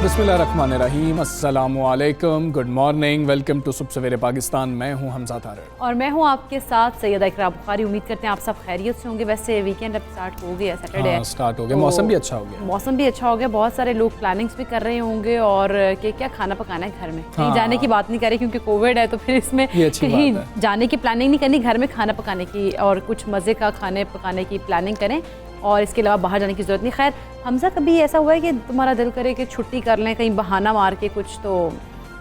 बिस्मिल्लाहिर्रहमानिर्रहीम, अस्सलामुअलैकुम, good morning, welcome to सुबह सवेरे पाकिस्तान। मैं हूं हमजा तारिक और मैं हूं आपके साथ सैयदा इकरा बुखारी। उम्मीद करते हैं आप सब खैरियत से होंगे। वैसे वीकेंड अब स्टार्ट हो गया, सैटरडे स्टार्ट हो गया, मौसम भी अच्छा हो गया। मौसम भी अच्छा हो गया, बहुत सारे लोग प्लानिंग्स भी कर रहे होंगे और कि क्या खाना पकाना है घर में। कहीं जाने की बात नहीं कर रही क्योंकि कोविड है, तो फिर इसमें कहीं जाने की प्लानिंग नहीं करनी, घर में खाना पकाने की और कुछ मज़े का खाने पकाने की प्लानिंग करें और इसके अलावा बाहर जाने की ज़रूरत नहीं। खैर हमजा, कभी ऐसा हुआ है कि तुम्हारा दिल करे कि छुट्टी कर लें, कहीं बहाना मार के कुछ? तो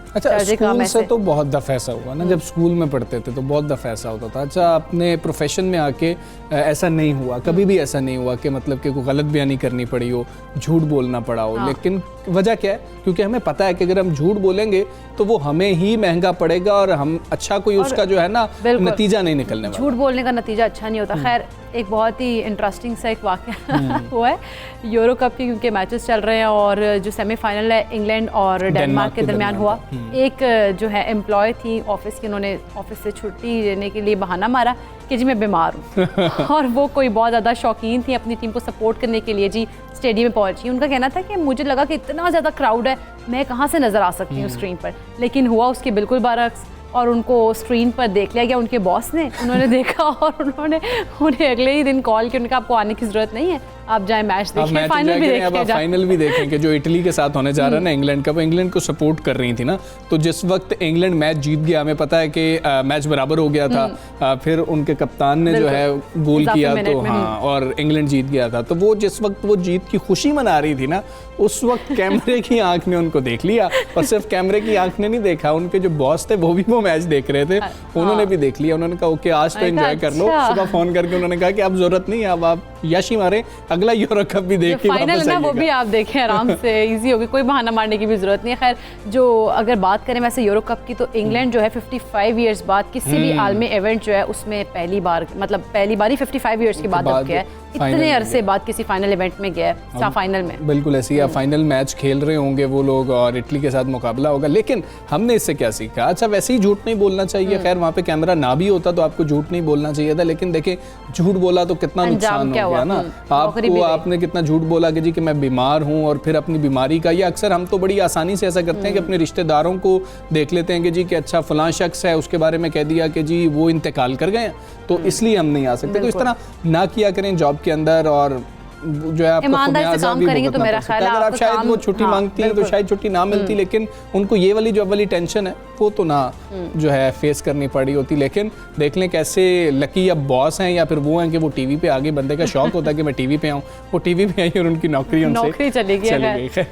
अच्छा, स्कूल से तो बहुत दफ़ा ऐसा हुआ ना, जब स्कूल में पढ़ते थे तो बहुत दफ़ा ऐसा होता था। अच्छा, अपने प्रोफेशन में आके ऐसा नहीं हुआ, कभी भी ऐसा नहीं हुआ कि मतलब कि कोई गलत बयानी करनी पड़ी हो, झूठ बोलना पड़ा हो। लेकिन वजह क्या है? क्योंकि हमें पता है कि अगर हम झूठ बोलेंगे तो वो हमें ही महंगा पड़ेगा और हम अच्छा कोई उसका जो है ना नतीजा नहीं निकलने वाला। झूठ बोलने का नतीजा अच्छा नहीं होता। खैर, एक बहुत ही इंटरेस्टिंग सा एक वाक़या हुआ है यूरो कप के, क्योंकि मैचेस चल रहे हैं और जो सेमीफाइनल है इंग्लैंड और डेनमार्क के दरमियान हुआ। एक जो है एम्प्लॉय थी ऑफिस की, उन्होंने ऑफिस से छुट्टी लेने के लिए बहाना मारा कि जी मैं बीमार हूँ और वो कोई बहुत ज़्यादा शौकीन थी अपनी टीम को सपोर्ट करने के लिए, जी स्टेडियम में पहुंची। उनका कहना था कि मुझे लगा कि इतना ज़्यादा क्राउड है, मैं कहाँ से नज़र आ सकती हूँ स्क्रीन पर। लेकिन हुआ उसके बिल्कुल बरअक्स और उनको स्क्रीन पर देख लिया गया उनके बॉस ने। उन्होंने देखा और उन्होंने उन्हें अगले ही दिन कॉल किया, उनका आपको आने की ज़रूरत नहीं है, आप जाएं मैच देखिए, फाइनल भी देखें। अब फाइनल भी देखें कि जो इटली के साथ होने जा रहा है ना इंग्लैंड का, वो इंग्लैंड को सपोर्ट कर रही थी ना, तो जिस वक्त इंग्लैंड मैच जीत गया, हमें पता है कि मैच बराबर हो गया था, फिर उनके कप्तान ने जो है गोल किया तो हाँ, और इंग्लैंड जीत गया था। तो वो जिस वक्त वो जीत की खुशी मना रही थी ना, उस वक्त कैमरे की आंख ने उनको देख लिया। और सिर्फ कैमरे की आंख ने नहीं देखा, उनके जो बॉस थे वो भी वो मैच देख रहे थे, उन्होंने भी देख लिया। उन्होंने कहा ओके, आज तो एंजॉय कर लो। सुबह फोन करके उन्होंने कहा कि अब जरूरत नहीं है, अब आप यशी मारे, अगला यूरो कप भी देखिए, फाइनल ना वो भी आप देखें आराम से, इजी होगी, कोई बहाना मारने की भी जरूरत नहीं है। खैर, जो अगर बात करें वैसे यूरो कप की, तो इंग्लैंड जो है 55 ईयर्स बाद किसी भी आलमी इवेंट जो है उसमें पहली बार, मतलब पहली बार ही 55 ईयर्स के बाद अब गया है, इतने अरसे बाद किसी फाइनल इवेंट में गया है, फाइनल में। बिल्कुल ऐसी है, फाइनल मैच खेल रहे होंगे वो लोग और इटली के साथ मुकाबला होगा। लेकिन हमने इससे क्या सीखा? अच्छा, वैसे ही झूठ नहीं बोलना चाहिए। खैर, वहाँ पे कैमरा ना भी होता तो आपको झूठ नहीं बोलना चाहिए था, लेकिन देखें झूठ बोला तो कितना नुकसान हो गया ना आपको। आपने कितना झूठ बोला कि जी कि मैं बीमार हूँ, और फिर अपनी बीमारी का, या अक्सर हम तो बड़ी आसानी से ऐसा करते हैं कि अपने रिश्तेदारों को देख लेते हैं कि जी कि अच्छा फलां शख्स है, उसके बारे में कह दिया कि जी वो इंतकाल कर गए, तो इसलिए हम नहीं आ सकते। तो इस तरह ना किया करें जॉब के अंदर, और जो है आपको खुमियाजा भी भुगतना तो मेरा ख्याल है। अगर आप शायद वो छुट्टी मांगती हैं तो शायद छुट्टी ना मिलती, लेकिन उनको ये वाली जो वाली टेंशन है वो तो ना जो है फेस करनी पड़ी होती। लेकिन देख लें कैसे लकी अब बॉस हैं या फिर वो हैं कि वो टीवी पे आगे, बंदे का शौक होता है कि मैं टीवी पे आऊँ, वो टीवी पे आई और उनकी नौकरी उनसे चली गई।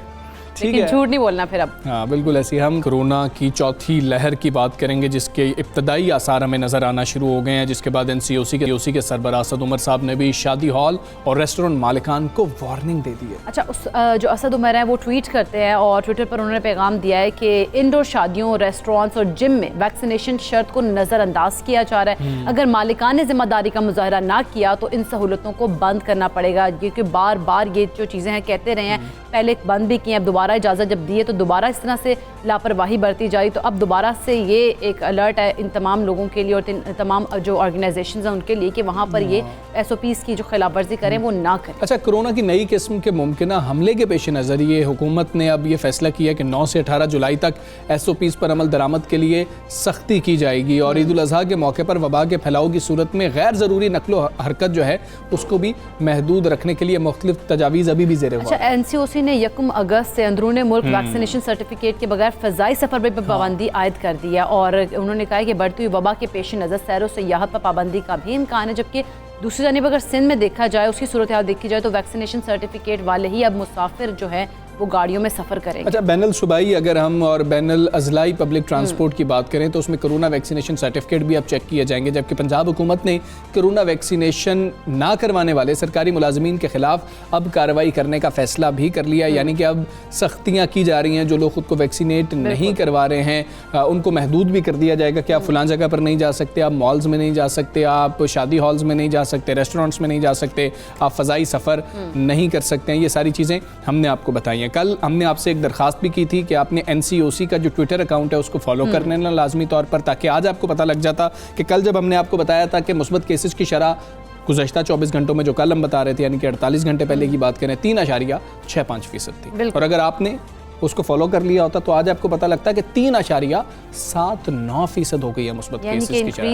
लेकिन झूठ नहीं बोलना फिर अब। हाँ बिल्कुल ऐसी। हम कोरोना की चौथी लहर की बात करेंगे जिसके इब्तदाई आसार हमें नज़र आना शुरू हो गए हैं, जिसके बाद NCOC के सरबराह असद उमर साहब ने भी शादी हॉल और रेस्टोरेंट मालिकान को वार्निंग दे दी है। अच्छा, उस जो असद उमर हैं वो ट्वीट करते हैं और ट्विटर पर उन्होंने पैगाम दिया है कि इंडोर शादियों, रेस्टोरेंट्स और जिम में वैक्सीनेशन शर्त को नज़रअंदाज किया जा रहा है। अगर मालिकान ने जिम्मेदारी का मुजाहरा ना किया तो इन सहूलतों को बंद करना पड़ेगा, क्योंकि बार बार ये जो चीज़ें हैं कहते रहे हैं, पहले बंद भी किए, अब दोबारा इजाज़त जब दी है तो दोबारा इस तरह से लापरवाही बरती जाए। तो अब दोबारा से ये एक अलर्ट है इन तमाम लोगों के लिए और तमाम जो ऑर्गेनाइजेशंस हैं उनके लिए कि वहाँ पर ये SOPs की जो खिलाफ वर्जी करें वो ना करें। अच्छा, कोरोना की नई किस्म के मुमकिना हमले के पेश नज़र ये हुकूमत ने अब ये फैसला किया कि 9 से 18 जुलाई तक SOPs पर अमल दरामद के लिए सख्ती की जाएगी और ईद उल अज़हा के मौके पर वबा के फैलाव की सूरत में गैर ज़रूरी नकलो हरकत जो है उसको भी महदूद रखने के लिए मुख्तलिफ तजावीज़ अभी भी ज़ेर गौर। अच्छा, NCOC ने 1 अगस्त से अंदरूनी मुल्क वैक्सीनेशन सर्टिफिकेट के बगैर फ़ज़ाई सफ़र पर पाबंदी आयद कर दी है और उन्होंने कहा है कि बढ़ती हुई वबा के पेश नज़र सैर व सियाहत पर पाबंदी का भी इम्कान है। जबकि दूसरी जानिब अगर सिंध में देखा जाए, उसकी सूरत हाल देखी जाए तो वैक्सीनेशन सर्टिफिकेट वाले ही अब मुसाफिर जो है वो गाड़ियों में सफ़र करेंगे। अच्छा, बैनुल सूबाई अगर हम और बैनुल अजलाई पब्लिक ट्रांसपोर्ट की बात करें तो उसमें कोरोना वैक्सीनेशन सर्टिफिकेट भी अब चेक किए जाएंगे, जबकि पंजाब हुकूमत ने कोरोना वैक्सीनेशन ना करवाने वाले सरकारी मुलाजमीन के खिलाफ अब कार्रवाई करने का फैसला भी कर लिया। यानी कि अब सख्तियाँ की जा रही हैं, जो लोग खुद को वैक्सीनेट नहीं करवा रहे हैं उनको महदूद भी कर दिया जाएगा कि आप फलां जगह पर नहीं जा सकते, आप मॉल्स में नहीं जा सकते, आप शादी हॉल्स में नहीं जा सकते, रेस्टोरेंट्स में नहीं जा सकते, आप फ़ज़ाई सफ़र नहीं कर सकते हैं। ये सारी चीज़ें हमने आपको बताई हैं। कल हमने आपसे एक दरख्वास्त भी की थी कि आपने NCOC का जो ट्विटर अकाउंट है उसको फॉलो करने ना लाजमी तौर पर, ताकि आज आपको पता लग जाता कि कल जब हमने आपको बताया था कि मुस्बत केसेस की शरह गुज़श्ता 24 घंटों में जो कल हम बता रहे थे, यानी कि 48 घंटे पहले की बात करें 3.65% थी, और अगर आपने उसको फॉलो कर लिया होता तो आज आपको पता लगता है कि 3.79% हो गई है मुस्बत केसेस की शरह,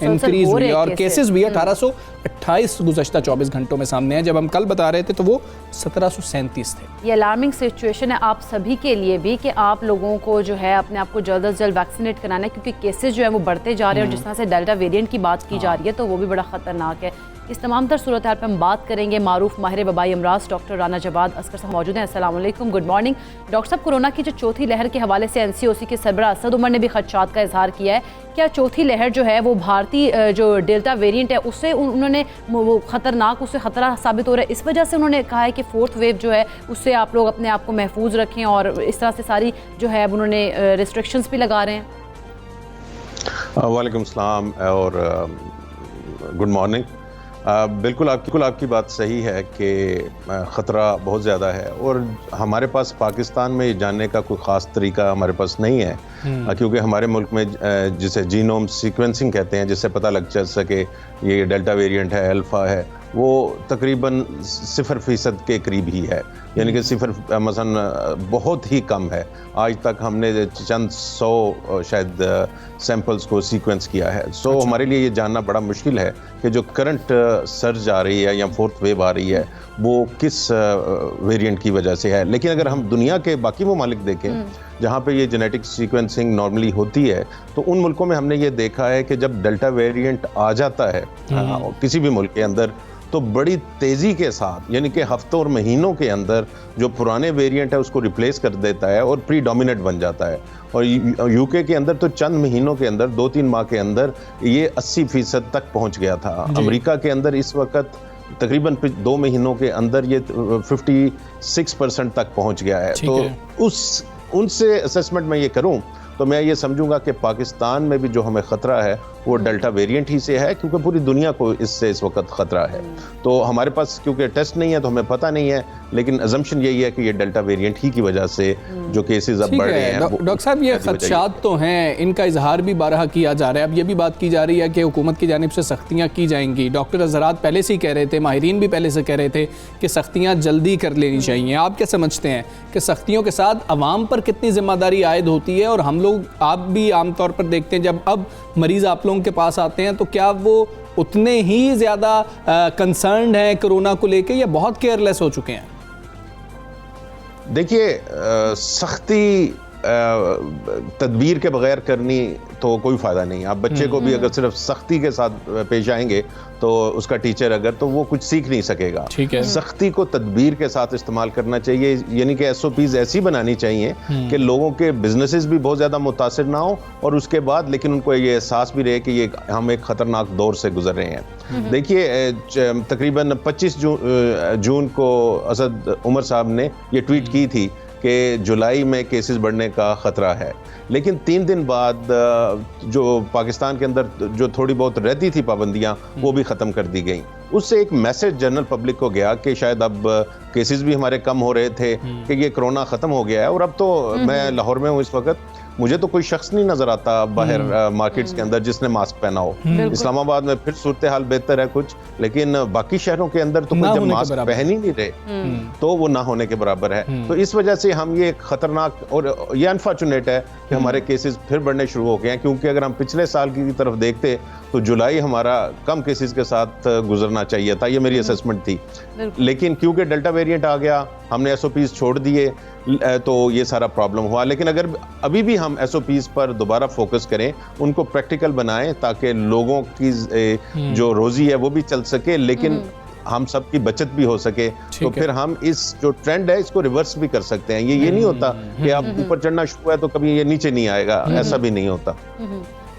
इंक्रीज हुई है, और केसेस भी 1828 गुज़श्ता 24 घंटों में सामने है। जब हम कल बता रहे थे तो वो 1737 थे। ये अलार्मिंग सिचुएशन है आप सभी के लिए भी कि आप लोगों को जो है अपने आप को जल्द अज जल्द वैक्सीनेट कराना है, क्योंकि केसेस जो है वो बढ़ते जा रहे हैं और जिस तरह से डेल्टा वेरिएंट की बात की जा रही है तो वो भी बड़ा ख़तरनाक है। इस तमाम तर सूरत हाल पर हम बात करेंगे। मारूफ माहिर वबाई अमराज डॉक्टर राना जवाद अस्कर साहब मौजूद हैं। अस्सलाम वालेकुम, गुड मॉर्निंग डॉक्टर साहब। कोरोना की जो चौथी लहर के हवाले से NCOC के सरबराह असद उमर ने भी खदशात का इजहार किया है। क्या चौथी लहर जो है वो भारतीय जो डेल्टा वेरिएंट है उससे उन्होंने वो खतरनाक, उससे खतरा साबित हो रहा है, इस वजह से उन्होंने कहा है कि फोर्थ वेव जो है उससे आप लोग अपने आप को महफूज रखें, और इस तरह से सारी जो है उन्होंने रिस्ट्रिक्शंस भी लगा रहे हैं? वालेकुम सलाम और गुड मॉर्निंग। बिल्कुल आपकी बात सही है कि ख़तरा बहुत ज़्यादा है, और हमारे पास पाकिस्तान में ये जानने का कोई ख़ास तरीका हमारे पास नहीं है, क्योंकि हमारे मुल्क में जिसे जीनोम सीक्वेंसिंग कहते हैं, जिससे पता लग चल सके ये डेल्टा वेरिएंट है, अल्फ़ा है, वो तकरीबन 0% के करीब ही है, यानी कि 0 मसलन बहुत ही कम है। आज तक हमने चंद 100 शायद सैंपल्स को सीक्वेंस किया है। सो हमारे लिए ये जानना बड़ा मुश्किल है कि जो करंट सर्ज आ रही है या फोर्थ वेव आ रही है वो किस वेरिएंट की वजह से है। लेकिन अगर हम दुनिया के बाकी ममालिक देखें जहाँ पे ये जेनेटिक सीक्वेंसिंग नॉर्मली होती है, तो उन मुल्कों में हमने ये देखा है कि जब डेल्टा वेरिएंट आ जाता है किसी भी मुल्क के अंदर, तो बड़ी तेज़ी के साथ, यानी कि हफ्तों और महीनों के अंदर जो पुराने वेरिएंट है उसको रिप्लेस कर देता है और प्रीडोमिनेंट बन जाता है। और यूके के अंदर तो चंद महीनों के अंदर, 2-3 माह के अंदर ये 80% तक पहुंच गया था। अमेरिका के अंदर इस वक्त तकरीबन 2 महीनों के अंदर ये 56% तक पहुंच गया है। तो उनसे असेसमेंट मैं ये करूं तो मैं ये समझूंगा कि पाकिस्तान में भी जो हमें ख़तरा है वो डेल्टा वेरिएंट ही से है, क्योंकि पूरी दुनिया को इससे इस वक्त ख़तरा है। तो हमारे पास क्योंकि टेस्ट नहीं है तो हमें पता नहीं है, लेकिन अजम्पशन यही है कि ये डेल्टा वेरिएंट ही की वजह से जो केसेस अब बढ़ रहे हैं। डॉक्टर साहब, ये खदशात तो हैं, इनका इजहार भी बारहा किया जा रहा है। अब ये भी बात की जा रही है कि हुकूमत की जानिब से सख्तियाँ की जाएंगी। डॉक्टर हज़रात पहले से ही कह रहे थे, माहिरीन भी पहले से कह रहे थे कि सख्तियाँ जल्दी कर लेनी चाहिए। आप क्या समझते हैं कि सख्तियों के साथ अवाम पर कितनी जिम्मेदारी आयद होती है? और हम लोग, आप भी आमतौर पर देखते हैं जब अब मरीज़ आप लोगों के पास आते हैं तो क्या वो उतने ही ज़्यादा कंसर्न्ड हैं कोरोना को लेके, या बहुत केयरलेस हो चुके हैं? देखिए, सख्ती तदबीर के बगैर करनी तो कोई फ़ायदा नहीं। आप बच्चे को भी अगर सिर्फ सख्ती के साथ पेश आएंगे तो उसका टीचर अगर, तो वो कुछ सीख नहीं सकेगा। ठीक है। सख्ती को तदबीर के साथ इस्तेमाल करना चाहिए, यानी कि SOPs ऐसी बनानी चाहिए कि लोगों के बिजनेसेस भी बहुत ज़्यादा मुतासिर ना हो, और उसके बाद लेकिन उनको ये एहसास भी रहे कि ये हम एक ख़तरनाक दौर से गुजर रहे हैं। देखिए, तकरीबन 25 जून को असद उमर साहब ने ये ट्वीट की थी कि जुलाई में केसेस बढ़ने का ख़तरा है, लेकिन 3 दिन बाद जो पाकिस्तान के अंदर जो थोड़ी बहुत रहती थी पाबंदियां वो भी ख़त्म कर दी गई। उससे एक मैसेज जनरल पब्लिक को गया कि शायद अब केसेस भी हमारे कम हो रहे थे, कि ये कोरोना ख़त्म हो गया है। और अब तो मैं लाहौर में हूँ इस वक्त, मुझे तो कोई शख्स नहीं नजर आता बाहर मार्केट्स के अंदर जिसने मास्क पहना हो। इस्लामाबाद में फिर सूरत हाल बेहतर है कुछ, लेकिन बाकी शहरों के अंदर तो कोई जब मास्क पहन ही नहीं रहे तो वो ना होने के बराबर है। तो इस वजह से हम ये खतरनाक, और ये अनफॉर्चुनेट है कि हमारे केसेस फिर बढ़ने शुरू हो गए हैं, क्योंकि अगर हम पिछले साल की तरफ देखते तो जुलाई हमारा कम केसेस के साथ गुजरना चाहिए था, ये मेरी असेसमेंट थी। लेकिन क्योंकि डेल्टा वेरिएंट आ गया, हमने SOPs छोड़ दिए, तो ये सारा प्रॉब्लम हुआ। लेकिन अगर अभी भी हम SOPs पर दोबारा फोकस करें, उनको प्रैक्टिकल बनाएं, ताकि लोगों की जो रोजी है वो भी चल सके, लेकिन हम सब की बचत भी हो सके, तो फिर हम इस जो ट्रेंड है इसको रिवर्स भी कर सकते हैं। ये नहीं होता कि आप ऊपर चढ़ना शुरू है तो कभी ये नीचे नहीं आएगा, ऐसा भी नहीं होता।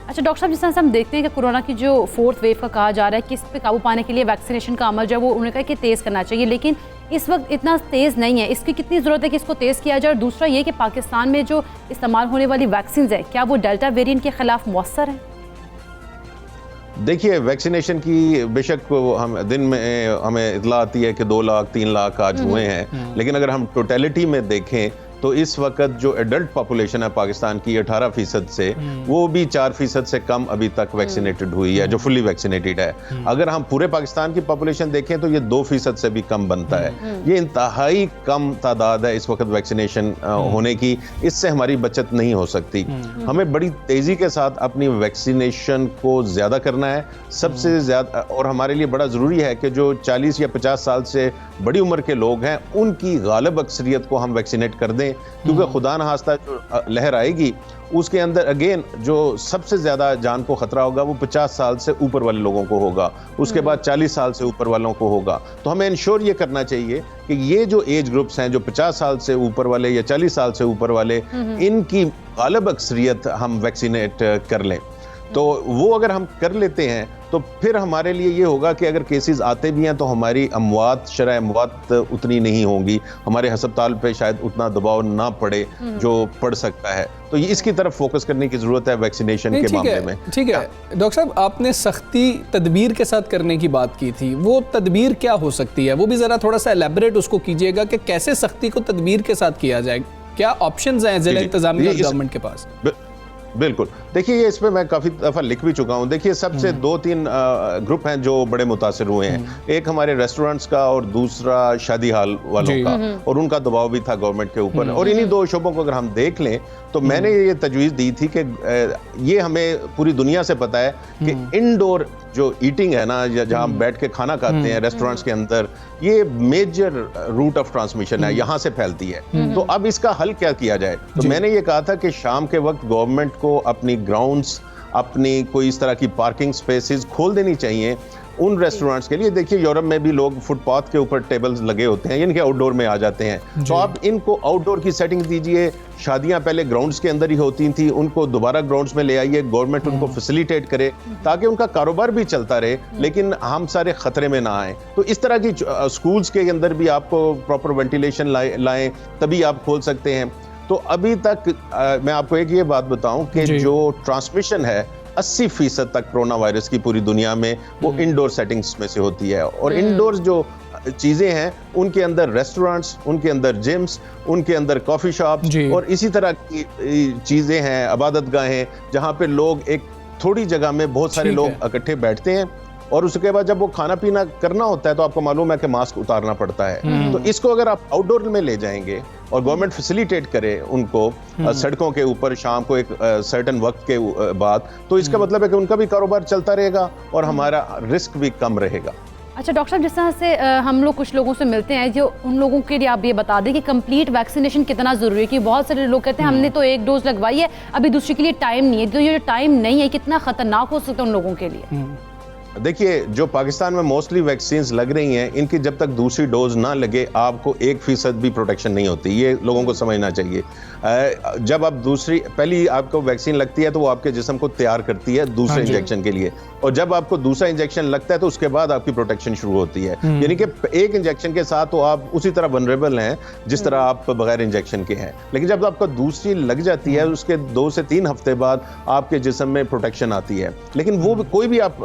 अच्छा डॉक्टर साहब, जिस तरह से हम देखते हैं कि कोरोना की जो 4th वेव का कहा जा रहा है कि इस पे काबू पाने के लिए वैक्सीनेशन का अमल जो है वो उन्होंने कहा कि तेज़ करना चाहिए, लेकिन इस वक्त इतना तेज़ नहीं है। इसकी कितनी ज़रूरत है कि इसको तेज़ किया जाए? और दूसरा ये कि पाकिस्तान में जो इस्तेमाल होने वाली वैक्सीन है क्या वो डेल्टा वेरिएंट के खिलाफ मौसर है? देखिए, वैक्सीनेशन की बेशक हम दिन में हमें इतला आती है कि 2 लाख 3 लाख आज हुए हैं, लेकिन अगर हम टोटलिटी में देखें तो इस वक्त जो एडल्ट पॉपुलेशन है पाकिस्तान की 18% से, वो भी 4% से कम अभी तक वैक्सीनेटेड हुई है, जो फुली वैक्सीनेटेड है। अगर हम पूरे पाकिस्तान की पॉपुलेशन देखें तो ये 2% से भी कम बनता है। ये इंतहाई कम तादाद है इस वक्त वैक्सीनेशन होने की, इससे हमारी बचत नहीं हो सकती। हमें बड़ी तेजी के साथ अपनी वैक्सीनेशन को ज्यादा करना है, सबसे ज्यादा। और हमारे लिए बड़ा जरूरी है कि जो 40 या 50 साल से बड़ी उम्र के लोग हैं उनकी गालिब अक्सरियत को हम वैक्सीनेट कर दें, क्योंकि खुदा न खास्ता जो लहर आएगी उसके अंदर अगेन जो सबसे ज्यादा जान को खतरा होगा वो 50 साल से ऊपर वाले लोगों को होगा, उसके बाद 40 साल से ऊपर वालों को होगा। तो हमें इंश्योर ये करना चाहिए कि ये जो एज ग्रुप्स हैं, जो 50 साल से ऊपर वाले या 40 साल से ऊपर वाले, इनकी गालिब अक्सरियत हम वैक्सीनेट कर लें। तो वो अगर हम कर लेते हैं तो फिर हमारे लिए ये होगा कि अगर केसेस आते भी हैं तो हमारी अमवात, शरह अमवात उतनी नहीं होंगी, हमारे हस्पताल पे शायद उतना दबाव ना पड़े जो पड़ सकता है। तो ये इसकी तरफ फोकस करने की ज़रूरत है वैक्सीनेशन के मामले में। ठीक है डॉक्टर साहब, आपने सख्ती तदबीर के साथ करने की बात की थी, वो तदबीर क्या हो सकती है? वो भी ज़रा थोड़ा सा एलैबोरेट उसको कीजिएगा कि कैसे सख्ती को तदबीर के साथ किया जाए, क्या ऑप्शंस हैं ज़िला इंतज़ामिया और गवर्नमेंट के पास? बिल्कुल, देखिए ये इस पे मैं काफ़ी दफ़ा लिख भी चुका हूँ। देखिए सबसे 2-3 ग्रुप हैं जो बड़े मुतासिर हुए हैं, एक हमारे रेस्टोरेंट्स का और दूसरा शादी हाल वालों का, और उनका दबाव भी था गवर्नमेंट के ऊपर। और इन्हीं 2 शोबों को अगर हम देख लें तो मैंने ये तजवीज़ दी थी कि ये हमें पूरी दुनिया से पता है कि इनडोर जो ईटिंग है ना, जहाँ बैठ के खाना खाते हैं रेस्टोरेंट्स के अंदर, ये मेजर रूट ऑफ ट्रांसमिशन है, यहाँ से फैलती है। तो अब इसका हल क्या किया जाए? तो मैंने ये कहा था कि शाम के वक्त गवर्नमेंट को अपनी ग्राउंड्स, अपनी कोई इस तरह की पार्किंग स्पेसेस खोल देनी चाहिए उन रेस्टोरेंट्स के लिए। देखिए यूरोप में भी लोग फुटपाथ के ऊपर टेबल्स लगे होते हैं, इनके आउटडोर में आ जाते हैं, तो आप इनको आउटडोर की सेटिंग दीजिए। शादियां पहले ग्राउंड्स के अंदर ही होती थी, उनको दोबारा ग्राउंड्स में ले आइए, गवर्नमेंट उनको फैसिलिटेट करे ताकि उनका कारोबार भी चलता रहे, लेकिन हम सारे खतरे में ना आए। तो इस तरह की स्कूल्स के अंदर भी आपको प्रॉपर वेंटिलेशन लाएं, तभी आप खोल सकते हैं। तो अभी तक मैं आपको एक ये बात बताऊं कि जो ट्रांसमिशन है 80% तक कोरोना वायरस की पूरी दुनिया में वो इंडोर सेटिंग्स में से होती है। और इंडोर जो चीजें हैं उनके अंदर रेस्टोरेंट्स, उनके अंदर जिम्स, उनके अंदर कॉफी शॉप और इसी तरह की चीजें हैं, इबादतगाहें, जहाँ पे लोग एक थोड़ी जगह में बहुत सारे लोग इकट्ठे बैठते हैं। और उसके बाद जब वो खाना पीना करना होता है तो आपको मालूम है कि मास्क उतारना पड़ता है। तो इसको अगर आप आउटडोर में ले जाएंगे और गवर्नमेंट फैसिलिटेट करे उनको सड़कों के ऊपर शाम को एक सर्टेन वक्त के बाद, तो इसका मतलब है कि उनका भी कारोबार चलता रहेगा और हमारा रिस्क भी कम रहेगा। अच्छा डॉक्टर साहब, जिस तरह से हम लोग कुछ लोगों से मिलते हैं, जो उन लोगों के लिए आप ये बता दें कि कंप्लीट वैक्सीनेशन कितना ज़रूरी है, कि बहुत सारे लोग कहते हैं हमने तो 1 डोज लगवाई है, अभी दूसरे के लिए टाइम नहीं है। तो ये जो टाइम नहीं है कितना ख़तरनाक हो सकता है उन लोगों के लिए? देखिए जो पाकिस्तान में मोस्टली वैक्सीन्स लग रही हैं, इनकी जब तक दूसरी डोज ना लगे आपको 1% भी प्रोटेक्शन नहीं होती, ये लोगों को समझना चाहिए। जब आप पहली आपको वैक्सीन लगती है तो वो आपके जिस्म को तैयार करती है दूसरे इंजेक्शन के लिए, और जब आपको दूसरा इंजेक्शन लगता है तो उसके बाद आपकी प्रोटेक्शन शुरू होती है। यानी कि एक इंजेक्शन के साथ तो आप उसी तरह वनरेबल हैं जिस तरह आप बगैर इंजेक्शन के हैं, लेकिन जब आपको दूसरी लग जाती है उसके 2 से 3 हफ्ते बाद आपके जिस्म में प्रोटेक्शन आती है। लेकिन वो कोई भी आप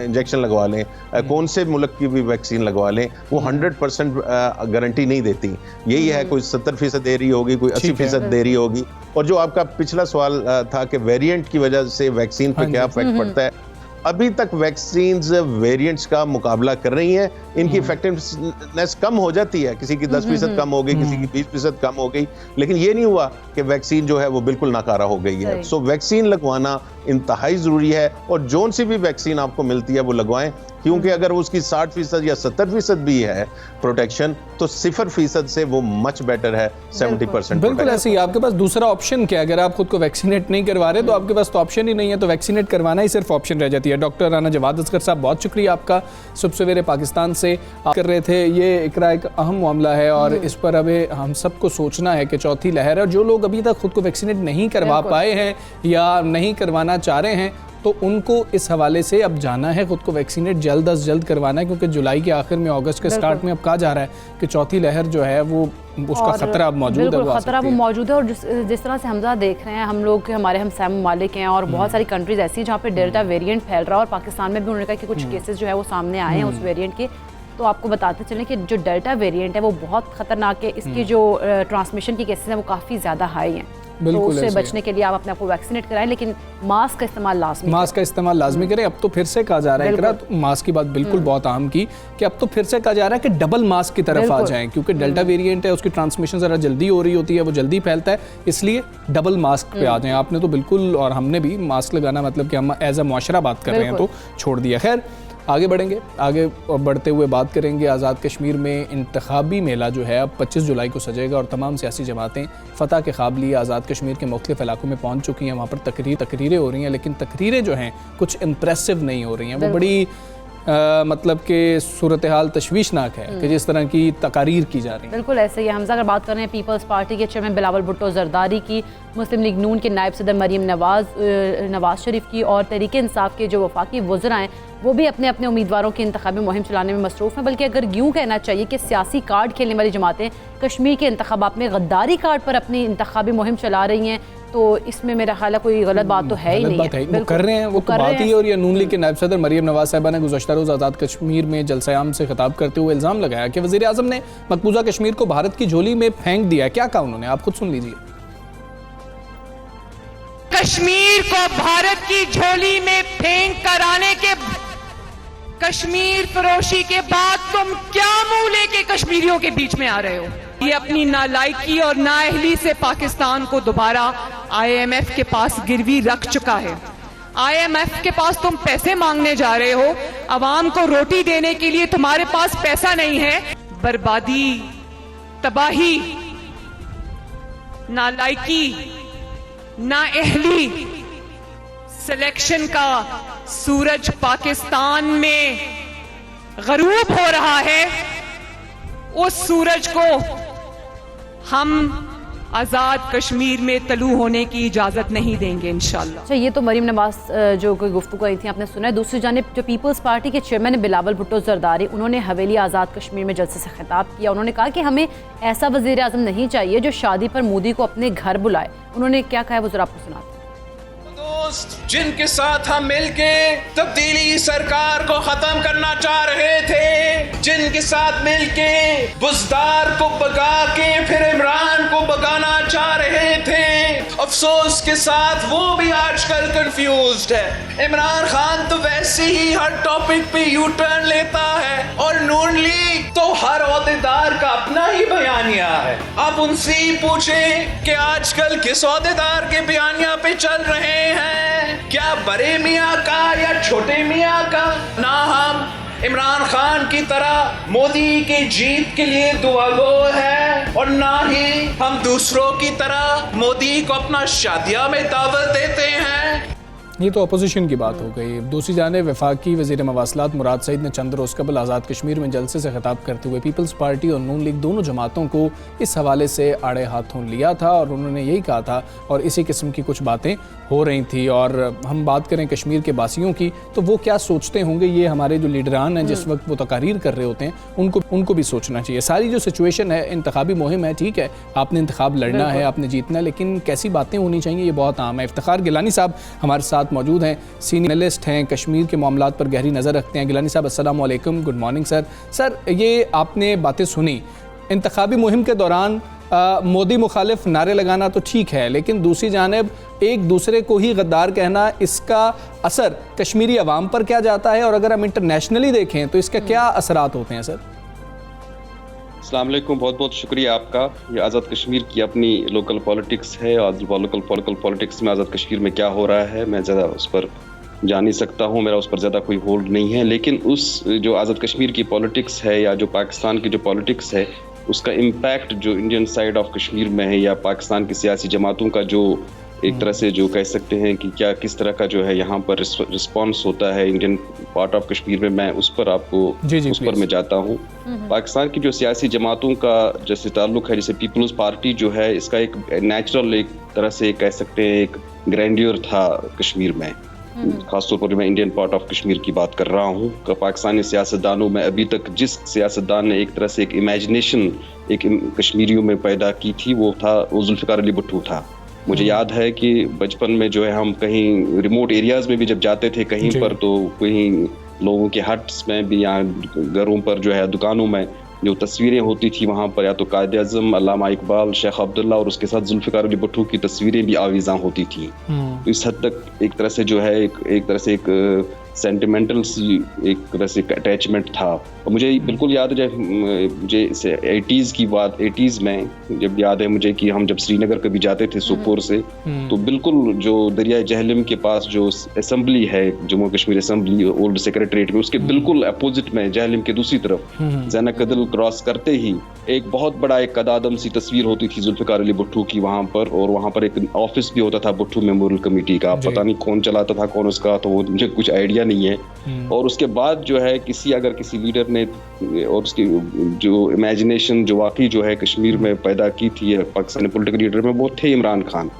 इंजेक्शन लगवा लें, कौन से मुल्क की भी वैक्सीन लगवा लें, वो 100% गारंटी नहीं देती। यही है, कोई 70% दे रही होगी, कोई 80% दे रही होगी। और जो आपका पिछला सवाल था कि वेरिएंट की वजह से वैक्सीन पर क्या इफेक्ट पड़ता है, अभी तक वैक्सीन्स वेरिएंट्स का मुकाबला कर रही हैं, इनकी इफेक्टिवनेस कम हो जाती है, किसी की 10% कम हो गई, किसी की 20% कम हो गई, लेकिन ये नहीं हुआ कि वैक्सीन जो है वो बिल्कुल नाकारा हो गई है। सो वैक्सीन लगवाना इंतहाई ज़रूरी है, और जोन सी भी वैक्सीन आपको मिलती है वो लगवाएं, क्योंकि अगर उसकी 60% या 70% भी है प्रोटेक्शन, तो 0% से वो मच बेटर है 70%। बिल्कुल ऐसे ही आपके पास दूसरा ऑप्शन क्या है? अगर आप खुद को वैक्सीनेट नहीं करवा रहे तो आपके पास तो ऑप्शन ही नहीं है, तो वैक्सीनेट करवाना ही सिर्फ ऑप्शन रह जाती है। डॉक्टर राना जवाद असगर साहब, बहुत शुक्रिया आपका, सुबह सवेरे पाकिस्तान से कर रहे थे। ये इकरा एक अहम मामला है और इस पर अभी हम सबको सोचना है कि चौथी लहर है, और जो लोग अभी तक खुद को वैक्सीनेट नहीं करवा पाए हैं या नहीं करवाना चाह रहे हैं, तो उनको इस हवाले से अब जाना है, खुद को वैक्सीनेट जल्द अज जल्द करवाना है, क्योंकि जुलाई के आखिर में, अगस्त के स्टार्ट में अब कहा जा रहा है कि चौथी लहर जो है वो उसका खतरा अब मौजूद है, खतरा वो मौजूद है। और जिस तरह से हमजा देख रहे हैं, हम लोग हमारे हमसाय ममालिक हैं और बहुत सारी कंट्रीज ऐसी हैं जहाँ पे डेल्टा वेरिएंट फैल रहा है, और पाकिस्तान में भी उन्होंने कहा कि कुछ केसेस जो है वो सामने आए हैं उस वेरिएंट के। तो आपको बताते चलें कि जो डेल्टा वेरिएंट है वो बहुत खतरनाक है, इसकी जो ट्रांसमिशन की केसेस हैं वो काफ़ी ज़्यादा हाई हैं। तो उससे बचने के लिए आप अपने आप को वैक्सीनेट कराएं, लेकिन मास्क का इस्तेमाल लाजमी करें। अब तो फिर से कहा जा रहा है, तो मास्क की बात बिल्कुल बहुत अहम की, कि अब तो फिर से कहा जा रहा है कि डबल मास्क की तरफ आ जाएं, क्योंकि डेल्टा वेरिएंट है, उसकी ट्रांसमिशन ज़रा जल्दी हो रही होती है, वो जल्दी फैलता है, इसलिए डबल मास्क पे आ जाएं। आपने तो बिल्कुल, और हमने भी मास्क लगाना मतलब कि हम एज अ मुआशरा बात कर रहे हैं तो छोड़ दिया। खैर आगे बढ़ेंगे, आगे बढ़ते हुए बात करेंगे आज़ाद कश्मीर में इंतखाबी मेला जो है अब 25 जुलाई को सजेगा, और तमाम सियासी जमातें फ़तह के ख्वाब लिए आज़ाद कश्मीर के मुख्तलिफ़ इलाकों में पहुँच चुकी हैं। वहाँ पर तकरीरें हो रही हैं, लेकिन तकरीरें जो हैं कुछ इम्प्रेसिव नहीं हो रही हैं। वो बड़ी मतलब कि सूरत हाल तशवीशनाक है कि जिस तरह की तकारीर की जा रही है। बिल्कुल ऐसे ही हमजा, अगर बात कर रहे हैं पीपल्स पार्टी के चेयरमैन बिलावल भुट्टो जरदारी की, मुस्लिम लीग नून के नायब सदर मरीम नवाज शरीफ की, और तहरीक इंसाफ के जो वफाकी वज़रा हैं वो भी अपने अपने उम्मीदवारों की इंतखाबी मुहिम चलाने में मसरूफ़ हैं। बल्कि अगर यूँ कहना चाहिए कि सियासी कार्ड खेलने वाली जमातें कश्मीर के इंतखाबात में गद्दारी कार्ड पर अपनी इंतखाबी मुहिम चला रही हैं, तो इसमें मेरा ख्याल है कोई गलत बात तो है ही नहीं है। वो कर रहे हैं, वो तो बात ही है। और ये नून लीग के नायब सदर मरीम नवाज साहिबा ने गुज़श्ता रोज़ आज़ाद कश्मीर में जलसा-ए-आम से खिताब करते हुए इल्ज़ाम लगाया कि वज़ीर आज़म ने मकबूजा कश्मीर को भारत की झोली में फेंक दिया है। क्या कहा उन्होंने, आप खुद सुन लीजिए। कश्मीर को भारत की झोली में फेंक कर आने के, कश्मीर फरोशी के बाद तुम क्या मुंह लेके कश्मीरियों के बीच में आ रहे हो? ये अपनी नालायकी और नाअहली से पाकिस्तान को दोबारा IMF के पास गिरवी रख चुका है। IMF के पास तुम पैसे मांगने जा रहे हो, अवाम को रोटी देने के लिए तुम्हारे पास पैसा नहीं है। बर्बादी, तबाही, नालायकी, नाअहली, सिलेक्शन का सूरज पाकिस्तान में गरूब हो रहा है। उस सूरज को हम आज़ाद कश्मीर में तलू होने की इजाज़त नहीं देंगे इंशाल्लाह। अच्छा, ये तो मरीम नवाज जो कोई गुफ्तगू आई थी आपने सुना है। दूसरी जानिब जो पीपल्स पार्टी के चेयरमैन बिलावल भुट्टो जरदारी, उन्होंने हवेली आज़ाद कश्मीर में जलसे से खिताब किया। उन्होंने कहा कि हमें ऐसा वज़ीर आज़म नहीं चाहिए जो शादी पर मोदी को अपने घर बुलाए। उन्होंने क्या कहा है वो ज़रा आपको सुनाते हैं। जिनके साथ हम मिलके तब्दीली सरकार को खत्म करना चाह रहे थे, जिनके साथ मिलके बुज़दार को भगा के फिर इमरान को भगाना चाह रहे थे, अफसोस के साथ वो भी आजकल कंफ्यूज्ड है। इमरान खान तो वैसे ही हर टॉपिक पे यू टर्न लेता है, और नून लीग तो हर ओहदेदार का अपना ही बयानिया है। आप उनसे ही पूछें कि आजकल किस ओहदेदार के बयानिया पे चल रहे हैं, क्या बड़े मियाँ का या छोटे मियाँ का। ना हम इमरान खान की तरह मोदी की जीत के लिए दुआगो है, और ना ही हम दूसरों की तरह मोदी को अपना शादियां में दावत देते हैं। ये तो अपोजिशन की बात हो गई। दूसरी जानिब वफाकी वज़ीर मवासलात मुराद सईद ने चंद रोज़ कबल आज़ाद कश्मीर में जलसे से खिताब करते हुए पीपल्स पार्टी और नून लीग दोनों जमातों को इस हवाले से आड़े हाथों लिया था, और उन्होंने यही कहा था, और इसी किस्म की कुछ बातें हो रही थी। और हम बात करें कश्मीर के बासियों की, तो वो क्या सोचते होंगे, ये हमारे जो लीडरान हैं जिस वक्त वो तकारीर कर रहे होते हैं उनको भी सोचना चाहिए। सारी जो सिचुएशन है, इंतखाबी मुहिम है, ठीक है, आपने इंतखाब लड़ना है, आपने जीतना है, लेकिन कैसी बातें होनी चाहिए ये बहुत आम है। इफ्तिखार गिलानी साहब हमारे साथ मौजूद हैं, सीनियर एनालिस्ट हैं, कश्मीर के मामलात पर गहरी नज़र रखते हैं। गिलानी साहब अस्सलाम वालेकुम, गुड मॉर्निंग सर। सर, ये आपने बातें सुनी, इंतखाबी मुहिम के दौरान मोदी मुखालिफ नारे लगाना तो ठीक है, लेकिन दूसरी जानिब एक दूसरे को ही गद्दार कहना, इसका असर कश्मीरी अवाम पर क्या जाता है, और अगर हम इंटरनेशनली देखें तो इसके क्या असरात होते हैं सर? अस्सलाम वालेकुम, बहुत बहुत शुक्रिया आपका। ये आज़ाद कश्मीर की अपनी लोकल पॉलिटिक्स है और लोकल पॉलिटिक्स में आज़ाद कश्मीर में क्या हो रहा है मैं ज़्यादा उस पर जा नहीं सकता हूँ, मेरा उस पर ज़्यादा कोई होल्ड नहीं है। लेकिन उस जो आज़ाद कश्मीर की पॉलिटिक्स है या जो पाकिस्तान की जो पॉलिटिक्स है उसका इम्पैक्ट जो इंडियन साइड ऑफ कश्मीर में है या पाकिस्तान की सियासी जमातों का जो एक तरह से जो कह सकते हैं कि क्या किस तरह का जो है यहाँ पर रिस्पॉन्स होता है इंडियन पार्ट ऑफ कश्मीर में, मैं उस पर आपको उस पर मैं जाता हूँ। पाकिस्तान की जो सियासी जमातों का जैसे ताल्लुक है, जैसे पीपल्स पार्टी जो है इसका एक नेचुरल एक तरह से कह सकते हैं एक ग्रैंडियर था कश्मीर में, खासतौर पर मैं इंडियन पार्ट ऑफ कश्मीर की बात कर रहा हूँ। पाकिस्तानी सियासतदानों में अभी तक जिस सियासतदान ने एक तरह से एक इमेजिनेशन एक कश्मीरियों में पैदा की थी वो जुल्फ़िकार अली भुट्टो था। मुझे याद है कि बचपन में जो है हम कहीं रिमोट एरियाज में भी जब जाते थे कहीं पर, तो कहीं लोगों के हट्स में भी या घरों पर जो है दुकानों में जो तस्वीरें होती थी वहाँ पर या तो कायद आज़म, अल्लामा इकबाल, शेख अब्दुल्ला और उसके साथ जुल्फ़िकार अली भुट्टो की तस्वीरें भी आवीज़ां होती थी। तो इस हद तक एक तरह से जो है एक तरह से एक सेंटिमेंटल सी एक तरह से अटैचमेंट था। और मुझे बिल्कुल याद है जब मुझे 80s की बात 80s में जब याद है मुझे कि हम जब श्रीनगर कभी जाते थे सोपोर से, तो बिल्कुल जो दरिया जहलम के पास जो असेंबली है Jammu Kashmir assembly old secretariat में, उसके बिल्कुल अपोजिट में जहलम के दूसरी तरफ ज़ैनब कदल क्रॉस करते ही एक बहुत बड़ा एक कदादम सी तस्वीर होती थी जुल्फ़िकार अली भुट्टो की वहाँ पर, और वहाँ पर एक ऑफिस भी होता था भुट्टो मेमोरियल कमेटी का। पता नहीं कौन चलाता था कौन उसका, तो वो मुझे कुछ आइडिया नहीं है। और उसके बाद जो है अगर किसी लीडर ने और उसकी जो इमेजिनेशन जो वाकई जो है कश्मीर में पैदा की थी पाकिस्तानी पॉलिटिकल लीडर में, वो थे इमरान खान।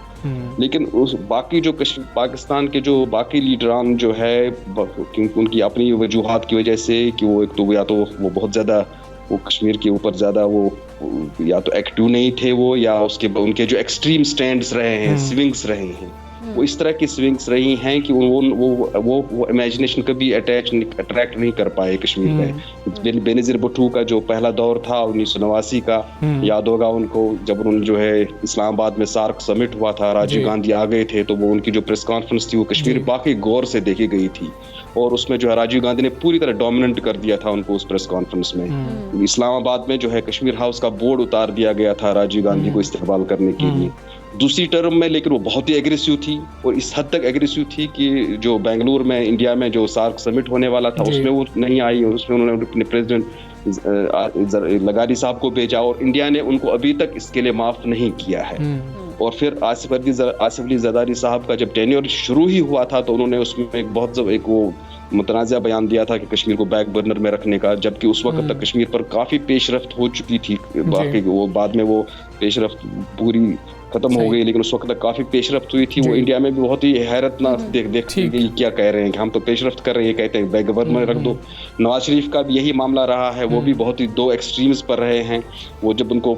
लेकिन उस बाकी जो पाकिस्तान के जो बाकी लीडरान जो है उनकी अपनी वजूहात की वजह से कि वो एक तो या तो वो बहुत ज़्यादा वो कश्मीर के ऊपर ज़्यादा वो या तो एक्टिव नहीं थे वो, या उनके जो एक्सट्रीम स्टैंड्स रहे हैं, स्विंग्स रहे हैं, वो इस तरह की स्विंग्स रही हैं कि वो इमेजिनेशन कभी अट्रैक्ट नहीं कर पाए कश्मीर में। बेनज़ीर भुट्टो का जो पहला दौर था 1989 का, याद होगा उनको, जब उन्होंने जो है इस्लामाबाद में सार्क समिट हुआ था, राजीव गांधी आ गए थे, तो वो उनकी जो प्रेस कॉन्फ्रेंस थी वो कश्मीर बाकी गौर से देखी गई थी, और उसमें जो है राजीव गांधी ने पूरी तरह डोमिनेट कर दिया था उनको उस प्रेस कॉन्फ्रेंस में। इस्लामाबाद में जो है कश्मीर हाउस का बोर्ड उतार दिया गया था राजीव गांधी को इस्तेमाल करने के लिए दूसरी टर्म में, लेकिन वो बहुत ही एग्रेसिव थी, और इस हद तक एग्रेसिव थी कि जो बेंगलुरु में इंडिया में जो सार्क समिट होने वाला था उसमें वो नहीं आई, उसमें उन्होंने अपने प्रेसिडेंट लगारी साहब को भेजा, और इंडिया ने उनको अभी तक इसके लिए माफ नहीं किया है। और फिर आसिफ अली जरदारी साहब का जब टेन्योर शुरू ही हुआ था, तो उन्होंने उसमें एक वो मुतनाज़ा बयान दिया था कि कश्मीर को बैक बर्नर में रखने का, जबकि उस वक्त तक कश्मीर पर काफ़ी पेशरफ्त हो चुकी थी। बाकी वो बाद में वो पेशरफ्त पूरी खत्म हो गई, लेकिन उस वक्त तक काफी पेशरफ्त हुई थी। वो इंडिया में भी बहुत ही हैरतनाक देख क्या कह रहे हैं कि हम तो पेशरफ्त कर रहे हैं, कहते हैं बैक बर्नर में रख दो। नवाज शरीफ का भी यही मामला रहा है, वो भी बहुत ही दो एक्सट्रीम्स पर रहे हैं। वो जब उनको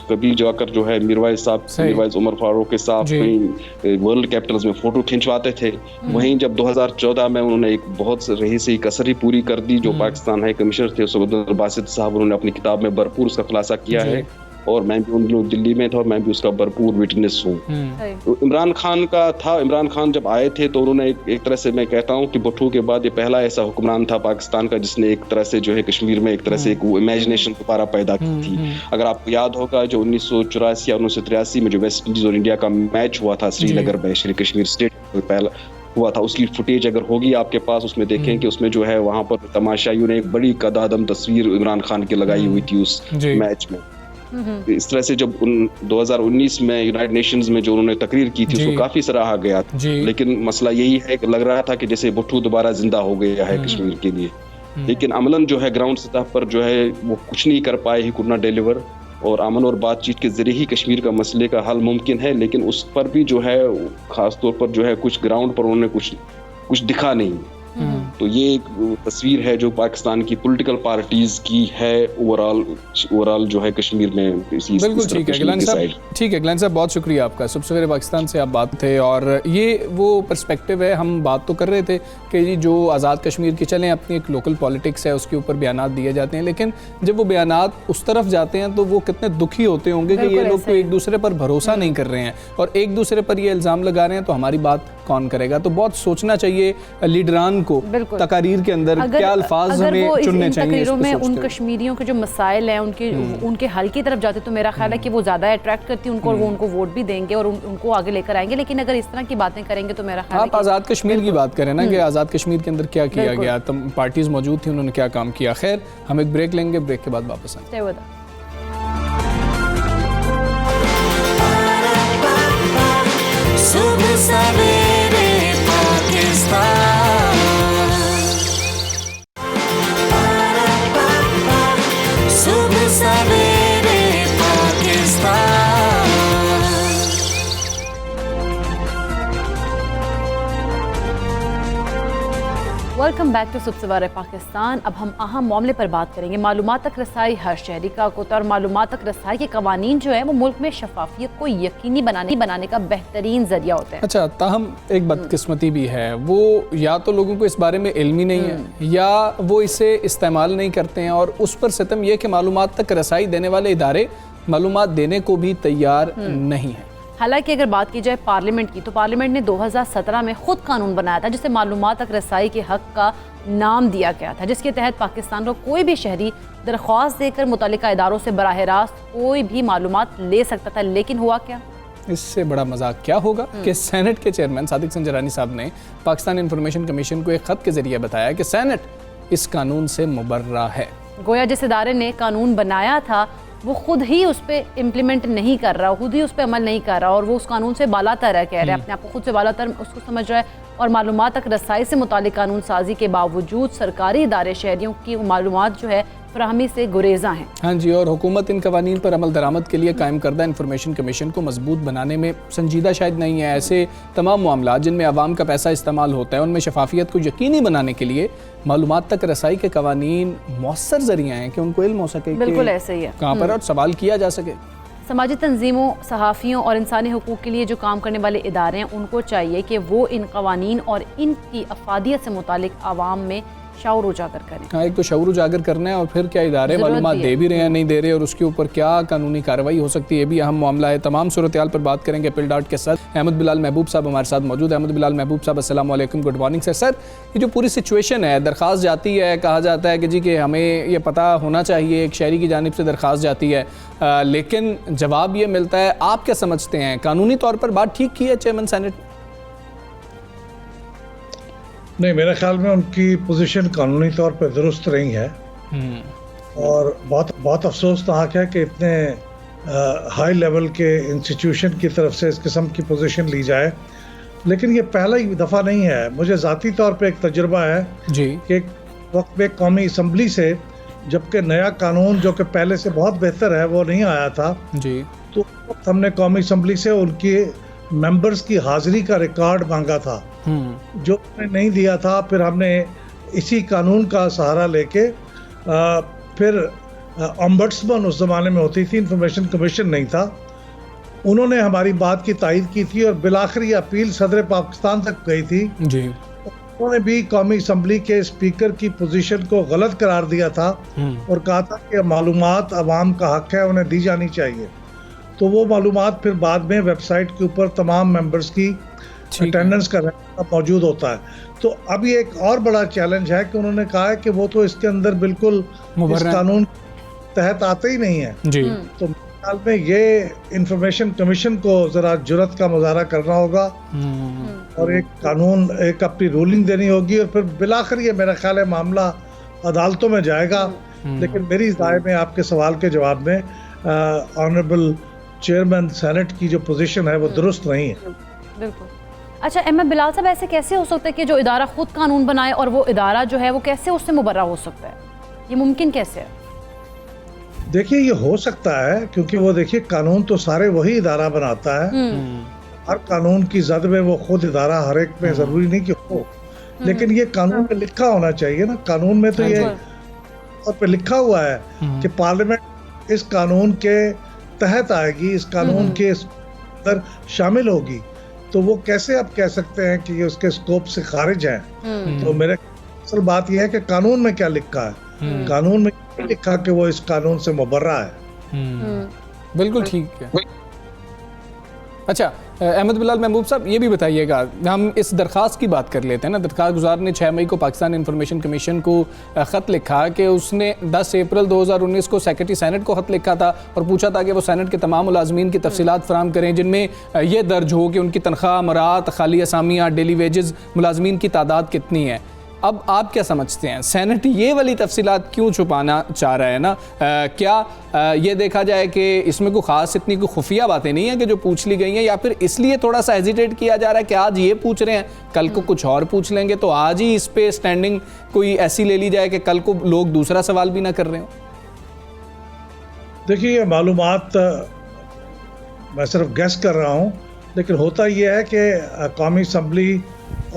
कभी जाकर जो है मिरवाइज उमर फारूक के साथ वर्ल्ड कैपिटल्स में फोटो खिंचवाते थे, वहीं जब 2014 में उन्होंने एक बहुत रही सही कसर पूरी कर दी। जो पाकिस्तान हाई कमिश्नर थे अब्दुल बासित साहब, उन्होंने अपनी किताब में भरपूर उसका खुलासा किया है, और मैं भी उन लोग दिल्ली में था और मैं भी उसका भरपूर विटनेस हूँ। तो इमरान खान जब आए थे तो उन्होंने एक तरह से मैं कहता हूँ कि भुट्टो के बाद ये पहला ऐसा हुक्मरान था पाकिस्तान का जिसने एक तरह से जो है कश्मीर में एक तरह से एक वो इमेजिनेशन दोबारा पैदा की थी। अगर आपको याद होगा जो 1984 या 1983 में जो वेस्ट इंडीज और इंडिया का मैच हुआ था श्रीनगर में, श्री कश्मीर स्टेट पहला हुआ था, उसकी फुटेज अगर होगी आपके पास, उसमें देखें कि उसमें जो है वहाँ पर तमाशाइयों ने एक बड़ी कदादम तस्वीर इमरान खान की लगाई हुई थी उस मैच में। इस तरह से जब 2019 में यूनाइटेड नेशंस में जो उन्होंने तकरीर की थी उसको काफी सराहा गया था, लेकिन मसला यही है कि लग रहा था कि जैसे भुट्टो दोबारा जिंदा हो गया है कश्मीर के लिए, लेकिन अमलन जो है ग्राउंड सतह पर जो है वो कुछ नहीं कर पाए, ही कुड नॉट डिलीवर। और अमन और बातचीत के जरिए ही कश्मीर का मसले का हल मुमकिन है, लेकिन उस पर भी जो है खास तौर पर जो है कुछ ग्राउंड पर उन्होंने कुछ दिखा नहीं। तो ये एक तस्वीर है जो पाकिस्तान की पॉलिटिकल पार्टीज की है ओवरऑल जो है कश्मीर में। बिल्कुल ठीक है गिलानी साहब, बहुत शुक्रिया आपका। सुबह सवेरे पाकिस्तान से आप बात थे, और ये वो पर्सपेक्टिव है। हम बात तो कर रहे थे कि जो आज़ाद कश्मीर की चलें अपनी एक लोकल पॉलिटिक्स है उसके ऊपर बयानात दिए जाते हैं, लेकिन जब वो बयानात उस तरफ जाते हैं तो वो कितने दुखी होते होंगे कि ये लोग तो एक दूसरे पर भरोसा नहीं कर रहे हैं और एक दूसरे पर ये इल्ज़ाम लगा रहे हैं, तो हमारी बात कौन करेगा। तो बहुत सोचना चाहिए लीडरान को तकारीर के अंदर क्या अल्फाज हमें चुनने चाहिए। तकरीरों में उन कश्मीरियों के जो मसाइल हैं उनके हल की तरफ जाते तो मेरा ख्याल है कि वो ज़्यादा अट्रैक्ट करती है उनको, वो उनको वोट भी देंगे और उनको आगे लेकर आएंगे। लेकिन अगर इस तरह की बातें करेंगे तो मेरा ख्याल है आप आज़ाद कश्मीर की बात करें ना कि आज़ाद कश्मीर के अंदर क्या किया गया, पार्टीज मौजूद थी, उन्होंने क्या काम किया। खैर हम एक ब्रेक लेंगे, ब्रेक के बाद वापस आएंगे। सुबह सवेरे पाकिस्तान, सुबह सवेरे पाकिस्तान। वेलकम बैक टू सुबह सवेरे पाकिस्तान। अब हम अहम मामले पर बात करेंगे। मालूमात तक रसाई हर शहरी का हक और मालूमात तक रसाई के कवानीन जो है वो मुल्क में शफाफियत को यकीनी बनाने का बेहतरीन जरिया होता है। अच्छा, ताहम एक बदकिस्मती भी है, वो या तो लोगों को इस बारे में इल्म ही नहीं है या वो इसे इस्तेमाल नहीं करते हैं, और उस पर सितम यह कि मालूमात तक रसाई देने वाले इदारे मालूमात देने को भी तैयार नहीं है। हालांकि अगर बात की जाए पार्लियामेंट की, तो पार्लियामेंट ने 2017 में खुद कानून बनाया था जिसे मालूमात तक रसाई के हक का नाम दिया गया था, जिसके तहत पाकिस्तान का कोई भी शहरी दरख्वास्त देकर मुतल्लिका इदारों से बराह रास्त कोई भी मालूमात ले सकता था। लेकिन हुआ क्या? इससे बड़ा मजाक क्या होगा कि सेनेट के चेयरमैन सादिक संजरानी साहब ने पाकिस्तान इंफॉर्मेशन कमीशन को एक खत के जरिए बताया कि सेनेट इस कानून से मुबर्रा है। गोया जिस इदारे ने कानून बनाया था वो खुद ही उस पर इम्प्लीमेंट नहीं कर रहा, खुद ही उस पर अमल नहीं कर रहा, और वो उस कानून से बालातर है, कह रहे हैं अपने आप को खुद से बालातर उसको समझ रहा है, और मालूमात तक रसाई से मुतालिक कानून साजी के बावजूद सरकारी इदारे शहरियों की मालूमात जो है फराहमी से गुरेजा हैं। हाँ जी, और हुकूमत इन कवानीन पर अमल दरामद के लिए कायम करदा इंफॉर्मेशन कमीशन को मजबूत बनाने में संजीदा शायद नहीं है। ऐसे तमाम मामला जिनमें आवाम का पैसा इस्तेमाल होता है उनमें शफाफियत को यकीनी बनाने के लिए मालूमात तक रसाई के कवानीन मौसर जरिया हैं कि उनको इल्म हो सके। बिल्कुल ऐसे ही है, कहाँ पर और सवाल किया जा सके। समाजी तंजीमों, सहाफ़ियों और इंसानी हुकूक के लिए जो काम करने वाले इदारे हैं उनको चाहिए कि वो इन कवानीन और इनकी अफादियत से मुतालिक आवाम में शऊर उजागर करें। हाँ, एक तो शऊर उजागर करना है और फिर क्या इदारे मालूमात दे भी रहे हैं नहीं दे रहे, और उसके ऊपर क्या कानूनी कार्रवाई हो सकती है, ये भी अहम मामला है। तमाम सूरत-ए-हाल पर बात करेंगे पिल डॉट के साथ। अहमद बिलाल महबूब साहब हमारे साथ मौजूद है। अहमद बिलाल महबूब साहब अस्सलाम वालेकुम, गुड मॉर्निंग सर। सर, ये जो पूरी सिचुएशन है, दरख्वास्त जाती है, कहा जाता है कि जी कि हमें ये पता होना चाहिए, एक शहरी की जानिब से दरख्वास्त जाती है, लेकिन जवाब ये मिलता है। आप क्या समझते हैं, कानूनी तौर पर बात ठीक की है चेयरमैन सेनेट? नहीं, मेरे ख्याल में उनकी पोजीशन कानूनी तौर पर दुरुस्त नहीं है, और बहुत अफसोसनाक है कि इतने हाई लेवल के इंस्टीट्यूशन की तरफ से इस किस्म की पोजीशन ली जाए। लेकिन ये पहला ही दफ़ा नहीं है। मुझे ज़ाती तौर पे एक तजुर्बा है जी कि एक वक्त में कौमी असम्बली से, जबकि नया कानून जो कि पहले से बहुत बेहतर है वो नहीं आया था जी, तो हमने कौमी असम्बली से उनकी मेंबर्स की हाजिरी का रिकॉर्ड मांगा था, जो उन्होंने नहीं दिया था। फिर हमने इसी कानून का सहारा लेके फिर ओम्बड्समैन उस ज़माने में होती थी, इंफॉर्मेशन कमीशन नहीं था, उन्होंने हमारी बात की तायद की थी और बिलाखिर ये अपील सदर पाकिस्तान तक गई थी जी। उन्होंने भी कौमी असम्बली के स्पीकर की पोजीशन को गलत करार दिया था और कहा था कि मालूमात अवाम का हक है, उन्हें दी जानी चाहिए। तो वो मालूमात फिर बाद में वेबसाइट के ऊपर तमाम मेंबर्स की अटेंडेंस का मौजूद होता है। तो अब ये एक और बड़ा चैलेंज है कि उन्होंने कहा है कि वो तो इसके अंदर बिल्कुल इस कानून तहत आते ही नहीं है जी। तो हाल में ये इंफॉर्मेशन कमीशन को जरा जुर्रत का मुजाहरा करना होगा और एक कानून, एक अपनी रूलिंग देनी होगी, और फिर बिलाखिर ये मेरा ख्याल है मामला अदालतों में जाएगा। लेकिन मेरी राय में आपके सवाल के जवाब में ऑनरेबल चेयरमैन सेनेट की जो पोजीशन है वो दुरुस्त नहीं है। बिल्कुल। अच्छा अहमद बिलाल साहब, ऐसे कैसे हो सकता है कि जो इदारा खुद कानून बनाए और वो इदारा जो है वो कैसे उससे मुबर्रा हो सकता है? ये मुमकिन कैसे है? देखिए, ये हो सकता है क्योंकि वो देखिए कानून तो सारे वही इदारा बनाता है। हर कानून की जद में वो खुद इदारा हर एक में जरूरी नहीं कि हो, लेकिन ये कानून में लिखा होना चाहिए ना। कानून में तो ये और पे लिखा हुआ है कि पार्लियामेंट इस कानून के तहत आएगी, इस कानून के अंदर शामिल होगी। तो वो कैसे आप कह सकते हैं कि ये उसके स्कोप से खारिज है? तो मेरे असल बात यह है कि कानून में क्या लिखा है। कानून में लिखा कि वो इस कानून से मुबर्रा है। बिल्कुल ठीक है। अच्छा, अहमद बिलाल महबूब साहब, ये भी बताइएगा, हम इस दरख्वास्त की बात कर लेते हैं ना। दरख्वास्त गुजार ने 6 मई को पाकिस्तान इंफॉर्मेशन कमीशन को ख़त लिखा कि उसने 10 अप्रैल 2019 को सेक्रेटरी सेनेट को ख़त लिखा था और पूछा था कि वो सेनेट के तमाम मुलाजमीन की तफसीलात फराहम करें जिनमें ये दर्ज हो कि उनकी तनख्वाह, मरात, खाली असामियाँ, डेली वेजेस, मुलाजमीन की तादाद कितनी है। अब आप क्या समझते हैं, सेनेट ये वाली तफसीलात क्यों छुपाना चाह रहा है ना? क्या ये देखा जाए कि इसमें कोई ख़ास इतनी कोई खुफिया बातें नहीं हैं कि जो पूछ ली गई हैं, या फिर इसलिए थोड़ा सा हेजिटेट किया जा रहा है कि आज ये पूछ रहे हैं, कल को कुछ और पूछ लेंगे, तो आज ही इस पे स्टैंडिंग कोई ऐसी ले ली जाए कि कल को लोग दूसरा सवाल भी ना कर रहे हो? देखिए, ये मालूमात मैं सिर्फ गेस कर रहा हूँ, लेकिन होता यह है कि कौमी असम्बली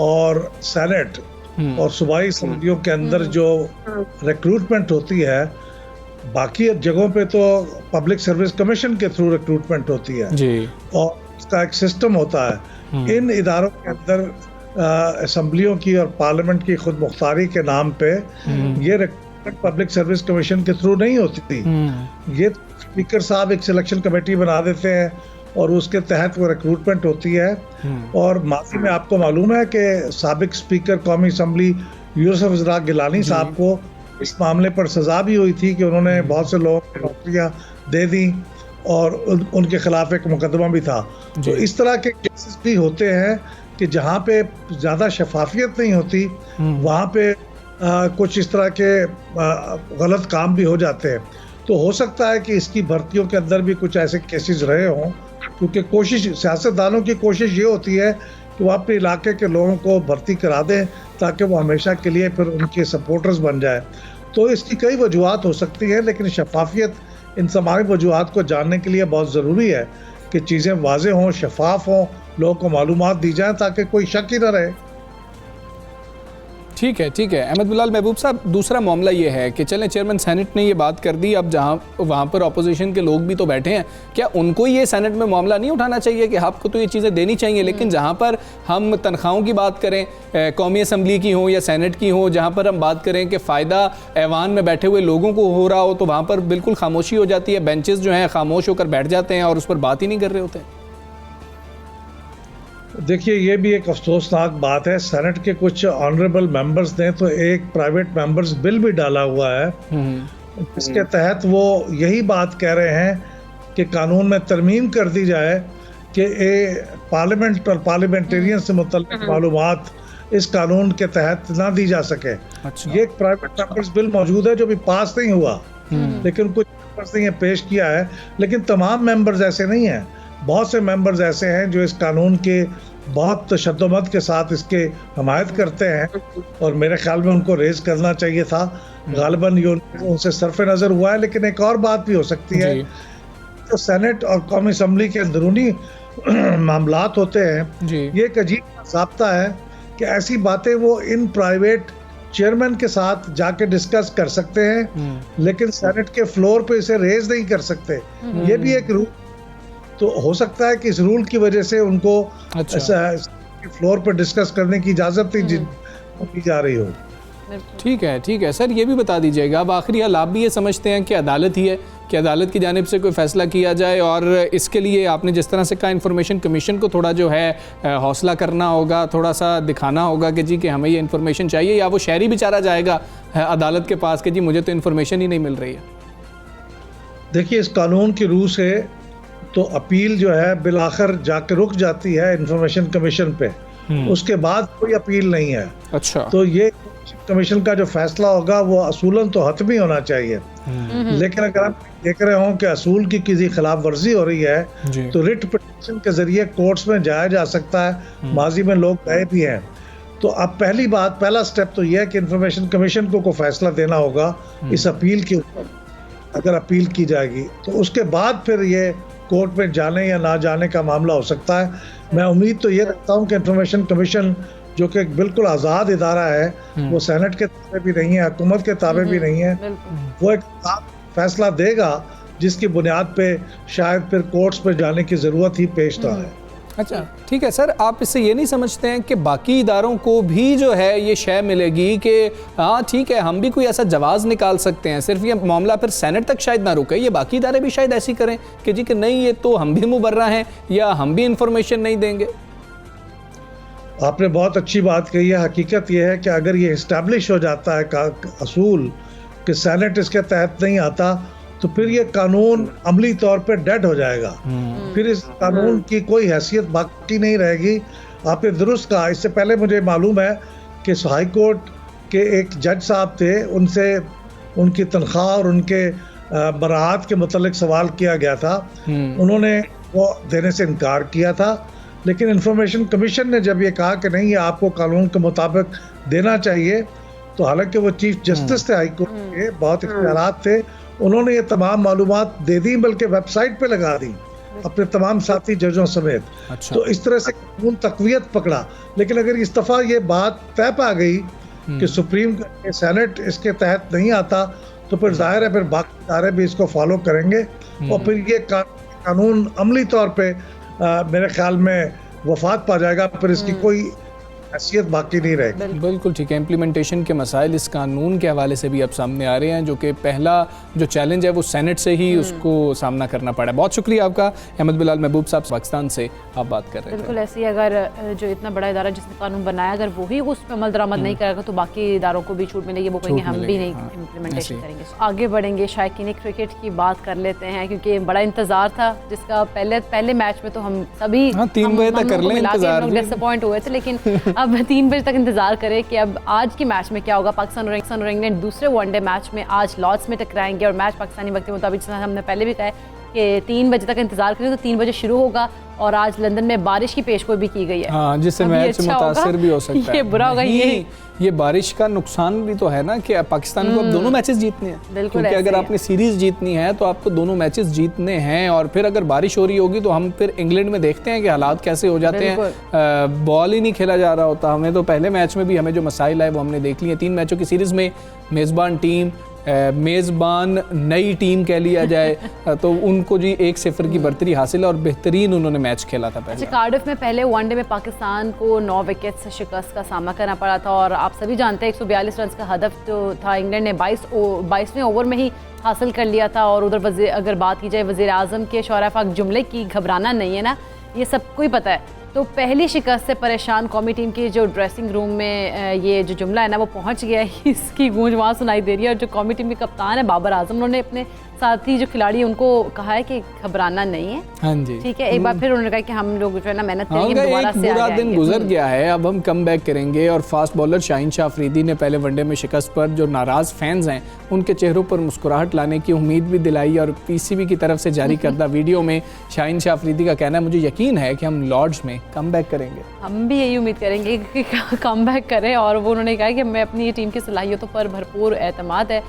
और सेनेट और सूबाई असम्बलियों के अंदर जो रिक्रूटमेंट होती है, बाकी जगहों पे तो पब्लिक सर्विस कमीशन के थ्रू रिक्रूटमेंट होती है जी, और उसका एक सिस्टम होता है। इन इदारों के अंदर असम्बलियों की और पार्लियामेंट की खुद मुख्तारी के नाम पे ये रिक्रूटमेंट पब्लिक सर्विस कमीशन के थ्रू नहीं होती। ये स्पीकर साहब एक सिलेक्शन कमेटी बना देते हैं और उसके तहत वो रिक्रूटमेंट होती है। और माजी में आपको मालूम है कि साबिक स्पीकर कौमी असम्बली यूसुफ इजराक गिलानी साहब को इस मामले पर सज़ा भी हुई थी कि उन्होंने बहुत से लोगों को नौकरियां दे दी और उनके खिलाफ एक मुकदमा भी था। तो इस तरह के केसेस भी होते हैं कि जहाँ पे ज़्यादा शफाफियत नहीं होती, वहाँ पे कुछ इस तरह के गलत काम भी हो जाते हैं। तो हो सकता है कि इसकी भर्तियों के अंदर भी कुछ ऐसे केसेस रहे हों, क्योंकि कोशिश सियासतदानों की कोशिश ये होती है कि वो अपने इलाके के लोगों को भर्ती करा दें ताकि वो हमेशा के लिए फिर उनके सपोर्टर्स बन जाए। तो इसकी कई वजूहत हो सकती है, लेकिन शफाफियत इन तमाम वजूहत को जानने के लिए बहुत ज़रूरी है कि चीज़ें वाज़ेह हों, शफाफ हों, लोगों को मालूमात दी जाएँ ताकि कोई शक ही न रहे। ठीक है, ठीक है। अहमद बिलाल महबूब साहब, दूसरा मामला ये है कि चलें, चेयरमैन सेनेट ने ये बात कर दी, अब जहाँ वहाँ पर अपोजिशन के लोग भी तो बैठे हैं, क्या उनको ये सेनेट में मामला नहीं उठाना चाहिए कि आपको तो ये चीज़ें देनी चाहिए, लेकिन जहाँ पर हम तनख्वाहों की बात करें, कौमी असम्बली की हो या सेनेट की हो, जहाँ पर हम बात करें कि फ़ायदा ऐवान में बैठे हुए लोगों को हो रहा हो, तो वहाँ पर बिल्कुल खामोशी हो जाती है, बेंचेस जो हैं खामोश होकर बैठ जाते हैं और उस पर बात ही नहीं कर रहे होते हैं। देखिए, ये भी एक अफसोसनाक बात है। सेनेट के कुछ ऑनरेबल मेंबर्स ने तो एक प्राइवेट मेंबर्स बिल भी डाला हुआ है जिसके तहत वो यही बात कह रहे हैं कि कानून में तरमीम कर दी जाए कि पार्लियामेंट और पार्लियामेंटेरियन से मुतल्लिक मालूमात इस कानून के तहत ना दी जा सके। अच्छा। ये एक प्राइवेट मेंबर्स बिल मौजूद है जो भी पास नहीं हुआ, लेकिन कुछ मेंबर्स ने ये पेश किया है, लेकिन तमाम मेंबर्स ऐसे नहीं हैं। बहुत से मेंबर्स ऐसे हैं जो इस कानून के बहुत तशद्दुद के साथ इसके हमायत करते हैं और मेरे ख्याल में उनको रेज करना चाहिए था। गालिबन ये उनसे सरफ नज़र हुआ है। लेकिन एक और बात भी हो सकती है, तो सेनेट और कौमी असम्बली के अंदरूनी मामलात होते हैं, ये एक अजीब ज़ाब्ता है कि ऐसी बातें वो इन प्राइवेट चेयरमैन के साथ जाके डिस्कस कर सकते हैं, लेकिन सेनेट के फ्लोर पे इसे रेज नहीं कर सकते। ये भी एक रूल, तो हो सकता है कि इस रूल की वजह से उनको फ्लोर पर डिस्कस करने की इजाज़त दी जा रही हो। ठीक है, ठीक है सर, ये भी बता दीजिएगा, अब आखिरी हाल आप भी ये समझते हैं कि अदालत ही है कि अदालत की जानिब से कोई फ़ैसला किया जाए, और इसके लिए आपने जिस तरह से कहा इंफॉर्मेशन कमीशन को थोड़ा जो है हौसला करना होगा, थोड़ा सा दिखाना होगा कि जी कि हमें ये इन्फॉर्मेशन चाहिए, या वो शहरी बेचारा जाएगा अदालत के पास कि जी मुझे तो इन्फॉर्मेशन ही नहीं मिल रही है। देखिए, इस कानून की रूह से तो अपील जो है बिलाखिर जाके रुक जाती है इंफॉर्मेशन कमीशन पे, उसके बाद कोई अपील नहीं है। अच्छा, तो ये कमीशन का जो फैसला होगा वो असूलन तो हतमी होना चाहिए, लेकिन अगर आप देख रहे हो कि असूल की किसी खिलाफ वर्जी हो रही है तो रिट पिटीशन के जरिए कोर्ट्स में जाया जा सकता है। माजी में लोग गए भी हैं। तो अब पहला स्टेप तो यह है कि इंफॉर्मेशन कमीशन को फैसला देना होगा इस अपील के ऊपर। अगर अपील की जाएगी तो उसके बाद फिर ये कोर्ट में जाने या ना जाने का मामला हो सकता है। मैं उम्मीद तो ये रखता हूँ कि इंफॉर्मेशन कमीशन जो कि एक बिल्कुल आज़ाद इदारा है, वो सेनेट के ताबे भी नहीं है, हुकूमत के ताबे भी नहीं है, वो एक फैसला देगा जिसकी बुनियाद पे शायद फिर कोर्ट्स पे जाने की ज़रूरत ही पेश ना है। अच्छा ठीक है सर, आप इससे ये नहीं समझते हैं कि बाकी इदारों को भी जो है ये शय मिलेगी कि हाँ ठीक है हम भी कोई ऐसा जवाब निकाल सकते हैं, सिर्फ ये मामला फिर सेनेट तक शायद ना रुके, ये बाकी इदारे भी शायद ऐसी करें कि जी कि नहीं ये तो हम भी मुबर्रा हैं या हम भी इंफॉर्मेशन नहीं देंगे? आपने बहुत अच्छी बात कही है। हकीकत यह है कि अगर ये इस्टेब्लिश हो जाता है का असूल कि सेनेट इसके तहत नहीं आता, तो फिर ये कानून अमली तौर पे डेड हो जाएगा, फिर इस कानून की कोई हैसियत बाकी नहीं रहेगी। आपने दुरुस्त कहा। इससे पहले मुझे मालूम है कि हाई कोर्ट के एक जज साहब थे, उनसे उनकी तनख्वाह और उनके बरात के मुतल्लिक सवाल किया गया था, उन्होंने वो देने से इनकार किया था। लेकिन इंफॉर्मेशन कमीशन ने जब ये कहा कि नहीं ये आपको कानून के मुताबिक देना चाहिए, तो हालांकि वो चीफ जस्टिस थे हाई कोर्ट के, बहुत इख्तियारात थे, उन्होंने ये तमाम मालूमात दे दी, बल्कि वेबसाइट पे लगा दी अपने तमाम साथी जजों समेत। अच्छा। तो इस तरह से कानून तकवीयत पकड़ा। लेकिन अगर इस दफ़ा ये बात तय पा गई कि सुप्रीम सेनेट इसके तहत नहीं आता, तो फिर जाहिर है फिर बाकी इदारे भी इसको फॉलो करेंगे और फिर ये कानून अमली तौर पे मेरे ख्याल में वफात पा जाएगा, फिर इसकी कोई हैसियत बाकी नहीं रहेगी। बिल्कुल ठीक है। इम्प्लीमेंटेशन के मसाइल इस कानून के हवाले से भी अब सामने आ रहे हैं, जो कि पहला जो चैलेंज है वो सेनेट से ही उसको सामना करना पड़ा है। बहुत शुक्रिया आपका अहमद बिलाल महबूब साहब, पाकिस्तान से आप बात कर रहे थे। बिल्कुल ऐसे ही अगर जो इतना बड़ा इदारा जिसने कानून बनाया, अगर वही उस पर अमल दरामद नहीं करेगा तो बाकी इदारों को भी छूट मिलेगी, वो कहेंगे हम भी नहीं इम्प्लीमेंटेशन करेंगे। आगे बढ़ेंगे, शायकीन क्रिकेट की बात कर लेते हैं, क्योंकि बड़ा इंतजार था जिसका पहले मैच में तो हम सभी 3 बजे तक कर लें इंतजार, डिसअपॉइंट हुए थे, लेकिन अब 3 बजे तक इंतजार करें कि अब आज के मैच में क्या होगा। पाकिस्तान और इंग्लैंड दूसरे वनडे मैच में आज लॉर्ड्स में टकराएंगे और मैच पाकिस्तानी वक्त के मुताबिक, जैसा हमने पहले भी कहा है कि 3 बजे तक इंतजार करें, तो 3 बजे शुरू होगा। और आज लंदन में बारिश की पेशगोई भी की गई है, हाँ, जिससे मैच मुतासिर भी हो सकता है। ये बुरा होगा। ये बारिश का नुकसान भी तो है ना कि पाकिस्तान को अब दोनों मैचेस जीतने हैं, क्योंकि अगर आपने सीरीज जीतनी है तो आपको दोनों मैचेस जीतने हैं, और फिर अगर बारिश हो रही होगी तो हम फिर इंग्लैंड में देखते हैं कि हालात कैसे हो जाते हैं, बॉल ही नहीं खेला जा रहा होता। हमें तो पहले मैच में भी हमें जो मसाइल आए वो हमने देख लिए। 3 मैचों की सीरीज में मेज़बान टीम, मेज़बान नई टीम कह लिया जाए तो उनको जी 1-0 की बढ़तरी हासिल है और बेहतरीन उन्होंने मैच खेला था पहले। कार्डिफ में पहले वनडे में पाकिस्तान को 9 विकेट से शिकस्त का सामना करना पड़ा था, और आप सभी जानते हैं 142 रन का हदफ जो था इंग्लैंड ने 22वें ओवर में ही हासिल कर लिया था। और उधर अगर बात की जाए वज़ीर आज़म के शौराफाक जुमले की, घबराना नहीं है ना, ये सबको ही पता है। तो पहली शिकस्त से परेशान कौमी टीम की जो ड्रेसिंग रूम में ये जो जुमला है ना वो पहुंच गया है, इसकी गूंज वहाँ सुनाई दे रही है। और जो कौमी टीम के कप्तान है बाबर आजम, उन्होंने अपने साथी जो खिलाड़ी उनको कहा है कि घबराना नहीं है। हाँ जी, ठीक है। एक बार फिर उन्होंने कहा कि हम लोग जो है ना मेहनत करेंगे, दोबारा से बुरा दिन गुजर गया है, अब हम कम बैक करेंगे। और फास्ट बॉलर शाहीन शाह अफरीदी ने पहले वनडे में शिकस्त पर जो नाराज़ फैंस हैं उनके चेहरों पर मुस्कुराहट लाने की उम्मीद भी दिलाई। और पीसीबी की तरफ से जारी करदा वीडियो में शाहीन शाह अफरीदी का कहना है, मुझे यकीन है कि हम लॉर्ड्स में कम बैक करेंगे। हम भी यही उम्मीद करेंगे कि कम बैक करें। और वो उन्होंने कहा कि हमें अपनी टीम की सलाहियतों पर भरपूर एतमाद है।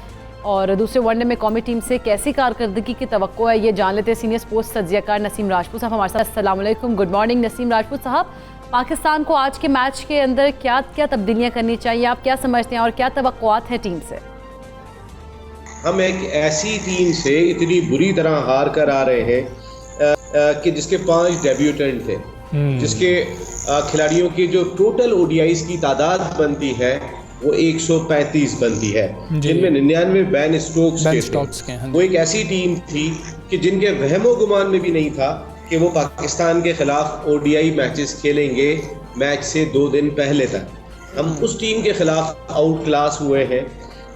और दूसरे वनडे में कौमी टीम से कैसी कारकर्दगी की तवक्को है, ये जान लेते हैं सीनियर स्पोर्ट्स तज्जियाकार नसीम राजपूत साहब हमारे साथ। अस्सलाम वालेकुम, गुड मॉर्निंग नसीम राजपूत साहब। पाकिस्तान को आज के मैच के अंदर क्या क्या तब्दीलियाँ करनी चाहिए, आप क्या समझते हैं और क्या तवक्कुआत है टीम से? हम एक ऐसी टीम से इतनी बुरी तरह हार कर आ रहे हैं कि जिसके 5 डेब्यूटेंट थे, जिसके खिलाड़ियों की जो टोटल ओडीआईज की तादाद बनती है वो 135 बनती है, जिनमें 99 बैन स्टोक्स के थे। वो एक ऐसी टीम थी कि जिनके वहमो गुमान में भी नहीं था कि वो पाकिस्तान के खिलाफ ओडीआई मैचेस खेलेंगे मैच से 2 दिन पहले तक। हम उस टीम के खिलाफ आउट क्लास हुए हैं।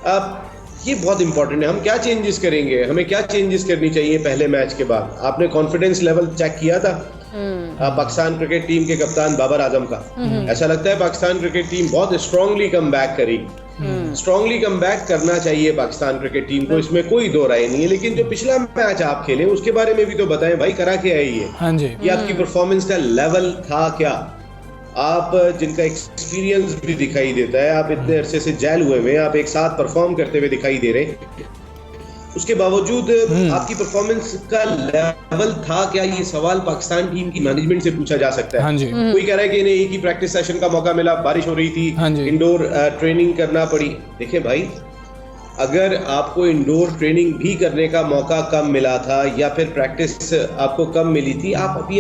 अब ये बहुत इंपॉर्टेंट है, हम क्या चेंजेस करेंगे, हमें क्या चेंजेस करनी चाहिए पहले मैच के बाद? आपने कॉन्फिडेंस लेवल चेक किया था पाकिस्तान क्रिकेट टीम के कप्तान बाबर आजम का? ऐसा लगता है पाकिस्तान क्रिकेट टीम बहुत स्ट्रांगली कम बैक करेगी। स्ट्रांगली कम बैक करना चाहिए पाकिस्तान क्रिकेट टीम को, इसमें कोई दो राय नहीं है। लेकिन जो पिछला मैच आप खेले उसके बारे में भी तो बताएं भाई, करा के आई है। हाँ जी, ये आपकी परफॉर्मेंस का लेवल था क्या? आप जिनका एक्सपीरियंस भी दिखाई देता है, आप इतने अरसे से जेल हुए हुए, आप एक साथ परफॉर्म करते हुए दिखाई दे रहे, उसके बावजूद आपकी परफॉर्मेंस का लेवल था क्या? ये सवाल पाकिस्तान टीम की मैनेजमेंट से पूछा जा सकता है। हाँ जी। कोई कह रहा है कि इन्हें एक ही प्रैक्टिस सेशन का मौका मिला, बारिश हो रही थी, हाँ जी, इंडोर ट्रेनिंग करना पड़ी। देखिए भाई, अगर आपको इंडोर ट्रेनिंग भी करने का मौका कम मिला था या फिर प्रैक्टिस आपको कम मिली थी, आप अभी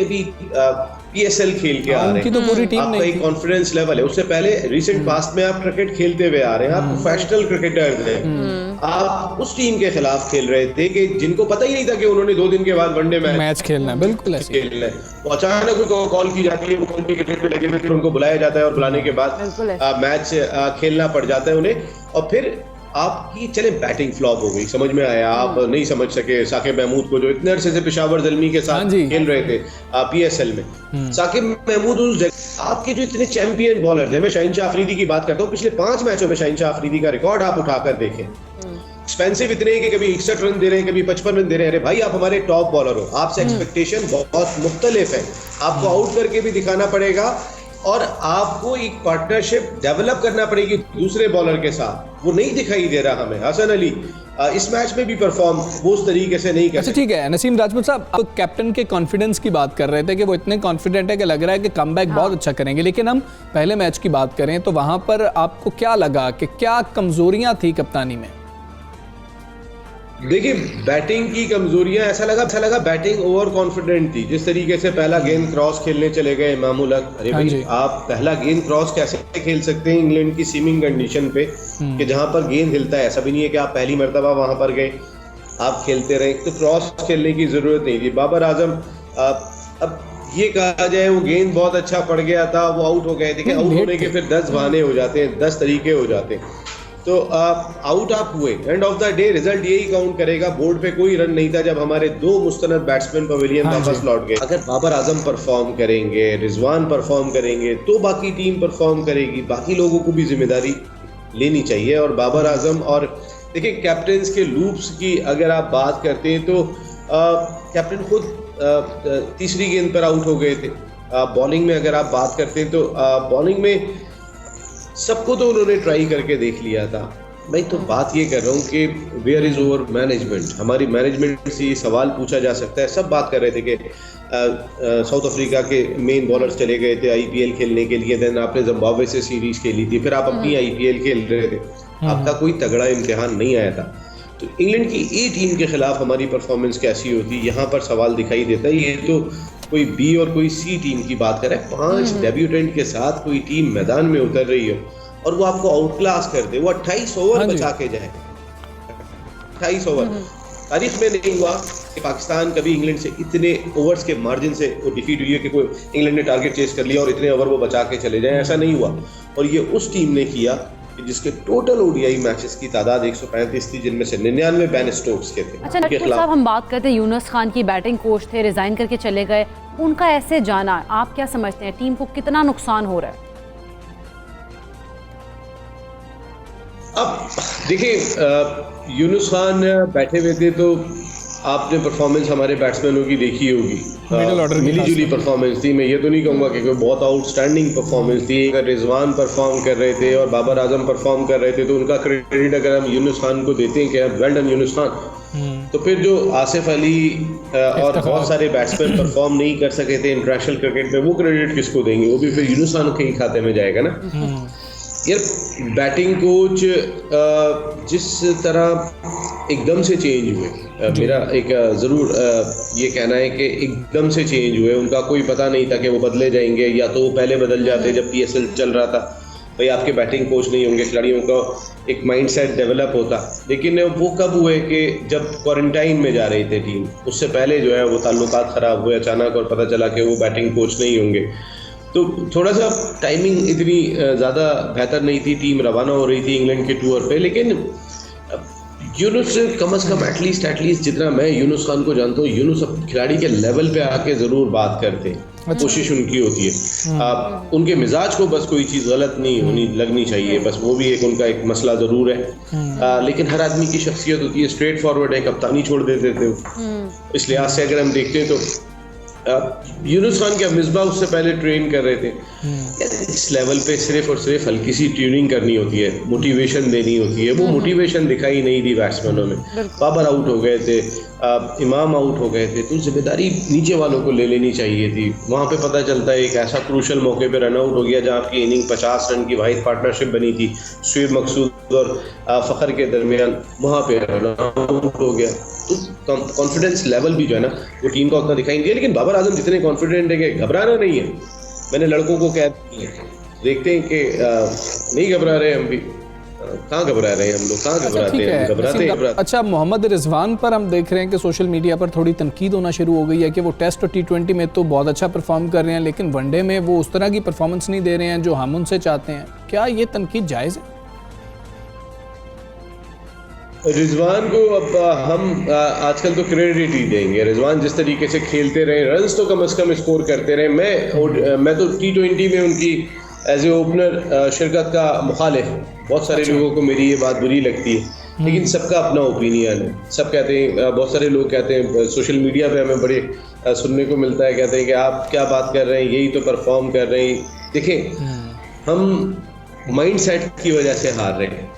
PSL खेल के आ रहे उनकी तो पूरी टीम आपका नहीं एक थी। कॉन्फिडेंस लेवल है। उससे पहले रिसेंट पास्ट में आप क्रिकेट खेलते हुए आ रहे हैं, आप प्रोफेशनल क्रिकेटर हैं, आप उस टीम के खिलाफ खेल रहे थे कि जिनको पता ही नहीं था कि उन्होंने 2 दिन के बाद वनडे मैच खेलना है, बिल्कुल ऐसे ही। खेलना है। तो अचानक उनको कॉल की जाती है, वो कौन क्रिकेट पे लगे हुए, फिर उनको बुलाया जाता है और बुलाने के बाद बिल्कुल ऐसे। मैच खेलना पड़ जाता है उन्हें। और फिर आपकी चले बैटिंग फ्लॉप हो गई, समझ में आया, आप नहीं समझ सके साकिब महमूद को जो इतने अरसे से पेशावर ज़ल्मी के हाँ साथ जी। खेल रहे थे PSL में। साकिब महमूद उस जगह आपके जो इतने चैंपियन बॉलर थे, मैं शाहीन शाह अफरीदी की बात करता हूँ, पिछले 5 मैचों में शाहीन शाह अफरीदी का रिकॉर्ड आप उठाकर देखें, एक्सपेंसिव इतने हैं कि कभी 61 रन दे रहे हैं, कभी 55 रन दे रहे हैं। अरे भाई आप हमारे टॉप बॉलर हो, आपसे एक्सपेक्टेशन बहुत मुख्तलिफ है, आपको आउट करके भी दिखाना पड़ेगा और आपको एक पार्टनरशिप डेवलप करना पड़ेगी दूसरे बॉलर के साथ। वो नहीं दिखाई दे रहा हमें। हसन अली इस मैच में भी परफॉर्म वो उस तरीके से नहीं कर अच्छा ठीक है, नसीम राजपूत साहब, आप कैप्टन के कॉन्फिडेंस की बात कर रहे थे कि वो इतने कॉन्फिडेंट है कि लग रहा है कि कमबैक बहुत अच्छा करेंगे, लेकिन हम पहले मैच की बात करें तो वहां पर आपको क्या लगा कि क्या कमजोरियां थी कप्तानी में? देखिए बैटिंग की कमजोरियां, ऐसा लगा बैटिंग ओवर कॉन्फिडेंट थी। जिस तरीके से पहला गेंद क्रॉस खेलने चले गए इमाम उल हक, अरे भाई आप पहला गेंद क्रॉस कैसे खेल सकते हैं इंग्लैंड की सीमिंग कंडीशन पे कि जहां पर गेंद हिलता है, ऐसा भी नहीं है कि आप पहली मर्तबा वहां पर गए, आप खेलते रहे, तो क्रॉस खेलने की जरूरत नहीं थी। बाबर आजम अब ये कहा जाए वो गेंद बहुत अच्छा पड़ गया था, वो आउट हो गए थे, आउट होने के फिर 10 बहाने हो जाते हैं, 10 तरीके हो जाते हैं, तो आउट आप हुए। End of the day result यही काउंट करेगा। बोर्ड पे कोई रन नहीं था जब हमारे 2 मुस्तनद बैट्समैन पवेलियन वापस लौट गए। अगर बाबर आजम परफॉर्म करेंगे, रिजवान परफॉर्म करेंगे, तो बाकी टीम परफॉर्म करेगी। बाकी लोगों को भी जिम्मेदारी लेनी चाहिए। और बाबर आजम, और देखिए कैप्टन्स के लूप्स की अगर आप बात करते हैं तो कैप्टन खुद तीसरी गेंद पर आउट हो गए थे। बॉलिंग में अगर आप बात करते हैं तो बॉलिंग में सबको तो उन्होंने ट्राई करके देख लिया था। मैं तो बात ये कर रहा हूँ कि वेयर इज ओवर मैनेजमेंट। हमारी मैनेजमेंट से ये सवाल पूछा जा सकता है। सब बात कर रहे थे कि साउथ अफ्रीका के मेन बॉलर्स चले गए थे IPL खेलने के लिए, देन आपने जिम्बाब्वे से सीरीज खेली थी, फिर आप अपनी IPL खेल रहे थे, आपका कोई तगड़ा इम्तिहान नहीं आया था। तो इंग्लैंड की A टीम के खिलाफ हमारी परफॉर्मेंस कैसी होती, यहाँ पर सवाल दिखाई देता है। ये तो कोई B और कोई C टीम की बात कर रहा है। 5 डेब्यूटेंट के साथ कोई टीम मैदान में उतर रही हो और वो आपको आउट क्लास कर दे, वो 28 ओवर बचा के जाए। 28 ओवर तारीख में नहीं हुआ कि पाकिस्तान कभी इंग्लैंड से इतने ओवर्स के मार्जिन से वो डिफीट हुई है कि कोई इंग्लैंड ने टारगेट चेस कर लिया और इतने ओवर वो बचा के चले जाए, ऐसा नहीं हुआ। और ये उस टीम ने किया जिसके टोटल ODI मैचेस की तादाद 135 थी, जिनमें से 99 बेन स्टोक्स के थे। अच्छा नटकुल साहब, हम बात करते हैं यूनुस खान की, बैटिंग कोच थे, रिजाइन करके चले गए, उनका ऐसे जाना आप क्या समझते हैं, टीम को कितना नुकसान हो रहा है? अब देखिए यूनुस खान बैठे हुए थे तो आपने परफॉर्मेंस हमारे बैट्समैनों की देखी होगी, मिली जुली परफॉर्मेंस थी। मैं ये तो नहीं कहूँगा कि कोई बहुत आउटस्टैंडिंग परफॉर्मेंस थी। अगर रिजवान परफॉर्म कर रहे थे और बाबर आजम परफॉर्म कर रहे थे तो उनका क्रेडिट अगर हम यूनुस खान को देते हैं कि वेल डन यूनुस खान, तो फिर जो आसिफ अली और बहुत सारे बैट्समैन परफॉर्म नहीं कर सके थे इंटरनेशनल क्रिकेट में, वो क्रेडिट किसको देंगे? वो भी फिर यूनुस खान के ही खाते में जाएगा ना। यार बैटिंग कोच जिस तरह एकदम से चेंज हुए, मेरा एक ज़रूर ये कहना है कि एकदम से चेंज हुए, उनका कोई पता नहीं था कि वो बदले जाएंगे, या तो वो पहले बदल जाते जब PSL चल रहा था। भाई आपके बैटिंग कोच नहीं होंगे, खिलाड़ियों का एक माइंडसेट डेवलप होता। लेकिन वो कब हुए कि जब क्वारंटाइन में जा रही थी टीम, उससे पहले जो है वो ताल्लुकात ख़राब हुए अचानक और पता चला कि वो बैटिंग कोच नहीं होंगे। तो थोड़ा सा टाइमिंग इतनी ज़्यादा बेहतर नहीं थी, टीम रवाना हो रही थी इंग्लैंड के टूर पे। लेकिन यूनुस कम अज़ कम एटलीस्ट जितना मैं यूनुस खान को जानता हूँ, यूनुस खिलाड़ी के लेवल पे आके ज़रूर बात करते हैं, कोशिश उनकी होती है। उनके मिजाज को बस कोई चीज़ गलत नहीं होनी लगनी चाहिए, बस वो भी एक उनका एक मसला ज़रूर है। लेकिन हर आदमी की शख्सियत होती है, स्ट्रेट फॉरवर्ड है, कप्तानी छोड़ देते थे। इस लिहाज से अगर हम देखते हैं तो यूनुस खान क्या मिसबा उससे पहले ट्रेन कर रहे थे। इस लेवल पे सिर्फ और सिर्फ हल्की सी ट्यूनिंग करनी होती है, मोटिवेशन देनी होती है। वो मोटिवेशन दिखाई नहीं दी बैट्समैनों में। बाबर आउट हो गए थे, इमाम आउट हो गए थे, तो जिम्मेदारी नीचे वालों को ले लेनी चाहिए थी। वहाँ पे पता चलता है एक ऐसा क्रूशल मौके पे रन आउट हो गया जहाँ आपकी इनिंग 50 रन की वाहिद पार्टनरशिप बनी थी शुएब मकसूद और फ़खर के दरमियान, वहाँ पे रन आउट हो गया। तो कॉन्फिडेंस लेवल भी जो है ना वो टीम का उतना दिखाई नहीं दिया। लेकिन बाबर आजम जितने कॉन्फिडेंट है कि घबराना नहीं है, मैंने लड़कों को कह दिया, देखते हैं कि नहीं घबरा रहे हम भी, कहाँ घबरा रहे हैं हम लोग, कहाँ घबराते हैं, घबराते। अच्छा, मोहम्मद रिजवान पर हम देख रहे हैं कि सोशल मीडिया पर थोड़ी तनकीद होना शुरू हो गई है कि वो टेस्ट और T20 में तो बहुत अच्छा परफॉर्म कर रहे हैं, लेकिन वनडे में वो उस तरह की परफॉर्मेंस नहीं दे रहे हैं जो हम उनसे चाहते हैं। क्या ये तनकीद जायज़ है? रिजवान को अब हम आजकल तो क्रेडिट ही देंगे। रिजवान जिस तरीके से खेलते रहे, रन्स तो कम से कम स्कोर करते रहे। मैं तो T20 में उनकी एज ए ओपनर शिरकत का मुखालिफ। बहुत सारे लोगों को मेरी ये बात बुरी लगती है, लेकिन सबका अपना ओपिनियन है। सब कहते हैं, बहुत सारे लोग कहते हैं, सोशल मीडिया पे हमें बड़े सुनने को मिलता है, कहते हैं कि आप क्या बात कर रहे हैं, यही तो परफॉर्म कर रहे हैं। देखें, हम माइंड सेट की वजह से हार रहे हैं,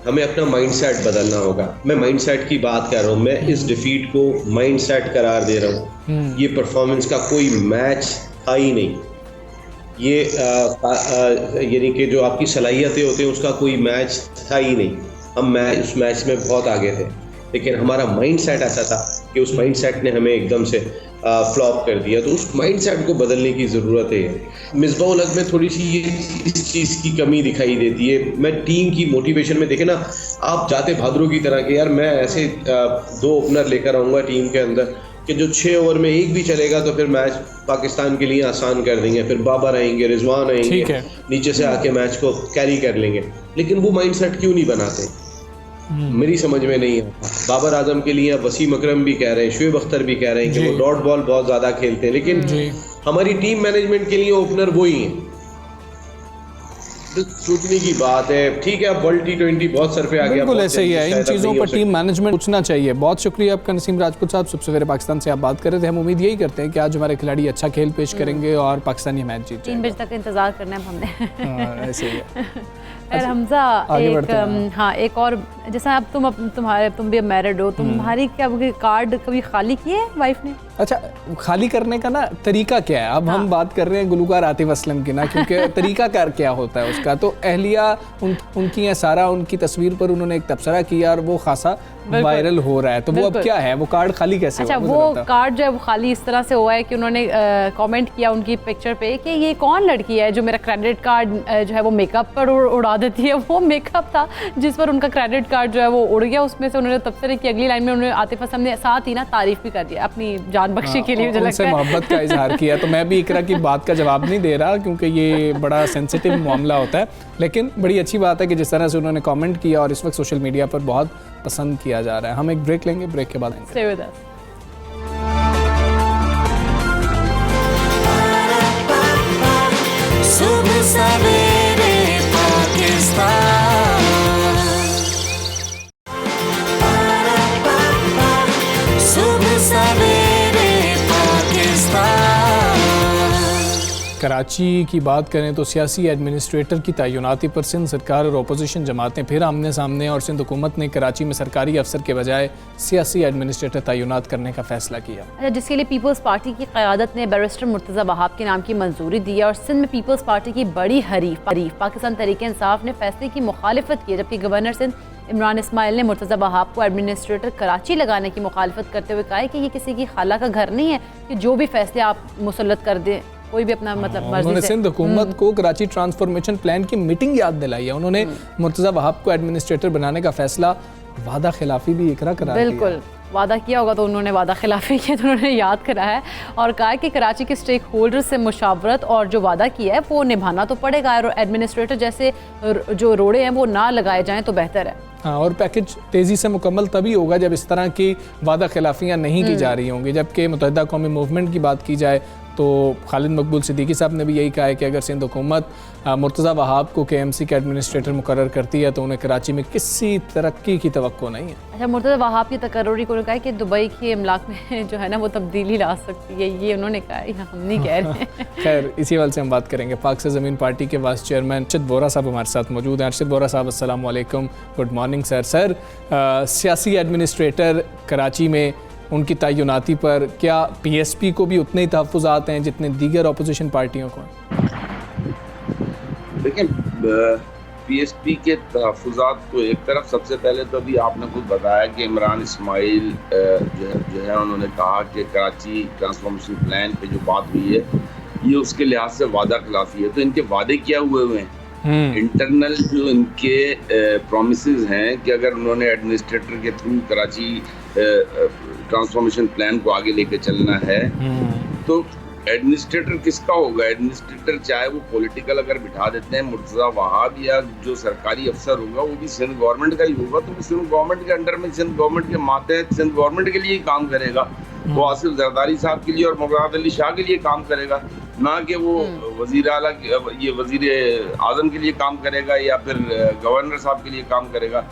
हमें अपना माइंड सेट बदलना होगा। मैं माइंड सेट की बात कर रहा हूँ, मैं इस डिफीट को माइंड सेट करार दे रहा हूँ। ये परफॉर्मेंस का कोई मैच था ही नहीं, ये यानी कि जो आपकी सलाहियतें होती हैं उसका कोई मैच था ही नहीं। हम उस मैच में बहुत आगे थे, लेकिन हमारा माइंड सेट ऐसा था कि उस माइंड सेट ने हमें एकदम से फ्लॉप कर दिया। तो उस माइंड सेट को बदलने की ज़रूरत है। मिसबाह-उल हक में थोड़ी सी ये इस चीज़ की कमी दिखाई देती है। मैं टीम की मोटिवेशन में, देखे ना, आप जाते भादरों की तरह के, यार मैं ऐसे 2 ओपनर लेकर आऊँगा टीम के अंदर कि जो 6 ओवर में एक भी चलेगा तो फिर मैच पाकिस्तान के लिए आसान कर देंगे। फिर बाबर आएंगे, रिजवान आएंगे, नीचे से आके मैच को कैरी कर लेंगे। लेकिन वो माइंड सेट क्यों नहीं बनाते, मेरी समझ में नहीं है। बाबर आजम के लिए वसीम अकरम भी कह रहे हैं, शुएब अख्तर भी कह रहे हैं कि वो डॉट बॉल बहुत ज़्यादा खेलते हैं, लेकिन हमारी टीम मैनेजमेंट के लिए ओपनर वो ही हैं। सोचने की बात है। ठीक है, अब वर्ल्ड T20 बहुत सर पे आ गया, बिल्कुल ऐसे ही है। इन चीज़ों पर टीम मैनेजमेंट पूछना चाहिए। बहुत शुक्रिया आपका नसीम राजपूत साहब, सुबह सवेरे पाकिस्तान से आप बात कर रहे थे। हम उम्मीद यही करते हैं कि आज हमारे खिलाड़ी अच्छा खेल पेश करेंगे और पाकिस्तानी मैच जीत जाएगा। 3 बजे तक इंतजार करना है हमने। ऐसे ही है। खैर हमजा, एक और, जैसा अब तुम भी मैरिड हो, तुम्हारी क्या कार्ड कभी खाली किए वाइफ ने? अच्छा, खाली करने का ना तरीका क्या है? अब हम बात कर रहे हैं गुलकार आतिफ असलम की ना, क्योंकि तरीका कार क्या होता है उसका। तो अहलिया उनकी है, सारा उनकी तस्वीर पर उन्होंने एक तबसरा किया और वो खासा वायरल हो रहा है। तो वो अब क्या है, वो कार्ड खाली कैसे हुआ? अच्छा, वो कार्ड जो है वो खाली इस तरह से हुआ है कि उन्होंने कमेंट किया उनकी पिक्चर पे कि ये कौन लड़की है जो मेरा क्रेडिट कार्ड जो है वो मेकअप पर उड़ा देती है। वो मेकअप था जिस पर उनका क्रेडिट कार्ड जो है वो उड़ गया। उसमें से उन्होंने तबसरे की अगली लाइन में उन्होंने आतिफ असलम ने साथ ही ना तारीफ भी कर दिया अपनी जान बख्शी के लिए। मुझे लगता है मोहब्बत का इजहार किया। तो मैं भी इकरा की बात का जवाब नहीं दे रहा क्योंकि ये बड़ा सेंसिटिव मामला होता है, लेकिन बड़ी अच्छी बात है कि जिस तरह से उन्होंने कमेंट किया और इस वक्त सोशल मीडिया पर बहुत पसंद किया जा रहा है। हम एक ब्रेक लेंगे, ब्रेक के बाद Stay with us. सुबह सवेरे पाकिस्तान, सुबह सवेरे पाकिस्तान। कराची की बात करें तो सियासी एडमिनिस्ट्रेटर की तैनाती पर सिंध सरकार और अपोजिशन जमातें फिर आमने सामने, और सिंध हुकूमत ने कराची में सरकारी अफसर के बजाय सियासी एडमिनिस्ट्रेटर तैनात करने का फैसला किया। अच्छा, जिसके लिए पीपल्स पार्टी की क़यादत ने बैरिस्टर मुर्तज़ा वहाब के नाम की मंजूरी दी है। और सिंध में पीपल्स पार्टी की बड़ी हरीफ पाकिस्तान तहरीक इंसाफ ने फैसले की मुखालिफत की, जबकि गवर्नर सिंध इमरान इस्माइल ने मुर्तज़ा वहाब को एडमिनिस्ट्रेटर कराची लगाने की मुखालिफत करते हुए कहा है कि ये किसी की खाला का घर नहीं है कि जो भी फैसले आप मुसल्लत कर दें, कोई भी अपना मतलब मर्जी से। उन्होंने सिंध हुकूमत को कराची ट्रांसफॉर्मेशन प्लान की मीटिंग याद दिलाई है। उन्होंने मुर्तज़ा वहाब को एडमिनिस्ट्रेटर बनाने का फैसला वादा खिलाफी भी इकरा करार दिया। बिल्कुल, वादा किया होगा तो उन्होंने वादा खिलाफी किया तो उन्होंने याद करा है और कहा कि कराची के स्टेक होल्डर से मुशावरत और जो वादा किया है वो निभाना तो पड़ेगा, और एडमिनिस्ट्रेटर जैसे जो रोड़े हैं वो ना लगाए जाएं तो बेहतर है। हाँ, और पैकेज तेज़ी से मुकम्मल तभी होगा जब इस तरह की वादा खिलाफियाँ नहीं की जा रही होंगी। जबकि मुत्तहिदा कौमी मूवमेंट की बात की जाए तो खालिद मकबूल सिद्दीकी साहब ने भी यही कहा है कि अगर सिंध हुकूमत मुर्तज़ा वहाब को KMC का एडमिनिस्ट्रेटर मुकर्रर करती है तो उन्हें कराची में किसी तरक्की की तवक्को नहीं है। अच्छा, मुर्तज़ा वहाब की तकर्रुरी को कहा है कि दुबई के इमलाक में जो है ना वो तब्दीली ला सकती है, ये उन्होंने कहा है, हम नहीं कह रहे हैं। खैर, इसी हवाले से हम बात करेंगे। पाक से ज़मीन पार्टी के वाइस चेयरमैन अर्शद वोरा साहब हमारे साथ मौजूद हैं। अर्शद वोरा साहब, अस्सलाम वालेकुम, गुड मॉर्निंग सर। सर, सियासी एडमिनिस्ट्रेटर कराची में उनकी तैनाती पर क्या PSP को भी उतने ही तहफ़्फ़ुज़ात हैं जितने दीगर अपोजिशन पार्टियों को? देखिए, पीएसपी के तहफ़्फ़ुज़ात को एक तरफ, सबसे पहले तो अभी आपने खुद बताया कि इमरान इस्माइल जो है उन्होंने कहा कि कराची ट्रांसफॉर्मेशन प्लान पे जो बात हुई है ये उसके लिहाज से वादा खिलाफी है। तो इनके वादे क्या हुए हैं? इंटरनल जो इनके प्रॉमिसेस हैं कि अगर उन्होंने एडमिनिस्ट्रेटर के थ्रू कराची ट्रांसफॉर्मेशन प्लान को आगे लेके चलना है तो एडमिनिस्ट्रेटर किसका होगा? एडमिनिस्ट्रेटर चाहे वो पॉलिटिकल अगर बिठा देते हैं मुर्तज़ा वहाब या जो सरकारी अफसर होगा वो भी सिंध गवर्नमेंट का ही होगा, तो वो सिंध गवर्नमेंट के अंडर में सिंध गवर्नमेंट के मातहत सिंध गवर्नमेंट के लिए ही काम करेगा। वो आसिफ जरदारी साहब के लिए और मुराद अली शाह के लिए काम करेगा, ना कि वो वज़ीर आला ये वज़ीर आज़म के लिए काम करेगा या फिर गवर्नर साहब के लिए काम करेगा।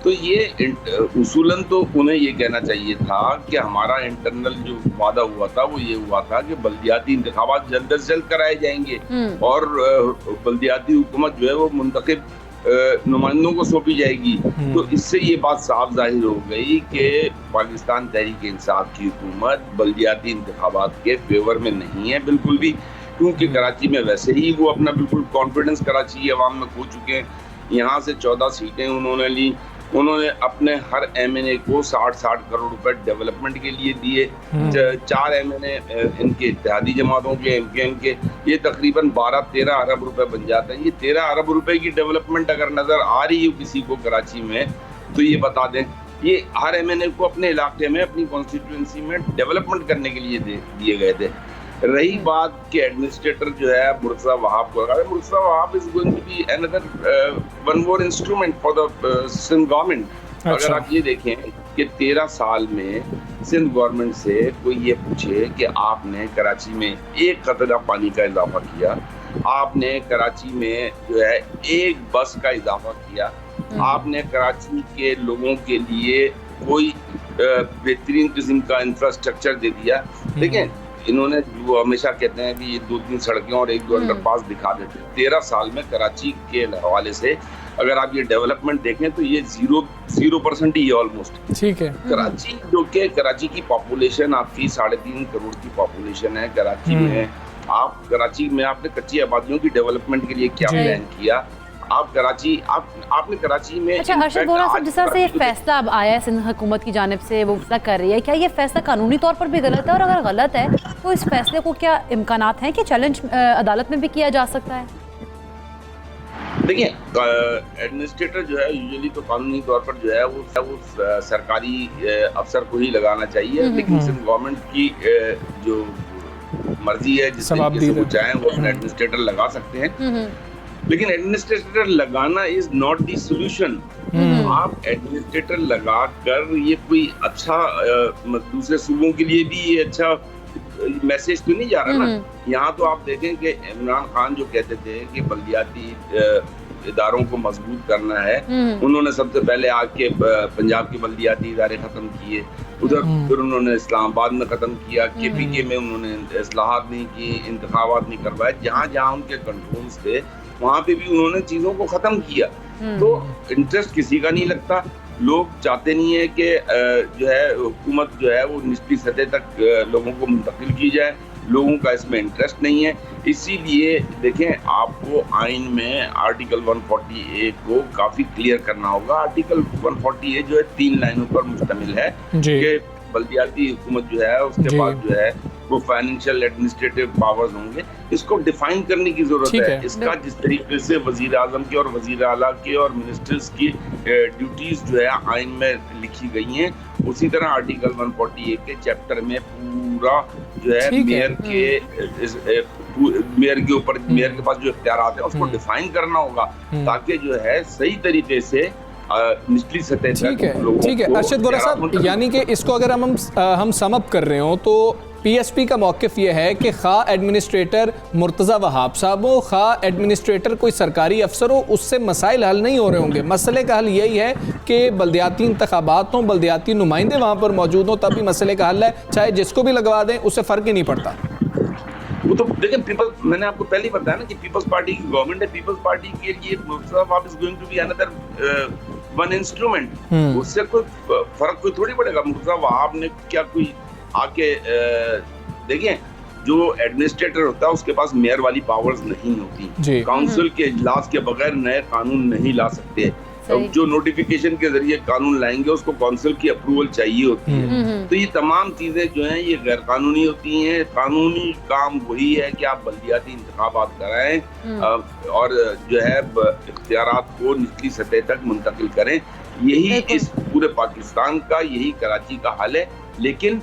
तो ये उसूलन तो उन्हें ये कहना चाहिए था कि हमारा इंटरनल जो वादा हुआ था वो ये हुआ था कि बल्दियाती इंतखाबात जल्द से जल्द कराए जाएंगे और बल्दियाती हुकूमत जो है वो मुंतखब नुमाइंदों को सौंपी जाएगी। तो इससे ये बात साफ जाहिर हो गई कि पाकिस्तान तहरीक इंसाफ की हुकूमत बल्दियाती इंतखाबात के फेवर में नहीं है बिल्कुल भी, क्योंकि कराची में वैसे ही वो अपना बिल्कुल कॉन्फिडेंस कराची की अवाम में खो चुके हैं। यहाँ से 14 सीटें उन्होंने ली, उन्होंने अपने हर एमएनए को 60-60 करोड़ रुपए डेवलपमेंट के लिए दिए। 4 एमएनए इनके इत्तेहादी जमातों के एमकेएम के ये तकरीबन 12-13 अरब रुपए बन जाता है। ये 13 अरब रुपए की डेवलपमेंट अगर नजर आ रही है किसी को कराची में तो ये बता दें, ये हर एमएनए को अपने इलाके में अपनी कॉन्स्टिट्यूएंसी में डेवलपमेंट करने के लिए दिए गए थे। रही बात कि एडमिनिस्ट्रेटर जो है मुर्तज़ा वहाब को, Murtaza Wahab is going to be another one more instrument for the Sindh government. अगर आप ये देखें कि 13 साल में सिंध गवर्नमेंट से कोई ये पूछे कि आपने कराची में 1 कतरा पानी का इजाफा किया, आपने कराची में जो है 1 बस का इजाफा किया, आपने कराची के लोगों के लिए कोई बेहतरीन किस्म का इंफ्रास्ट्रक्चर दे दिया। देखें इन्होंने वो हमेशा कहते हैं कि ये 2-3 सड़कें और 1-2 अंडरपास दिखा देते हैं। 13 साल में कराची के हवाले से अगर आप ये डेवलपमेंट देखें तो ये 0% ही है ऑलमोस्ट। ठीक है। कराची जो कि कराची की पॉपुलेशन आपकी 3.5 करोड़ की पॉपुलेशन है कराची में। आप कराची में आपने कच्ची आबादियों की डेवलपमेंट के लिए क्या प्लान किया? आप कराची आपने कराची में अच्छा अर्शद बोरा साहब, जिस तरह से ये फैसला अब आया है सिंध हुकूमत की जानिब से वो फैसला कर रही है, क्या ये फैसला कानूनी तौर पर भी गलत है? और अगर गलत है तो इस फैसले को क्या इम्कानात हैं कि चैलेंज अदालत में भी किया जा सकता है? देखिए एडमिनिस्ट्रेटर जो है यूजुअली तो कानूनी तौर पर जो है वो सरकारी अफसर को ही लगाना चाहिए, लेकिन सिंध गवर्नमेंट की जो मर्जी है जिस तरीके से वो चाहें वो अपना एडमिनिस्ट्रेटर लगा सकते हैं, लेकिन एडमिनिस्ट्रेटर लगाना इज नॉट द सॉल्यूशन। आप एडमिनिस्ट्रेटर लगा कर ये कोई अच्छा दूसरे सूबों के लिए भी ये अच्छा मैसेज तो नहीं जा रहा ना। यहाँ तो आप देखें कि इमरान खान जो कहते थे कि बल्दियाती इदारों को मजबूत करना है, उन्होंने सबसे पहले आके पंजाब के बल्दियाती इदारे खत्म किए, उधर फिर उन्होंने इस्लामाबाद में खत्म किया, केपीके में उन्होंने इस्लाहात नहीं की, इंतखाबात नहीं करवाए, जहाँ जहाँ उनके कंट्रोल्स थे वहाँ पे भी उन्होंने चीजों को खत्म किया। तो इंटरेस्ट किसी का नहीं लगता, लोग चाहते नहीं है कि जो है हुकूमत जो है वो निचली सतह तक लोगों को मुंतकिल की जाए, लोगों का इसमें इंटरेस्ट नहीं है। इसीलिए देखें आपको आइन में आर्टिकल 140A को काफी क्लियर करना होगा। आर्टिकल 140A जो है 3 लाइनों पर मुश्तमिल है कि बल्दियाती हुकूमत जो है उसके बाद जो है वो फाइनेंशियल एडमिनिस्ट्रेटिव पावर्स होंगे, इसको डिफाइन करने की जरूरत है। इसका जिस तरीके से वजीर आजम के और वजीर आला के और मिनिस्टर्स की ड्यूटीज जो है आइन में लिखी गई हैं, उसी तरह आर्टिकल 140A के चैप्टर में पूरा जो है मेयर के ऊपर मेयर के पास जो इख्तियारात है उसको डिफाइन करना होगा, ताकि जो है सही तरीके से निचली सतह तक। ठीक है अर्शद बोरा साहब, यानी कि इसको अगर हम सम अप कर रहे हो तो पीएसपी का मौक़िफ़ ये है कि खा एडमिनिस्ट्रेटर मुर्तज़ा वहाब साहब हो, खा एडमिनिस्ट्रेटर कोई सरकारी अफसर हो, उससे मसाइल हल नहीं हो रहे होंगे। मसले का हल यही है कि बल्दियाती इंतखाबात हों, बल्दियाती नुमाइंदे वहाँ पर मौजूद हों, तभी मसले का हल है। चाहे जिसको भी लगवा दें उससे फ़र्क ही नहीं पड़ता। वो तो देखिए पीपल्स, मैंने आपको पहले ही बताया ना कि पीपल्स पार्टी की गवर्नमेंट है, पीपल्स पार्टी के लिए Murtaza Wahab is going to be another one instrument. उससे कोई फर्क कोई थोड़ी पड़ेगा। मुर्तज़ा वहाब ने क्या कोई आके देखिए जो एडमिनिस्ट्रेटर होता है उसके पास मेयर वाली पावर्स नहीं होती। काउंसिल के इजलास के बगैर नए कानून नहीं ला सकते। जो नोटिफिकेशन के जरिए कानून लाएंगे उसको काउंसिल की अप्रूवल चाहिए होती है। तो ये तमाम चीजें जो हैं ये गैर कानूनी होती हैं। कानूनी काम वही है कि आप बल्दियाती इंतखाबात कराएं और जो है इख्तियारात को निचली सतह तक मुंतकिल करें। यही इस पूरे पाकिस्तान का, यही कराची का हाल है। लेकिन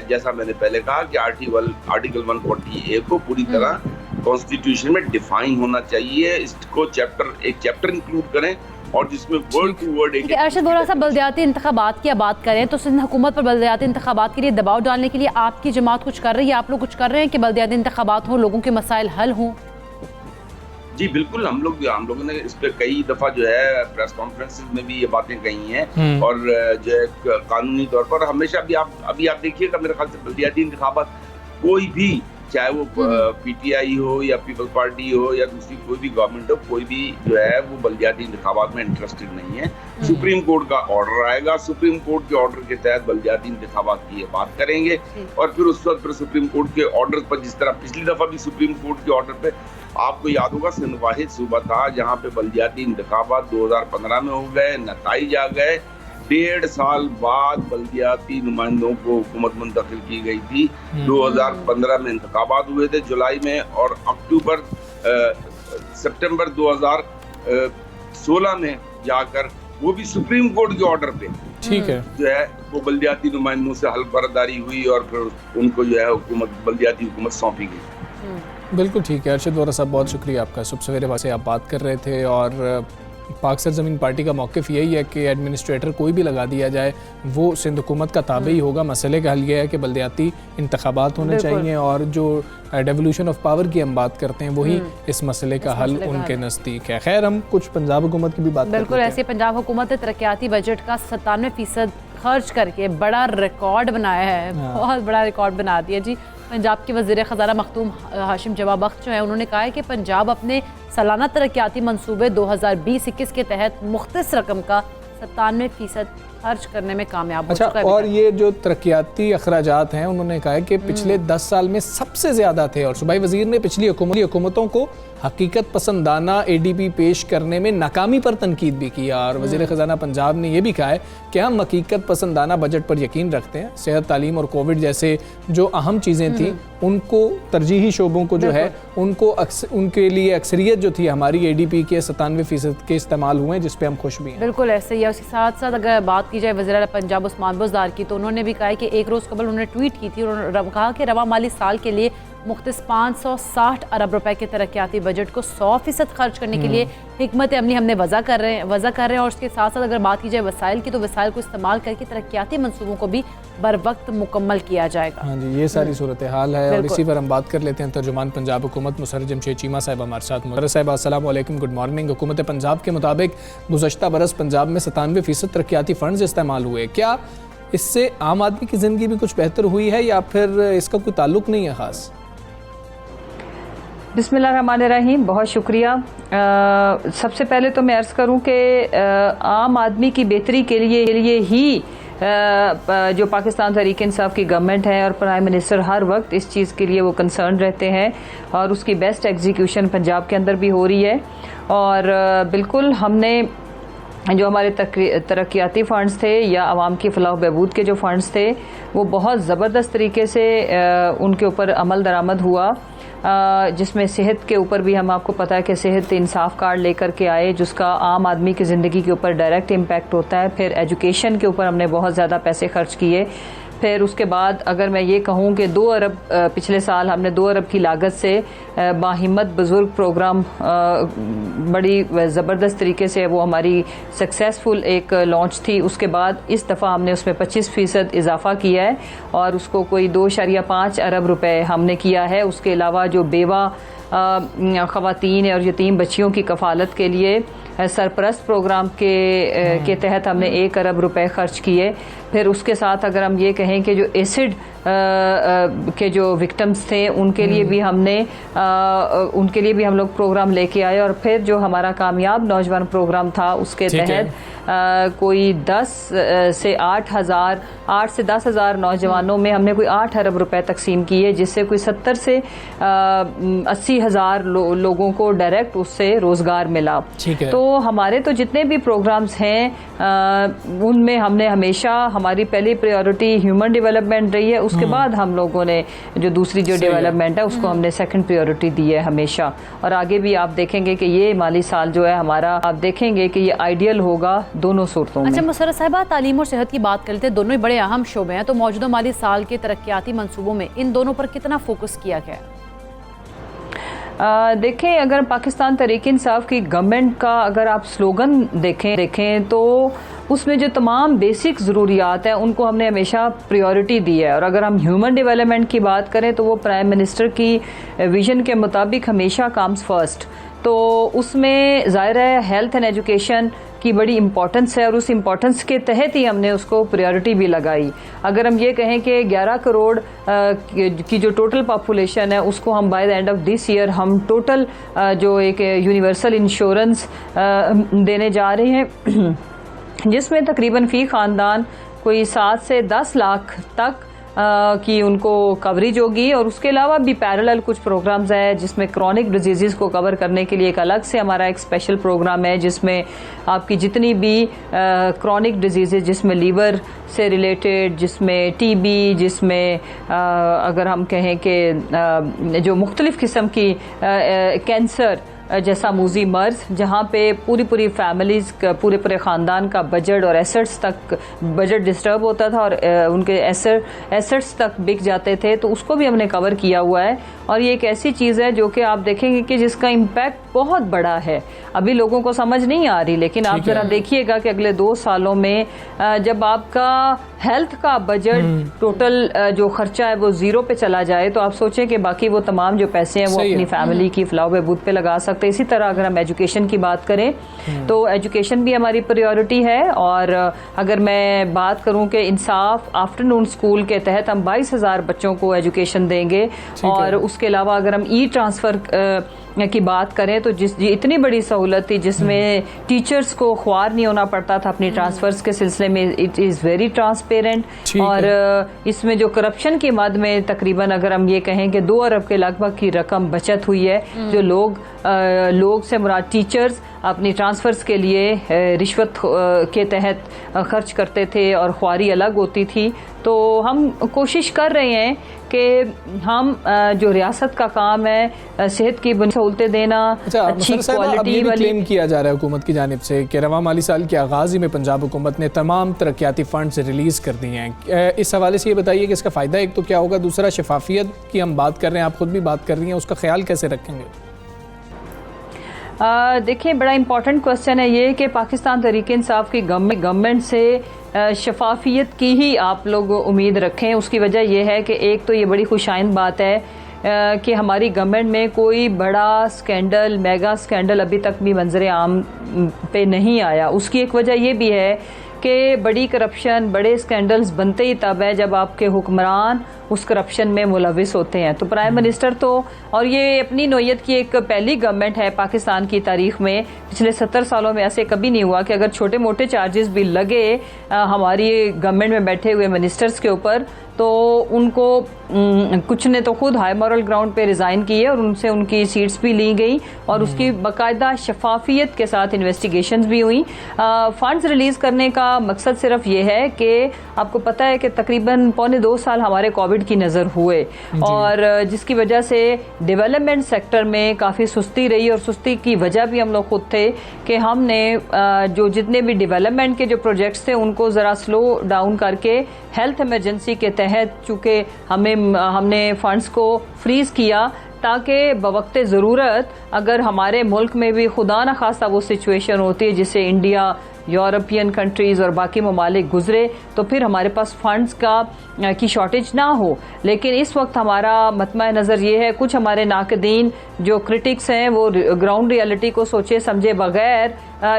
जैसा मैंने पहले कहा कि आर्टिकल 140A को पूरी तरह कॉन्स्टिट्यूशन में डिफाइन होना चाहिए। इसको एक चैप्टर इंक्लूड करें और जिसमें वर्ड टू वर्ड एक। अरशद वोरा साहब, बल्दियाती इंतखाबात की बात करें तो सिंध हुकूमत पर बल्दियाती इंतखाबात के लिए दबाव डालने के लिए आपकी जमात कुछ कर रही है, आप लोग कुछ कर रहे हैं कि बल्दियाती इंतखाबात हों, लोगों के मसाइल हल हों? जी बिल्कुल, हम लोगों ने इस पे कई दफा जो है प्रेस कॉन्फ्रेंसेस में भी ये बातें कही हैं और जो है कानूनी तौर पर हमेशा भी अभी आप देखिएगा, मेरे ख्याल से बल्दियाती इंतखाबात कोई भी, चाहे वो पीटीआई हो या पीपल्स पार्टी हो या दूसरी कोई भी गवर्नमेंट हो, कोई भी जो है वो बल्दियाती इंतखाबात में इंटरेस्टेड नहीं है। सुप्रीम कोर्ट का ऑर्डर आएगा, सुप्रीम कोर्ट के ऑर्डर के तहत बल्दियाती इंतखाबात की बात करेंगे और फिर उस वक्त सुप्रीम कोर्ट के ऑर्डर पर, जिस तरह पिछली दफा भी सुप्रीम कोर्ट के ऑर्डर पे आपको याद होगा सिंध वाहिद सूबा था जहाँ पे बल्दियाती इंतखाबात 2015 में हो गए, नताइज आ गए। 1.5 साल बाद बल्दियाती नुमाइंदों को हुकूमत मुंतकिल की गई थी। 2015 में इंतखाबात हुए थे जुलाई में और सितंबर 2016 में जाकर वो भी सुप्रीम कोर्ट के ऑर्डर पे ठीक है जो है वो बल्दियाती नुमाइंदों से हल्फ बर्दारी हुई और फिर उनको जो है बल्दियाती हुकूमत सौंपी गई। बिल्कुल ठीक है। अरशद वोरा साहब, बहुत शुक्रिया आपका। सुबह सवेरे से आप बात कर रहे थे और पाक सरजमीन पार्टी का मौक़िफ़ यही है कि एडमिनिस्ट्रेटर कोई भी लगा दिया जाए वो सिंध हुकूमत का ताबे ही होगा। मसले का हल यह है कि बल्दियाती इंतखाबात होने चाहिए और जो डेवोल्यूशन ऑफ पावर की हम बात करते हैं वही इस मसले का हल उनके नज़दीक है। खैर, हम कुछ पंजाब हुकूमत की भी बात बिल्कुल ऐसे पंजाब हुकूमत ने तरक्याती बजट का 97% खर्च करके बड़ा रिकॉर्ड बनाया है, बहुत बड़ा रिकॉर्ड बना दिया जी। पंजाब के वज़ीर ख़ज़ाना मखदूम हाशिम जवाब बख्श जो है उन्होंने कहा है कि पंजाब अपने सालाना तरक्याती मंसूबे 2020-21 के तहत मुख्तस रकम का 97% खर्च करने में कामयाब हो चुका है। और ये जो तरक्याती अखराजात हैं उन्होंने कहा है कि पिछले 10 साल में सबसे ज़्यादा थे और सूबाई वज़ीर ने पिछली हुकूमतों को हकीकत पसंदाना ADP पेश करने में नाकामी पर तनकीद भी किया और वज़ीर ख़ज़ाना पंजाब ने यह भी कहा है कि हम हकीकत पसंदाना बजट पर यकीन रखते हैं। सेहत, तालीम और कोविड जैसे जो अहम चीज़ें थी उनको, तरजीही शोबों को जो है उनको उनके लिए अक्सरियत जो थी हमारी ADP के 97% के इस्तेमाल हुए हैं, जिस पे हम खुश भी हैं। बिल्कुल ऐसे ही है। उसके साथ साथ अगर बात की जाए वज़ीर पंजाब उस्मान बुज़दार की, तो उन्होंने भी कहा कि एक रोज़ कबल उन्होंने ट्वीट की थी और उन्होंने कहा कि रवा माली साल के लिए मुख्तस 560 अरब रुपए के तरक्याती बजट को 100% खर्च करने के लिए हिकमत अमली हमने वज़ा कर रहे हैं। और उसके साथ साथ अगर बात की जाए वसाइल की, तो वसाइल को इस्तेमाल करके तरक्याती मंसूबों को भी बर वक्त मुकम्मल किया जाएगा। हाँ जी, ये सारी सूरत हाल है और इसी पर हम बात कर लेते हैं। तर्जुमान पंजाब हुकूमत मुसर्रर जमशेद चीमा साहब हमारे साथ। मुसर्रर साहब, अस्सलाम वालेकुम, गुड मॉर्निंग। हुकूमत पंजाब के मुताबिक गुज़श्ता बरस पंजाब में 97% तरक्याती फ़ंड्स इस्तेमाल हुए। क्या इससे आम आदमी की ज़िंदगी भी कुछ बेहतर हुई है या फिर इसका कोई ताल्लुक़ नहीं है ख़ास? बिस्मिल्लाहिर्रहमानिर्रहीम, बहुत शुक्रिया। सबसे पहले तो मैं अर्ज़ करूं कि आम आदमी की बेहतरी के लिए ही जो पाकिस्तान तहरीक इंसाफ की गवर्नमेंट है और प्राइम मिनिस्टर हर वक्त इस चीज़ के लिए वो कंसर्न रहते हैं और उसकी बेस्ट एग्जीक्यूशन पंजाब के अंदर भी हो रही है। और बिल्कुल हमने जो हमारे तरक्याती फ़ंड्स थे या आवाम की फलाह बहबूद के जो फ़ंड्स थे वो बहुत ज़बरदस्त तरीके से उनके ऊपर अमल दरामद हुआ, जिसमें सेहत के ऊपर भी हम आपको पता है कि सेहत इंसाफ कार्ड लेकर के आए जिसका आम आदमी की ज़िंदगी के ऊपर डायरेक्ट इम्पैक्ट होता है। फिर एजुकेशन के ऊपर हमने बहुत ज़्यादा पैसे खर्च किए। फिर उसके बाद अगर मैं ये कहूँ कि 2 अरब पिछले साल हमने 2 अरब की लागत से बाहिम्मत बुज़ुर्ग प्रोग्राम बड़ी ज़बरदस्त तरीके से वो हमारी सक्सेसफुल एक लॉन्च थी। उसके बाद इस दफ़ा हमने उसमें 25% इजाफा किया है और उसको कोई 2.5 अरब रुपए हमने किया है। उसके अलावा जो बेवा ख़वातीन और यतीम बच्चियों की कफ़ालत के लिए सरपरस्त प्रोग्राम के तहत हमने 1 अरब रुपए खर्च किए। फिर उसके साथ अगर हम ये कहें कि जो एसिड के जो विक्टिम्स थे उनके लिए भी हम लोग प्रोग्राम लेके आए। और फिर जो हमारा कामयाब नौजवान प्रोग्राम था उसके तहत कोई 8 से 10,000 नौजवानों में हमने कोई 8 अरब रुपए तकसीम किए, जिससे कोई 70 से 80,000 लोगों को डायरेक्ट उससे रोजगार मिला। तो हमारे तो जितने भी प्रोग्राम्स हैं उनमें हमने हमेशा, हमारी पहली प्रायोरिटी ह्यूमन डेवलपमेंट रही है, उसके बाद हम लोगों ने जो दूसरी जो डेवलपमेंट है उसको हमने सेकंड प्रायोरिटी दी है हमेशा। और आगे भी आप देखेंगे कि ये माली साल जो है हमारा, आप देखेंगे कि ये आइडियल होगा दोनों सूरतों में। अच्छा मुसर्रत साहिबा, तालीम और सेहत की बात कर लेते हैं, दोनों ही बड़े अहम शोबे हैं, तो मौजूदा माली साल के तरक्याती मंसूबों में इन दोनों पर कितना फोकस किया गया है? देखें, अगर पाकिस्तान तहरीक-ए-इंसाफ की गवर्नमेंट का अगर आप स्लोगन देखें तो उसमें जो तमाम बेसिक ज़रूरियात हैं उनको हमने हमेशा प्रायोरिटी दी है। और अगर हम ह्यूमन डेवलपमेंट की बात करें तो वो प्राइम मिनिस्टर की विजन के मुताबिक हमेशा कम्स फर्स्ट। तो उसमें ज़ाहिर है हेल्थ एंड एजुकेशन की बड़ी इंपॉर्टेंस है और उस इंपॉर्टेंस के तहत ही हमने उसको प्रायोरिटी भी लगाई। अगर हम ये कहें कि 11 करोड़ की जो टोटल पॉपुलेशन है उसको हम by the end of this year हम टोटल जो एक यूनिवर्सल इंश्योरेंस देने जा रहे हैं जिसमें तकरीबन फ़ी ख़ानदान कोई 7 से 10 लाख तक की उनको कवरेज होगी। और उसके अलावा भी पैरेलल कुछ प्रोग्राम्स है जिसमें क्रॉनिक डिजीज़ को कवर करने के लिए एक अलग से हमारा एक स्पेशल प्रोग्राम है जिसमें आपकी जितनी भी क्रॉनिक डिजीज़ जिसमें लीवर से रिलेटेड, जिसमें टीबी, जिसमें अगर हम कहें कि जो मुख्तलिफ़ किस्म की कैंसर जैसा मूजी मर्ज, जहाँ पे पूरी फैमिलीज का पूरे ख़ानदान का बजट और एसेट्स तक बजट डिस्टर्ब होता था और उनके एसेट्स तक बिक जाते थे, तो उसको भी हमने कवर किया हुआ है। और ये एक ऐसी चीज़ है जो कि आप देखेंगे कि जिसका इम्पैक्ट बहुत बड़ा है, अभी लोगों को समझ नहीं आ रही, लेकिन आप ज़रा देखिएगा कि अगले 2 सालों में जब आपका हेल्थ का बजट टोटल जो खर्चा है वो 0 पे चला जाए तो आप सोचें कि बाकी वो तमाम जो पैसे हैं वो अपनी फैमिली की फलाह बहबूद पे लगा सकते हैं। इसी तरह अगर हम एजुकेशन की बात करें तो एजुकेशन भी हमारी प्रायोरिटी है। और अगर मैं बात करूं कि इंसाफ आफ्टरनून स्कूल के तहत हम 22,000 बच्चों को एजुकेशन देंगे। और उसके अलावा अगर हम ई ट्रांसफ़र की बात करें तो इतनी बड़ी सहूलत थी जिसमें टीचर्स को ख्वार नहीं होना पड़ता था अपनी ट्रांसफर्स के सिलसिले में। It is very transparent. और इसमें जो करप्शन की मद में तकरीबन अगर हम ये कहें कि 2 अरब के लगभग की रकम बचत हुई है, जो लोग से मुराद टीचर्स अपनी ट्रांसफ़र्स के लिए रिश्वत के तहत खर्च करते थे और ख्वारी अलग होती थी। तो हम कोशिश कर रहे हैं कि हम जो रियासत का काम है सेहत की बुनियादी सहूलतें देना, अच्छी क्वालिटी वाली। क्लेम किया जा रहा है हुकूमत की जानिब से कि रवां माली साल के आगाज़ ही में पंजाब हुकूमत ने तमाम तरक्याती फंड्स रिलीज़ कर दिए हैं। इस हवाले से ये बताइए कि इसका फ़ायदा एक तो क्या होगा, दूसरा शफाफियत की हम बात कर रहे हैं, आप खुद भी बात कर रही हैं, उसका ख्याल कैसे रखेंगे? देखिए, बड़ा इम्पॉर्टेंट क्वेश्चन है ये कि पाकिस्तान तहरीक-ए-इंसाफ की गवर्नमेंट से शफाफियत की ही आप लोग उम्मीद रखें। उसकी वजह यह है कि एक तो ये बड़ी खुशाइंद बात है कि हमारी गवर्नमेंट में कोई बड़ा स्कैंडल, मेगा स्कैंडल अभी तक भी मंजर आम पे नहीं आया। उसकी एक वजह यह भी है कि बड़ी करप्शन, बड़े स्कैंडल्स बनते ही तब है जब आपके हुक्मरान उस करप्शन में मुलविस होते हैं। तो प्राइम मिनिस्टर तो, और ये अपनी नौयत की एक पहली गवर्नमेंट है पाकिस्तान की तारीख में, पिछले 70 सालों में ऐसे कभी नहीं हुआ कि अगर छोटे मोटे चार्जेस भी लगे हमारी गवर्नमेंट में बैठे हुए मिनिस्टर्स के ऊपर तो उनको कुछ ने तो खुद हाई मॉरल ग्राउंड पे रिज़ाइन किए और उनसे उनकी सीट्स भी ली गई और उसकी बाकायदा शफाफियत के साथ इन्वेस्टिगेशंस भी हुई। फंड्स रिलीज़ करने का मकसद सिर्फ ये है कि आपको पता है कि तकरीबन 1.25 साल हमारे कोविड की नज़र हुए और जिसकी वजह से डेवलपमेंट सेक्टर में काफ़ी सुस्ती रही और सुस्ती की वजह भी हम लोग खुद थे कि हमने जो जितने भी डेवलपमेंट के जो प्रोजेक्ट्स थे उनको ज़रा स्लो डाउन करके हेल्थ इमरजेंसी के तहत चूँकि हमने फंड्स को फ्रीज़ किया ताकि बवक्त ज़रूरत अगर हमारे मुल्क में भी खुदा न खास्ता वो सिचुएशन होती है जिससे इंडिया, यूरोपियन कंट्रीज़ और बाकी ममालिक गुजरे तो फिर हमारे पास फंड्स की शॉर्टेज ना हो। लेकिन इस वक्त हमारा मतमा नज़र ये है, कुछ हमारे नाकदीन जो क्रिटिक्स हैं वो ग्राउंड रियलिटी को सोचे समझे बगैर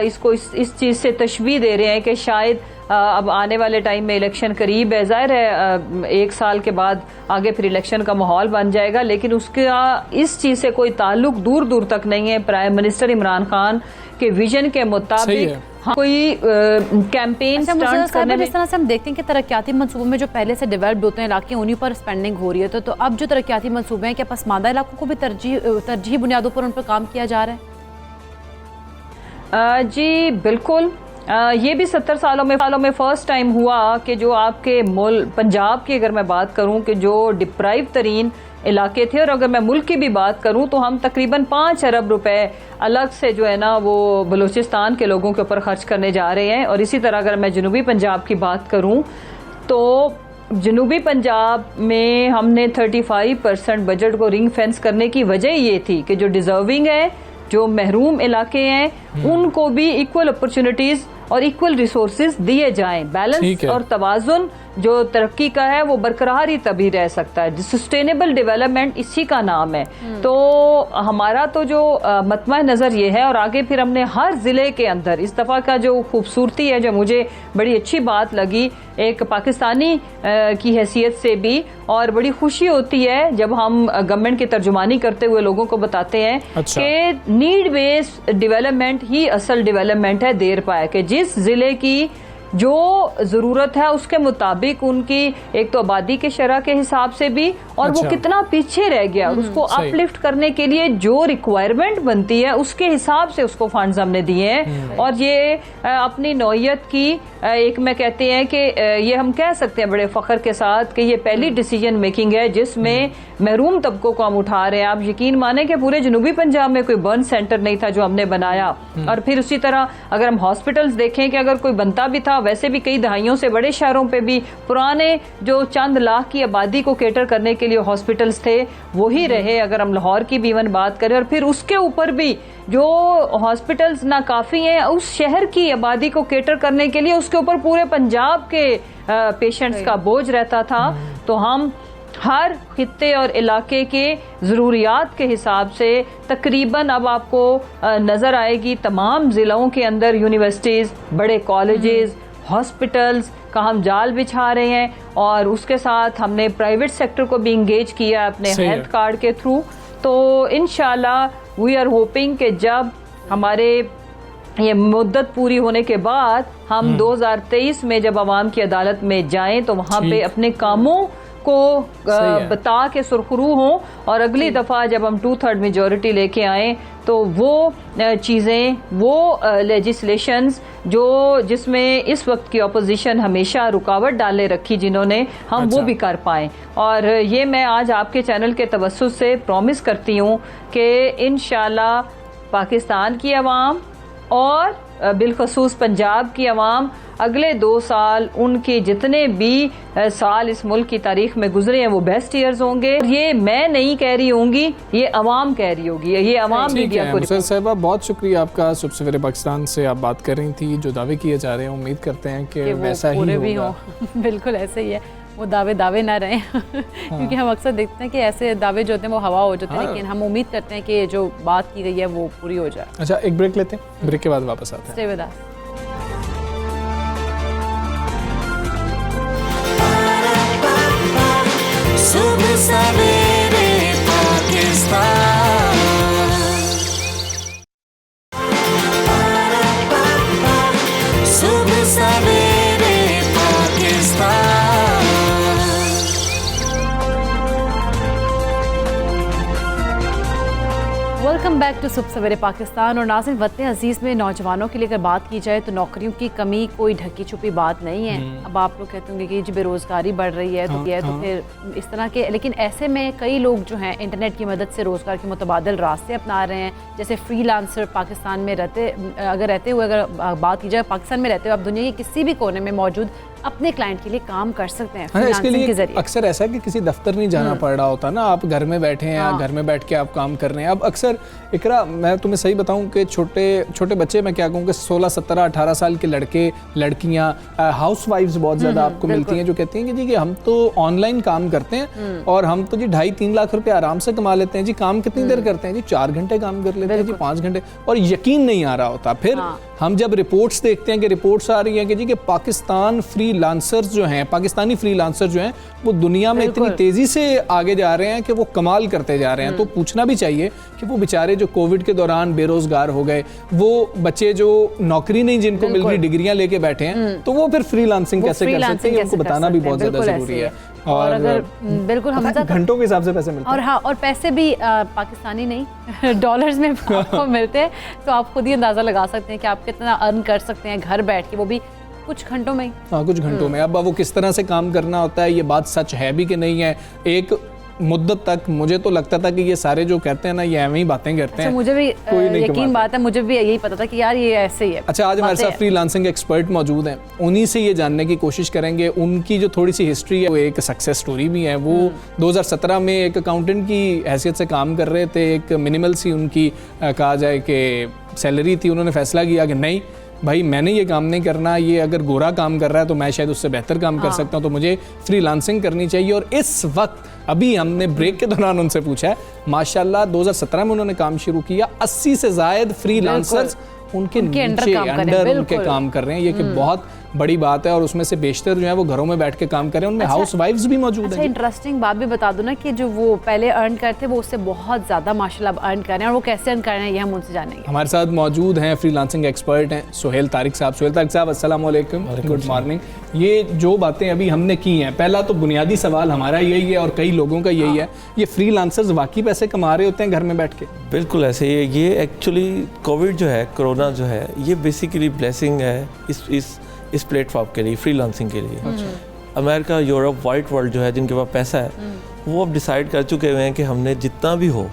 इसको इस चीज़ से तशबीह दे रहे हैं कि शायद अब आने वाले टाइम में इलेक्शन करीब है, ज़ाहिर है 1 साल के बाद आगे फिर इलेक्शन का माहौल बन जाएगा, लेकिन उसका इस चीज़ से कोई ताल्लुक दूर दूर तक नहीं है। प्राइम मिनिस्टर इमरान खान के विजन के मुताबिक कोई कैंपेन स्टार्ट करने में, जिस तरह से हम देखते हैं कि तरक्याती मंसूबों में जो पहले से डेवलप्ड होते हैं इलाके उन्हीं पर स्पेंडिंग हो रही है, तो अब जो तरक्याती मंसूबे हैं क्या पसमानदा इलाकों को भी तरजीही बुनियादों पर उन पर काम किया जा रहा है? जी बिल्कुल, ये भी 70 सालों में फर्स्ट टाइम हुआ कि जो आपके पंजाब की अगर मैं बात करूं कि जो डिप्राइव तरीन इलाके थे, और अगर मैं मुल्क की भी बात करूं तो हम तकरीबन 5 अरब रुपए अलग से जो है ना वो बलूचिस्तान के लोगों के ऊपर खर्च करने जा रहे हैं। और इसी तरह अगर मैं जनूबी पंजाब की बात करूं तो जनूबी पंजाब में हमने 35% बजट को रिंग फेंस करने की वजह ये थी कि जो डिजर्विंग है, जो महरूम इलाके हैं, उनको भी इक्वल अपॉर्चुनिटीज और इक्वल रिसोर्सेज दिए जाएं। बैलेंस और तवाजुन जो तरक्की का है वो बरकरार ही तभी रह सकता है। सस्टेनेबल डेवलपमेंट इसी का नाम है। तो हमारा तो जो मतमा नज़र ये है, और आगे फिर हमने हर ज़िले के अंदर इस दफ़ा का जो खूबसूरती है, जो मुझे बड़ी अच्छी बात लगी एक पाकिस्तानी की हैसियत से भी, और बड़ी खुशी होती है जब हम गवर्नमेंट की तर्जुमानी करते हुए लोगों को बताते हैं कि नीड बेस्ड डेवलपमेंट ही असल डेवलपमेंट है। देर पाए कि जिस ज़िले की जो ज़रूरत है उसके मुताबिक उनकी एक तो आबादी के शरह के हिसाब से भी, और वो कितना पीछे रह गया उसको अपलिफ्ट करने के लिए जो रिक्वायरमेंट बनती है उसके हिसाब से उसको फंड्स हमने दिए हैं। और ये अपनी नौयत की एक मैं कहते हैं कि ये हम कह सकते हैं बड़े फ़ख्र के साथ कि ये पहली डिसीजन मेकिंग है जिसमें महरूम तबकों को हम उठा रहे हैं। आप यकीन माने कि पूरे जनूबी पंजाब में कोई बर्न सेंटर नहीं था जो हमने बनाया। और फिर उसी तरह अगर हम हॉस्पिटल्स देखें कि अगर कोई बनता भी था, वैसे भी कई दहाइयों से बड़े शहरों पे भी पुराने जो चंद लाख की आबादी को केटर करने के लिए हॉस्पिटल्स थे वही रहे। अगर हम लाहौर की भी इवन बात करें, और फिर उसके ऊपर भी जो हॉस्पिटल्स ना काफ़ी हैं उस शहर की आबादी को केटर करने के लिए, उसके ऊपर पूरे पंजाब के पेशेंट्स का बोझ रहता था। तो हम हर खित्ते और इलाके के ज़रूरियात के हिसाब से तकरीबन अब आपको नज़र आएगी तमाम ज़िलों के अंदर यूनिवर्सिटीज़, बड़े कॉलेजेस, हॉस्पिटल्स का हम जाल बिछा रहे हैं। और उसके साथ हमने प्राइवेट सेक्टर को भी इंगेज किया अपने हेल्थ कार्ड के थ्रू। तो इंशाल्लाह वी आर होपिंग कि जब हमारे ये मुद्दत पूरी होने के बाद हम 2023 में जब अवाम की अदालत में जाएं तो वहाँ पे अपने कामों को बता के सुरखरू हों, और अगली दफ़ा जब हम 2/3 मेजॉरिटी लेके आएँ तो वो चीज़ें, वो लेजिस्लेशंस जो जिसमें इस वक्त की अपोजिशन हमेशा रुकावट डाले रखी जिन्होंने, हम वो भी कर पाएँ। और ये मैं आज आपके चैनल के तवस्सुस से प्रॉमिस करती हूँ कि इंशाल्लाह पाकिस्तान की आवाम और बिलखसूस पंजाब की आवाम अगले 2 साल उनके जितने भी साल इस मुल्क की तारीख में गुजरे हैं वो बेस्ट ईयर्स होंगे। ये मैं नहीं कह रही होंगी, ये अवाम कह रही होगी। ये अवाम मीडिया को। मुसर्रत साहिबा बहुत शुक्रिया आपका। सुबह सवेरे पाकिस्तान से आप बात कर रही थी, जो दावे किए जा रहे हैं उम्मीद करते हैं कि वैसा ही होगा। बिल्कुल ऐसे ही है, वो दावे ना रहे क्योंकि हम अक्सर देखते हैं कि ऐसे दावे जो होते हैं वो हवा हो जाते हैं। लेकिन हम उम्मीद करते हैं कि जो बात की गई है वो पूरी हो जाए। अच्छा, एक ब्रेक लेते हैं, ब्रेक के बाद वापस आते हैं। Stay with us. सुबह सवेरे पाकिस्तान, सुबह सवेरे पाकिस्तान। वेलकम बैक टू सुबह सवेरे पाकिस्तान। और नाज़रीन, वतन अजीज़ में नौजवानों के लिए अगर बात की जाए तो नौकरियों की कमी कोई ढकी छुपी बात नहीं है। अब आप लोग कहते होंगे कि जी बेरोज़गारी बढ़ रही है तो फिर इस तरह के, लेकिन ऐसे में कई लोग जो हैं इंटरनेट की मदद से रोज़गार के मुतबादिल रास्ते अपना रहे हैं। जैसे फ्रीलांसर पाकिस्तान में रहते हुए अगर बात की जाए, पाकिस्तान में रहते हुए आप दुनिया के किसी भी कोने में मौजूद अपने क्लाइंट के लिए काम कर सकते हैं हाँ, इसके फ्रीलांसिंग के लिए जरिए। अक्सर ऐसा है कि किसी दफ्तर नहीं जाना पड़ रहा होता ना, आप घर में बैठे हैं, घर में बैठ के आप काम कर रहे हैं। अब अक्सर इकरा, मैं तुम्हें सही बताऊं कि छोटे छोटे बच्चे, मैं क्या कहूँ कि 16, 17, 18 साल के लड़के लड़कियां, हाउस वाइफ्स बहुत ज़्यादा आपको मिलती हैं जो कहती हैं कि जी कि हम तो ऑनलाइन काम करते हैं और हम तो जी 2.5-3 लाख रुपए आराम से कमा लेते हैं। जी काम कितनी देर करते हैं? जी 4 घंटे काम कर लेते हैं, जी 5 घंटे, और यकीन नहीं आ रहा होता। फिर हम जब रिपोर्ट्स देखते हैं कि रिपोर्ट्स आ रही हैं कि जी कि पाकिस्तान फ्रीलांसर्स जो हैं, पाकिस्तानी फ्रीलांसर जो हैं, वो दुनिया में इतनी तेज़ी से आगे जा रहे हैं कि वो कमाल करते जा रहे हैं। तो पूछना भी चाहिए कि वो बेचारे जो कोविड के दौरान बेरोजगार हो गए, वो बच्चे जो नौकरी नहीं जिनको मिल रही, डिग्रियां लेके बैठे हैं, तो वो फिर फ्रीलांसिंग कैसे कर सकते हैं, उनको बताना भी बहुत ज़्यादा ज़रूरी है। और अगर बिल्कुल हम घंटों के हिसाब से पैसे मिलते हैं, और हाँ, और पैसे भी पाकिस्तानी नहीं डॉलर्स में आपको मिलते हैं, तो आप खुद ही अंदाज़ा लगा सकते हैं कि आप कितना अर्न कर सकते हैं घर बैठ के, वो भी कुछ घंटों में ही। हाँ, कुछ घंटों में। अब वो किस तरह से काम करना होता है, ये बात सच है भी कि नहीं है। एक मुद्दत तक मुझे तो लगता था कि ये सारे जो कहते हैं ना, ये एवं ही बातें करते हैं। मुझे भी यकीन बात है, मुझे भी यही पता था कि यार ये ऐसे ही है। अच्छा, आज हमारे साथ फ्रीलांसिंग एक्सपर्ट मौजूद हैं, उन्हीं से ये जानने की कोशिश करेंगे। उनकी जो थोड़ी सी हिस्ट्री है, वो एक सक्सेस स्टोरी भी है। वो 2017 में एक अकाउंटेंट की हैसियत से काम कर रहे थे, एक मिनिमल सी उनकी कहा जाए कि सैलरी थी। उन्होंने फैसला किया कि नहीं भाई, मैंने ये काम नहीं करना, ये अगर गोरा काम कर रहा है तो मैं शायद उससे बेहतर काम कर सकता हूँ, तो मुझे फ्रीलांसिंग करनी चाहिए। और इस वक्त अभी हमने ब्रेक के दौरान उनसे पूछा है, माशाल्लाह 2017 में उन्होंने काम शुरू किया, 80 से ज़ायद फ्रीलांसर्स उनके अंडर उनके काम कर रहे हैं। ये कि बहुत बड़ी बात है, और उसमें से बेशतर जो है वो घरों में बैठ के काम कर रहे हैं, उनमें हाउस वाइफ्स भी मौजूद हैं। इंटरेस्टिंग बात भी बता दो ना कि जो वो पहले अर्न करते वो उससे बहुत ज़्यादा माशाल्लाह अर्न कर रहे हैं, और वो कैसे अर्न कर रहे हैं ये हम उनसे जानेंगे। हमारे साथ मौजूद हैं फ्रीलांसिंग एक्सपर्ट हैं सुहेल तारिक साहब। सुहेल तारिक साहब, अस्सलाम वालेकुम, गुड मॉर्निंग। ये जो बातें अभी हमने की हैं, पहला तो बुनियादी सवाल हमारा यही है और कई लोगों का यही है, ये फ्रीलांसर्स वाकई पैसे कमा रहे होते हैं घर में बैठ के? बिल्कुल ऐसे ही है। ये एक्चुअली कोविड जो है, कोरोना जो है, ये बेसिकली ब्लेसिंग है इस प्लेटफॉर्म के लिए, फ्रीलांसिंग के लिए। अमेरिका, यूरोप, वाइट वर्ल्ड जो है, जिनके पास पैसा है, वो अब डिसाइड कर चुके हुए हैं कि हमने जितना भी हो,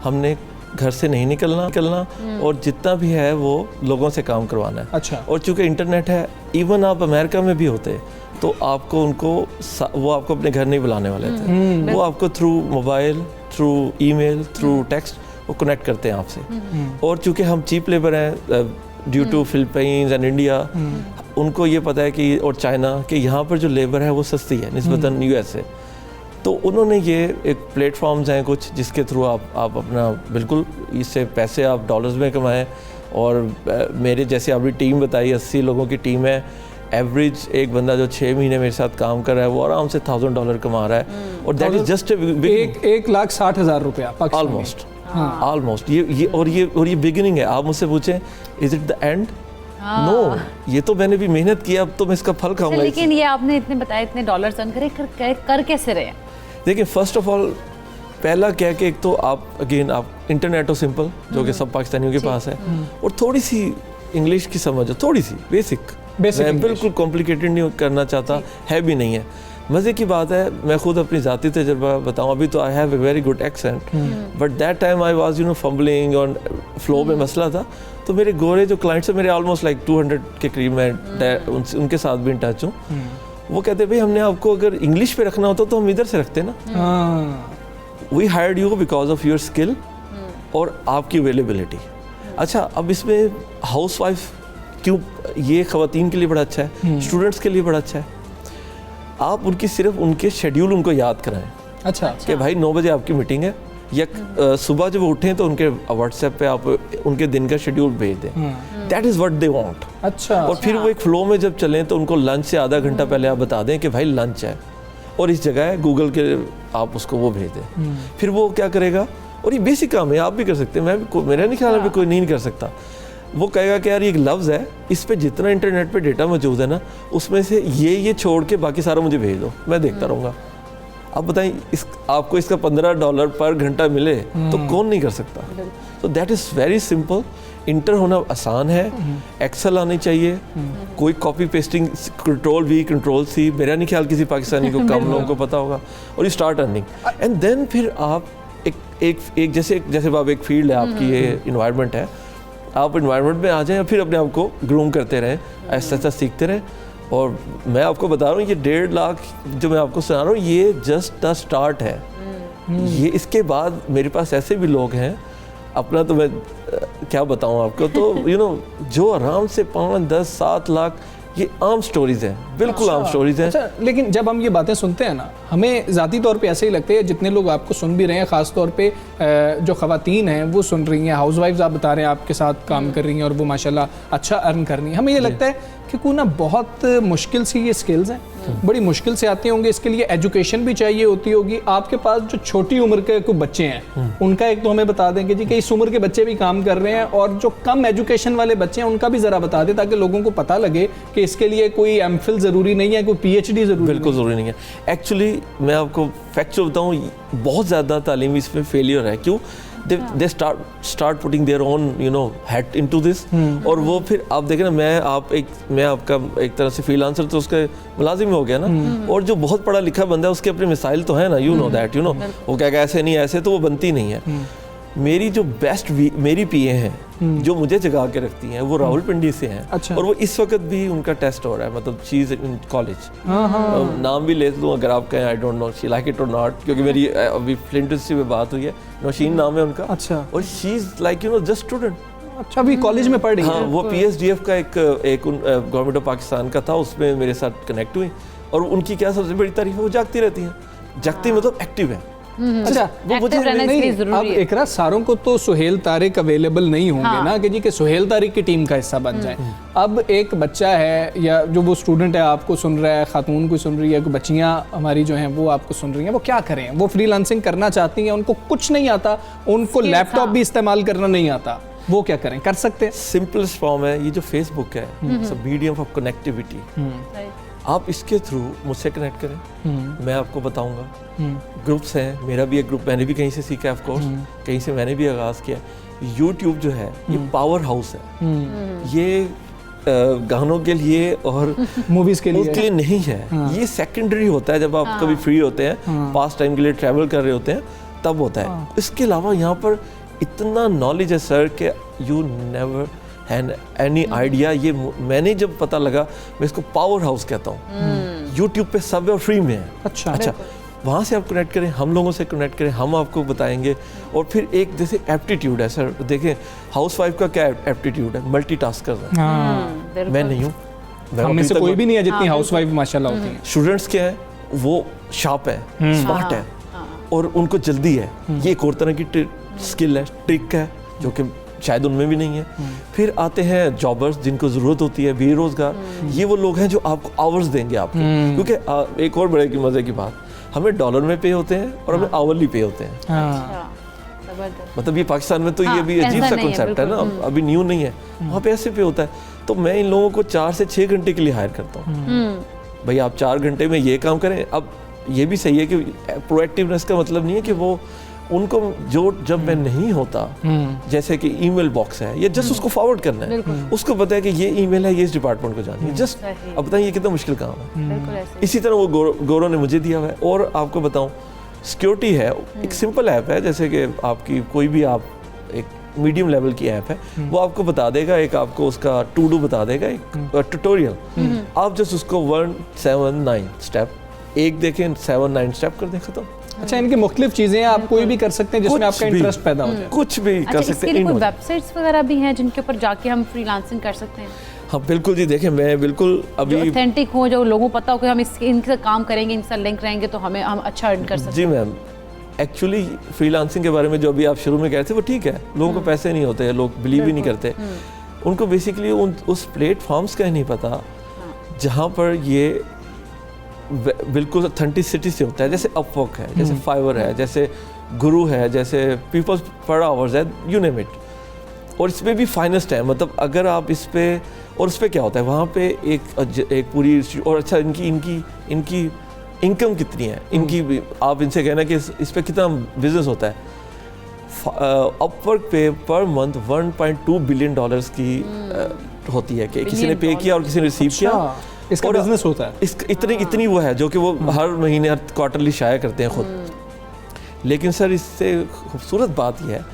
हमने घर से नहीं निकलना और जितना भी है वो लोगों से काम करवाना है। अच्छा। और चूँकि इंटरनेट है, इवन आप अमेरिका में भी होते तो आपको वो आपको अपने घर नहीं बुलाने वाले थे, वो आपको through mobile, through email, through text वो कनेक्ट करते हैं आपसे। और चूँकि हम चीप लेबर हैं due to Philippines and India, उनको ये पता है कि, और चाइना, कि यहाँ पर जो लेबर है वो सस्ती है निस्बतन यूएस से। तो उन्होंने ये एक प्लेटफॉर्म्स हैं कुछ जिसके थ्रू आप अपना बिल्कुल इससे पैसे आप डॉलर्स में कमाएं। और मेरे जैसे अभी टीम बताई, 80 लोगों की टीम है। एवरेज एक बंदा जो 6 महीने मेरे साथ काम कर रहा है वो आराम से $1000 कमा रहा है, और दैट इज जस्ट 1,60,000 रुपया ऑलमोस्ट। ऑलमोस्ट ये बिगिनिंग है। आप मुझसे पूछें is it the end? No, ये तो मैंने भी मेहनत किया, अब तो मैं इसका फल खाऊंगा। लेकिन ये आपने इतने बताए, इतने डॉलर्स अर्न कर कैसे रहे? देखिए, फर्स्ट ऑफ ऑल पहला क्या कि एक तो आप इंटरनेट हो सिंपल, जो कि सब पाकिस्तानियों के पास है, और थोड़ी सी इंग्लिश की समझ हो, थोड़ी सी बेसिक। मैं बिल्कुल कॉम्प्लिकेटेड नहीं करना चाहता, है भी नहीं है। मज़े की बात है, मैं खुद अपनी ज़ाती तजर्बा बताऊँ, अभी तो I have a very good accent, but that time I was fumbling और फ्लो में मसला था। तो मेरे गोरे जो क्लाइंट्स हैं, मेरे ऑलमोस्ट लाइक 200 के करीब, मैं उनके साथ भी इन टच हूँ। वो कहते भाई, हमने आपको अगर इंग्लिश पे रखना होता तो हम इधर से रखते ना। We hired you because of your skill और आपकी अवेलेबिलिटी। अच्छा, अब इसमें हाउस वाइफ क्यों, ये ख़वातीन के लिए बड़ा अच्छा है, स्टूडेंट्स के लिए बड़ा अच्छा है। आप सिर्फ उनके शेड्यूल उनको याद कराएं। अच्छा। कि भाई 9 बजे आपकी मीटिंग है, या सुबह जब उठें तो उनके व्हाट्सएप पे आप उनके दिन का शेड्यूल भेज दें। That is what they want. अच्छा। और फिर वो एक फ्लो में जब चलें तो उनको लंच से आधा घंटा पहले आप बता दें कि भाई लंच है, और इस जगह है, गूगल के आप उसको वो भेज दें। फिर वो क्या करेगा, और ये बेसिक काम है, आप भी कर सकते हैं, मेरा नहीं ख्याल है कोई नहीं कर सकता। वो कहेगा कि यार ये एक लफ्ज़ है, इस पे जितना इंटरनेट पे डेटा मौजूद है ना, उसमें से ये छोड़ के बाकी सारा मुझे भेज दो, मैं देखता रहूँगा। अब बताएं, आपको इसका $15 पर घंटा मिले तो कौन नहीं कर सकता? तो that is very simple. Inter होना आसान है, एक्सेल आनी चाहिए, कोई copy pasting, control V, control C, मेरा नहीं ख्याल किसी पाकिस्तानी को कम लोगों को पता होगा। और you start earning, and then फिर आप एक जैसे बाब एक फील्ड है आपकी, ये इन्वायरमेंट है, आप इन्वायरमेंट में आ जाएं और फिर अपने आप को ग्रूम करते रहें, ऐसा सीखते रहें। और मैं आपको बता रहा हूँ ये 1.5 लाख जो मैं आपको सुना रहा हूँ ये जस्ट द स्टार्ट है। ये इसके बाद मेरे पास ऐसे भी लोग हैं, अपना तो मैं क्या बताऊँ आपको, तो यू नो जो आराम से 5, 10, 7 लाख, ये आम स्टोरीज हैं, बिल्कुल आम स्टोरीज हैं। अच्छा, लेकिन जब हम ये बातें सुनते हैं ना, हमें ज़ाती तौर पे ऐसे ही लगते हैं, जितने लोग आपको सुन भी रहे हैं, ख़ास तौर पे जो ख़वातीन हैं वो सुन रही हैं, हाउसवाइफ्स आप बता रहे हैं आपके साथ काम कर रही हैं और वो माशाल्लाह अच्छा अर्न कर रही हैं, हमें ये लगता है कि कोई ना बहुत मुश्किल सी ये स्किल्स हैं, बड़ी मुश्किल से आते होंगे, इसके लिए एजुकेशन भी चाहिए होती होगी। आपके पास जो छोटी उम्र के कुछ बच्चे हैं उनका एक तो हमें बता देंगे जी कि इस उम्र के बच्चे भी काम कर रहे हैं, और जो कम एजुकेशन वाले बच्चे हैं उनका भी ज़रा बता दें ताकि लोगों को पता लगे कि इसके लिए कोई एमफिल ज़रूरी नहीं है, कोई पीएचडी ज़रूरी, बिल्कुल ज़रूरी नहीं है। एक्चुअली मैं आपको फैक्चुअल बताऊँ, बहुत ज़्यादा तालीमी इसमें फेलियर है। क्यों? They start putting their own you know head into this, और वो फिर आप देखें ना, मैं आपका एक तरह से फ्रीलांसर तो उसके मुलाजिम हो गया ना, और जो बहुत पढ़ा लिखा बंदा है उसके अपने मिसाइल तो है ना, you know that, you know वो क्या ऐसे नहीं ऐसे तो वो बनती नहीं है। मेरी जो बेस्ट मेरी पीए हैं जो मुझे जगा के रखती हैं वो रावलपिंडी से हैं। अच्छा। और वो इस वक्त भी उनका टेस्ट हो रहा है, मतलब शी इज इन कॉलेज, नाम भी ले दूँ अगर आप कहें, I don't know she like it और नॉट, क्योंकि मेरी अभी फ्लिंट से बात हुई है, नौशीन नाम है उनका। अच्छा। और she is like you know just student. अच्छा, अभी कॉलेज में पढ़ रही हाँ, वो PSDF का एक गवर्नमेंट ऑफ पाकिस्तान का था, उसमें मेरे साथ कनेक्ट हुई, और उनकी क्या सबसे बड़ी तारीफ है, वो जागती रहती हैं। जागती मतलब एक्टिव है। अच्छा, वो मुझे नहीं, अब इकरा सारों को तो सुहेल तारिक अवेलेबल नहीं होंगे ना कि जी कि सुहेल तारिक की टीम का हिस्सा बन जाए। अब एक बच्चा है या जो वो स्टूडेंट है आपको सुन रहा है, खातून को सुन रही है, कोई बच्चियाँ हमारी जो हैं वो आपको सुन रही हैं, वो क्या करें? वो फ्रीलांसिंग करना चाहती हैं, उनको कुछ नहीं आता, उनको लैपटॉप भी इस्तेमाल करना नहीं आता, वो क्या करें? कर सकते हैं? सिंपलेस्ट फॉर्म है ये जो फेसबुक है, मीडियम ऑफ कनेक्टिविटी। आप इसके थ्रू मुझसे कनेक्ट करें, मैं आपको बताऊंगा। ग्रुप्स हैं, मेरा भी एक ग्रुप, मैंने भी कहीं से सीखा है, ऑफ कोर्स कहीं से मैंने भी आगाज़ किया। यूट्यूब जो है ये पावर हाउस है, ये गानों के लिए और मूवीज़ के लिए नहीं है। ये सेकेंडरी होता है जब आप कभी फ्री होते हैं, पास टाइम के लिए ट्रैवल कर रहे होते हैं, तब होता है। इसके अलावा यहाँ पर इतना नॉलेज है सर कि you never had any idea. ये मैंने जब पता लगा, मैं इसको पावर हाउस कहता हूँ। यूट्यूब पे सब है, फ्री में है। अच्छा, वहाँ से आप कनेक्ट करें, हम लोगों से कनेक्ट करें, हम आपको बताएंगे। और फिर एक जैसे एप्टीट्यूड है सर, देखें हाउसवाइफ का क्या एप्टीट्यूड है, मल्टीटास्क करना है। मैं नहीं हूँ, हम में से कोई भी नहीं है जितनी हाउसवाइफ माशाल्लाह होती हैं। स्टूडेंट्स क्या है, वो शार्प है, स्मार्ट है, और उनको जल्दी है। ये एक और तरह की स्किल है, ट्रिक है, जो कि शायद उनमें भी नहीं है। फिर आते हैं जॉबर्स जिनको ज़रूरत होती है, बेरोज़गार। ये वो लोग हैं जो आपको आवर्स देंगे आपके, क्योंकि एक और बड़े की मज़े की बात, हमें डॉलर में पे होते हैं और हमें आवरली पे होते हैं। मतलब ये पाकिस्तान में तो ये भी अजीब सा कॉन्सेप्ट है ना, अभी न्यू नहीं है, वहाँ पे ऐसे पे होता है। तो मैं इन लोगों को 4 से 6 घंटे के लिए हायर करता हूँ। भाई आप 4 घंटे में ये काम करें। अब ये भी सही है कि प्रोएक्टिवनेस का मतलब नहीं है कि वो उनको जो जब मैं नहीं होता, जैसे कि ईमेल बॉक्स है, ये जस्ट उसको फॉरवर्ड करना है, उसको पता है कि ये ईमेल है, ये इस डिपार्टमेंट को जानी है, जस्ट। अब बताइए ये कितना मुश्किल काम है। इसी तरह वो गौरव ने मुझे दिया हुआ है। और आपको बताऊं, सिक्योरिटी है, एक सिंपल ऐप है, जैसे कि आपकी कोई भी आप एक मीडियम लेवल की ऐप है, वो आपको बता देगा, एक आपको उसका टू डू बता देगा, एक ट्यूटोरियल। आप जस्ट उसको 179 स्टेप, एक देखें 7-9 स्टेप कर दें, खत्म। अच्छा, इनकी मुख्तलिफ चीज़ें हैं, आप कोई भी कर सकते हैं जिसमें आपका इंटरेस्ट पैदा हो जाए, कुछ भी कर सकते हैं। इसके लिए कोई वेबसाइट्स वगैरह भी हैं जिनके ऊपर जाके हम फ्रीलांसिंग कर सकते हैं? हाँ बिल्कुल जी, देखें मैं बिल्कुल अभी ऑथेंटिक हो, जो लोगों को पता हो कि हम इनसे काम करेंगे, इनसे लिंक रहेंगे तो हम अच्छा अर्न कर सकते हैं। जी मैम, एक्चुअली फ्रीलांसिंग के बारे में जो अभी आप शुरू में कह रहे थे वो ठीक है, लोगों को पैसे नहीं होते, लोग बिलीव ही नहीं करते, उनको बेसिकली उस प्लेटफॉर्म्स का ही नहीं पता जहाँ पर ये बिल्कुल ऑथेंटिसिटी से होता है। जैसे अपवर्क है, जैसे फाइवर है, जैसे गुरु है, जैसे पीपल्स पर आवर्स है, यू नेम इट। और इसमें भी फाइनेस्ट है, मतलब अगर आप इस पे, और उस पर क्या होता है, वहाँ पे एक पूरी, और अच्छा इनकी इनकम कितनी है, इनकी आप इनसे कहना कि इस पे कितना बिजनेस होता है। अपवर्क पे पर मंथ 1.2 बिलियन डॉलर्स की होती है कि किसी ने पे किया और किसी ने रिसीव किया, इसका बिजनेस होता है। इतनी वो है जो कि वो हर महीने हर क्वार्टरली शाया करते हैं खुद। लेकिन सर इससे खूबसूरत बात यह है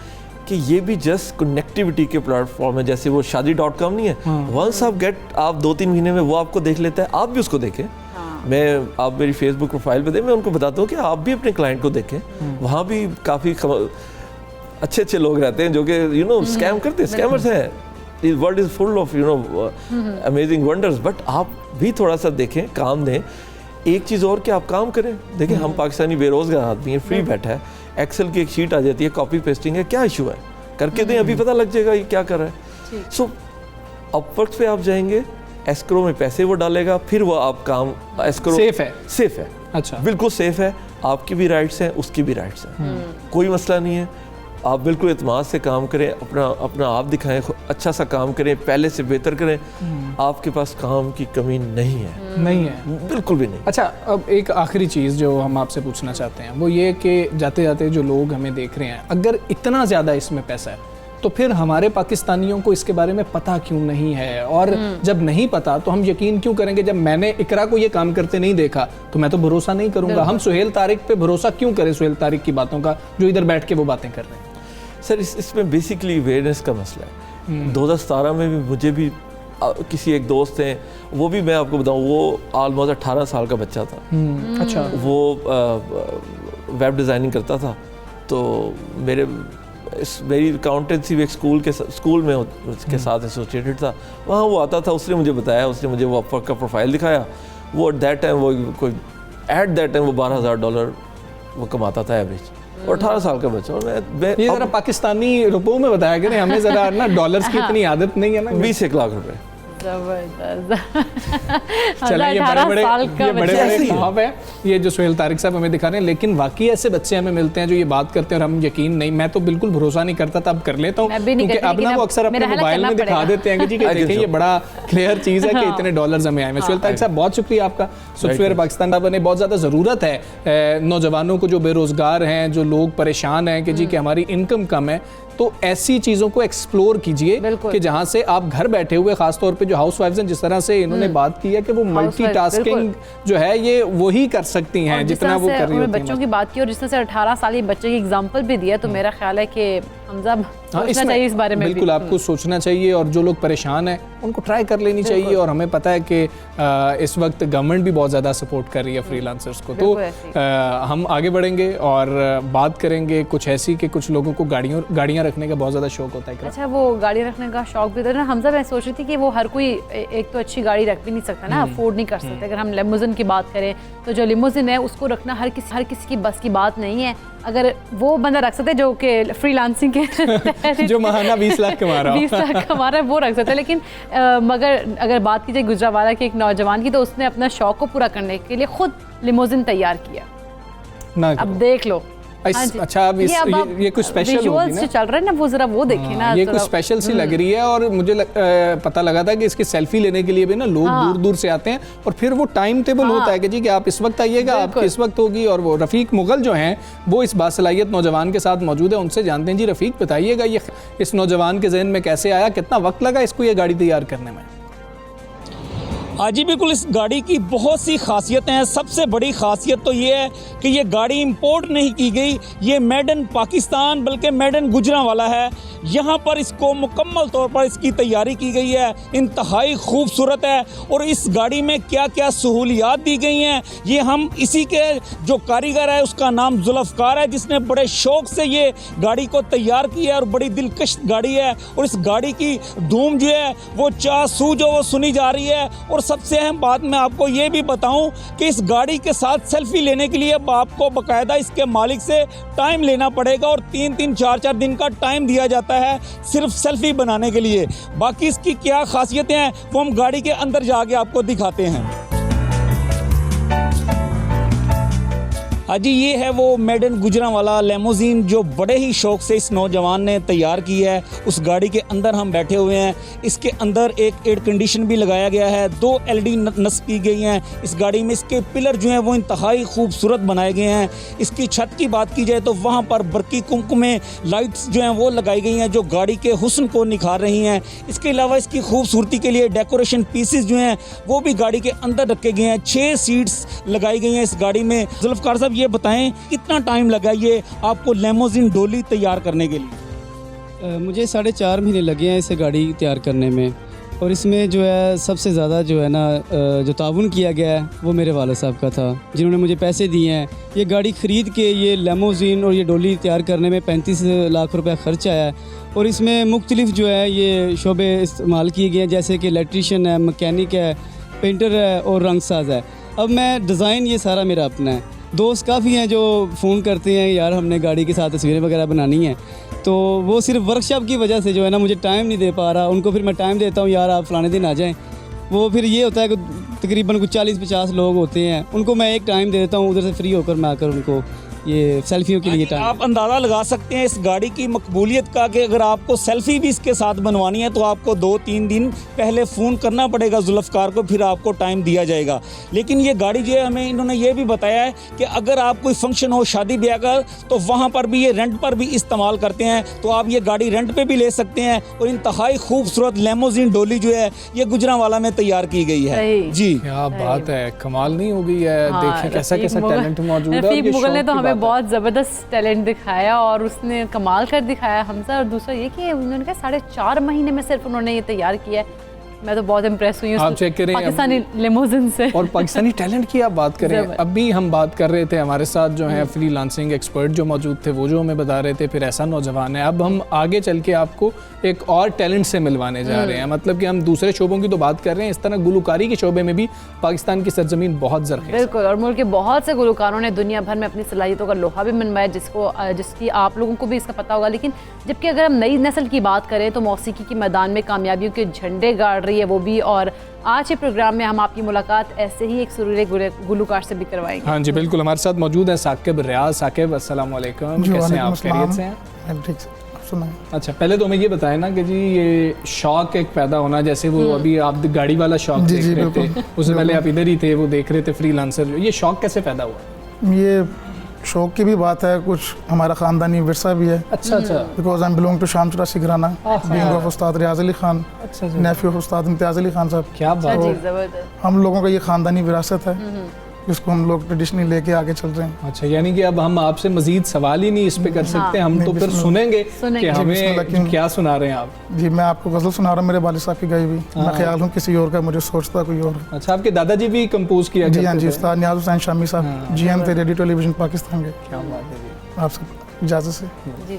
कि ये भी जस्ट कनेक्टिविटी के प्लेटफॉर्म है, जैसे वो शादी.com नहीं है, वंस आप आप 2-3 महीने में वो आपको देख लेता है, आप भी उसको देखें। आप मेरी फेसबुक प्रोफाइल पे दें, मैं उनको बताता हूँ कि आप भी अपने क्लाइंट को देखें, वहाँ भी काफ़ी अच्छे लोग रहते हैं जो कि स्कैम करते हैं, स्कैमर्स हैं, world is full of amazing wonders, but आप भी थोड़ा सा देखें, काम दें। एक चीज़ और कि आप काम करें, देखिए हम पाकिस्तानी बेरोज़गार आदमी हैं, फ्री बैठा है, एक्सेल की एक शीट आ जाती है, कॉपी पेस्टिंग है, क्या इशू है, करके दें, अभी पता लग जाएगा ये क्या कर रहा है। सो अपवर्क्स पे आप जाएंगे, एस्क्रो में पैसे वो डालेगा, फिर वो आप काम एस्क्रो सेफ है, अच्छा बिल्कुल सेफ है, आपकी भी राइट्स हैं, उसकी भी राइट्स हैं, कोई मसला नहीं है। आप बिल्कुल इत्मीनान से काम करें, अपना आप दिखाएं, अच्छा सा काम करें, पहले से बेहतर करें, आपके पास काम की कमी नहीं है, बिल्कुल भी नहीं। अच्छा, अब एक आखिरी चीज़ जो हम आपसे पूछना चाहते हैं वो ये कि जाते जाते जो लोग हमें देख रहे हैं, अगर इतना ज़्यादा इसमें पैसा है तो फिर हमारे पाकिस्तानियों को इसके बारे में पता क्यों नहीं है, और जब नहीं पता तो हम यकीन क्यों करेंगे? जब मैंने इकरा को ये काम करते नहीं देखा तो मैं तो भरोसा नहीं करूंगा। हम सुहेल तारिक पे भरोसा क्यों करें, सुहेल तारिक की बातों का, जो इधर बैठ के वो बातें कर रहे हैं? सर इसमें बेसिकली अवेयरनेस का मसला है। 2017 में भी मुझे भी किसी एक दोस्त हैं, वो भी मैं आपको बताऊं, वो ऑलमोस्ट 18 साल का बच्चा था। अच्छा। वो वेब डिज़ाइनिंग करता था, तो मेरी अकाउंटेंसी भी एक स्कूल में उसके साथ एसोसिएटेड था, वहाँ वो आता था, उसने मुझे बताया, उसने मुझे वो अपवर्क का प्रोफाइल दिखाया, वो एट दैट टाइम वो $12,000 वो कमाता था एवरेज, और 18 साल का बच्चा। और मैं ये जरा पाकिस्तानी रुपयों में बताया कि हमें जरा ना डॉलर्स की इतनी आदत नहीं है ना। 20-1 लाख रुपए। चलिए, ये बड़े ख्वाब है ये जो सुहेल तारिक साहब हमें दिखा रहे हैं, लेकिन वाकई ऐसे बच्चे हमें मिलते हैं जो ये बात करते हैं और हम यकीन नहीं, मैं तो बिल्कुल भरोसा नहीं करता था, अब कर लेता हूँ, क्योंकि अब ना वो अक्सर अपने मोबाइल में दिखा देते हैं कि जी देखिए ये बड़ा क्लियर चीज़ है कि इतने डॉलर्स हमें आए हैं। सुहेल तारिक साहब बहुत शुक्रिया आपका। सॉफ्टवेयर पाकिस्तान ने बहुत ज़्यादा ज़रूरत है नौजवानों को जो बेरोज़गार हैं, जो लोग परेशान हैं कि जी कि हमारी इनकम कम है, तो ऐसी चीज़ों को एक्सप्लोर कीजिए कि जहाँ से आप घर बैठे हुए, खासतौर पे जो हाउस वाइफ्स हैं, जिस तरह से इन्होंने बात की है कि वो मल्टीटास्किंग जो है ये वही कर सकती हैं जितना वो कर रही होती हैं। बच्चों की बात की और जिस तरह से 18 साल के बच्चे की एग्जांपल भी दिया, तो मेरा ख्याल है कि हमजा सोचना चाहिए इस बारे में। बिल्कुल आपको सोचना चाहिए, और जो लोग परेशान हैं उनको ट्राई कर लेनी चाहिए। और हमें पता है कि इस वक्त गवर्नमेंट भी बहुत ज़्यादा सपोर्ट कर रही है फ्रीलांसर्स को, तो हम आगे बढ़ेंगे और बात करेंगे कुछ ऐसी कि कुछ लोगों को गाड़ियाँ रखने का बहुत ज़्यादा शौक होता है। अच्छा, वो गाड़ी रखने का शौक भी था ना हमजा, मैं सोच रही थी कि वो हर कोई एक तो अच्छी गाड़ी रख भी नहीं सकता ना, अफोर्ड नहीं कर सकते। अगर हम लिमोजिन की बात करें तो जो लिमोजिन है उसको रखना हर किसी की बस की बात नहीं है। अगर वो बंदा रख सकते जो कि फ्रीलांसिंग के जो महाना 20 लाख कमा रहा है वो रख सकता है, लेकिन मगर अगर बात की जाए गुजरावाला के एक नौजवान की, तो उसने अपना शौक को पूरा करने के लिए खुद लिमोजिन तैयार किया। अब देख लो। अच्छा, अब ये कुछ स्पेशल विजुअल्स जो चल रहे हैं ना, वो जरा वो देखिए ना, ये कुछ स्पेशल सी लग रही है। और मुझे पता लगा था कि इसकी सेल्फी लेने के लिए भी ना लोग दूर दूर से आते हैं, और फिर वो टाइम टेबल होता है कि जी कि आप इस वक्त आइएगा, आपकी इस वक्त होगी। और वो रफ़ीक मुगल जो हैं वो इस बासलाहियत नौजवान के साथ मौजूद है, उनसे जानते हैं। जी रफ़ीक, बताइएगा ये इस नौजवान के जहन में कैसे आया, कितना वक्त लगा इसको ये गाड़ी तैयार करने में? हाँ जी, बिल्कुल, इस गाड़ी की बहुत सी खासियतें हैं। सबसे बड़ी खासियत तो ये है कि ये गाड़ी इंपोर्ट नहीं की गई, ये मेड इन पाकिस्तान बल्कि मेड इन गुजरांवाला है। यहाँ पर इसको मुकम्मल तौर पर इसकी तैयारी की गई है, इंतहाई खूबसूरत है। और इस गाड़ी में क्या क्या सहूलियात दी गई हैं, ये हम इसी के जो कारीगर है उसका नाम जुल्फ़कार है, जिसने बड़े शौक़ से ये गाड़ी को तैयार किया है, और बड़ी दिलकश गाड़ी है। और इस गाड़ी की धूम जो है वो चासू जो वो सुनी जा रही है। और सबसे अहम बात मैं आपको ये भी बताऊं कि इस गाड़ी के साथ सेल्फी लेने के लिए आपको बाकायदा इसके मालिक से टाइम लेना पड़ेगा, और 3-3, 4-4 दिन का टाइम दिया जाता है सिर्फ सेल्फी बनाने के लिए। बाकी इसकी क्या खासियतें हैं वो हम गाड़ी के अंदर जाके आपको दिखाते हैं। हाँ जी, ये है वो मेड इन गुजरांवाला लेमोजीन जो बड़े ही शौक से इस नौजवान ने तैयार की है। उस गाड़ी के अंदर हम बैठे हुए हैं। इसके अंदर एक एयर कंडीशन भी लगाया गया है, 2 LED नस्ब की गई हैं इस गाड़ी में। इसके पिलर जो हैं वो इंतहाई खूबसूरत बनाए गए हैं। इसकी छत की बात की जाए तो वहाँ पर बरकी कुमकुमे लाइट्स जो हैं वो लगाई गई हैं, जो गाड़ी के हुस्न को निखार रही हैं। इसके अलावा इसकी खूबसूरती के लिए डेकोरेशन पीसेस जो हैं वो भी गाड़ी के अंदर रखे गए हैं। 6 सीट्स लगाई गई हैं इस गाड़ी में। जुल्फ़कार साहब, ये बताएं कितना टाइम लगा ये आपको लेमोजिन डोली तैयार करने के लिए? मुझे 4.5 महीने लगे हैं इसे गाड़ी तैयार करने में, और इसमें जो है सबसे ज़्यादा जो है ना जो ताउन किया गया है वो मेरे वाले साहब का था, जिन्होंने मुझे पैसे दिए हैं। ये गाड़ी ख़रीद के ये लेमोजीन और ये डोली तैयार करने में 35 लाख रुपया खर्च आया है, और इसमें मुख्तलिफ जो है ये शोबे इस्तेमाल किए गए हैं, जैसे कि इलेक्ट्रीशियन है, मकैनिक है, पेंटर है और रंगसाज है। अब मैं डिज़ाइन ये सारा मेरा अपना है। दोस्त काफ़ी हैं जो फ़ोन करते हैं यार हमने गाड़ी के साथ तस्वीरें वगैरह बनानी है, तो वो सिर्फ वर्कशॉप की वजह से जो है ना मुझे टाइम नहीं दे पा रहा। उनको फिर मैं टाइम देता हूँ, यार आप फ़लाने दिन आ जाएं। वो फिर ये होता है कि तकरीबन कुछ 40-50 लोग होते हैं, उनको मैं एक टाइम दे देता हूँ, उधर से फ्री होकर मैं आकर उनको ये सेल्फियों के लिए टाइम। आप अंदाज़ा लगा सकते हैं इस गाड़ी की मकबूलियत का कि अगर आपको सेल्फ़ी भी इसके साथ बनवानी है तो आपको 2-3 दिन पहले फ़ोन करना पड़ेगा जुल्फ़कार को, फिर आपको टाइम दिया जाएगा। लेकिन ये गाड़ी जो है हमें इन्होंने ये भी बताया है कि अगर आप कोई फंक्शन हो शादी ब्याह का तो वहाँ पर भी ये रेंट पर भी इस्तेमाल करते हैं, तो आप ये गाड़ी रेंट पर भी ले सकते हैं। और इंतहाई खूबसूरत लेमोजीन डोली जो है ये गुजरांवाला में तैयार की गई है। जी क्या बात है, कमाल नहीं हो गई है। देखें कैसा कैसा टैलेंट मौजूद है। बहुत ज़बरदस्त टैलेंट दिखाया और उसने कमाल कर दिखाया हमजा। और दूसरा ये कि उन्होंने कहा 4.5 महीने में सिर्फ उन्होंने ये तैयार किया है। मैं तो बहुत इम्प्रेस हुई हूँ आप चेक करें पाकिस्तानी लिमोजिन से। और पाकिस्तानी टैलेंट की आप बात करें, अभी हम बात कर रहे थे, हमारे साथ जो है फ्रीलांसिंग एक्सपर्ट जो मौजूद थे वो जो हमें बता रहे थे, फिर ऐसा नौजवान है। अब हम आगे चल के आपको एक और टैलेंट से मिलवाने जा रहे हैं। मतलब कि हम दूसरे शोबों की तो बात कर रहे हैं, इस तरह गुलकारी के शोबे में भी पाकिस्तान की सरजमीन बहुत ज़रख़ीज़ है। बिल्कुल, और मुल्क के बहुत से गुलकारों ने दुनिया भर में अपनी सलाहियतों का लोहा भी मनवाया, जिसकी आप लोगों को भी इसका पता होगा। लेकिन जबकि अगर हम नई नस्ल की बात करें तो मौसीकी के मैदान में कामयाबियों के झंडे गाड़ रही है वो भी। और आज के प्रोग्राम में हम आपकी मुलाकात ऐसे ही एक सुरीले गुलकार से भी करवाएंगे। हाँ जी बिल्कुल, हमारे साथ मौजूद है साकिब रियाज। साकिब अस्सलाम वालेकुम, कैसे हैं आप? खैरियत से हैं? ठीक से। अच्छा, पहले तो हमें ये बताएं ना कि जी ये शौक एक पैदा होना, जैसे वो अभी आप गाड़ी वाला शौक देख रहे थे, उससे पहले आप इधर ही थे, वो देख रहे थे फ्रीलांसर, ये शौक कैसे पैदा हुआ? ये शौक की भी बात है, कुछ हमारा ख़ानदानी विरसा भी है। अच्छा अच्छा। Because I am belong to शामचुरा सिगराना, being of Ustad Riyaz Ali Khan, nephew of Ustad Imtiaz Ali Khan साहब। क्या बात, हम लोगों का ये ख़ानदानी विरासत है जिसको हम लोग ट्रेडिशनली लेके आगे चल रहे हैं। अच्छा, यानी कि अब हम आपसे मज़ीद सवाल ही नहीं इस पे कर सकते, हम तो फिर सुनेंगे कि हमें क्या सुना रहे हैं आप। जी, मैं आपको गज़ल सुना रहा हूँ, मेरे वालिद साहब की गाई हुई। मैं ख्याल हूँ किसी और का, मुझे सोचता कोई और। अच्छा, आपके दादाजी भी कंपोज किया? जी हाँ जी, उस्ताद नियाज़ हुसैन शामी साहब, GM थे रेडियो टेलीविजन पाकिस्तान के। क्या बात है जी। आप सब इजाज़त से जी।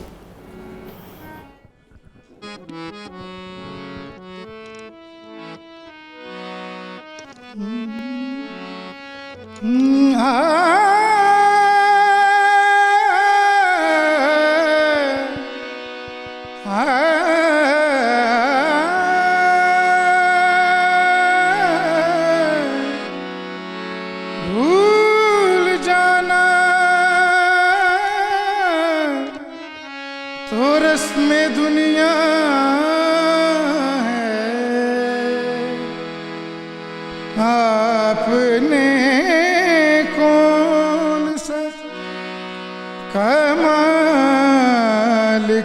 भूल जाना तो रस्म दुनिया आपने कौन सा कमाल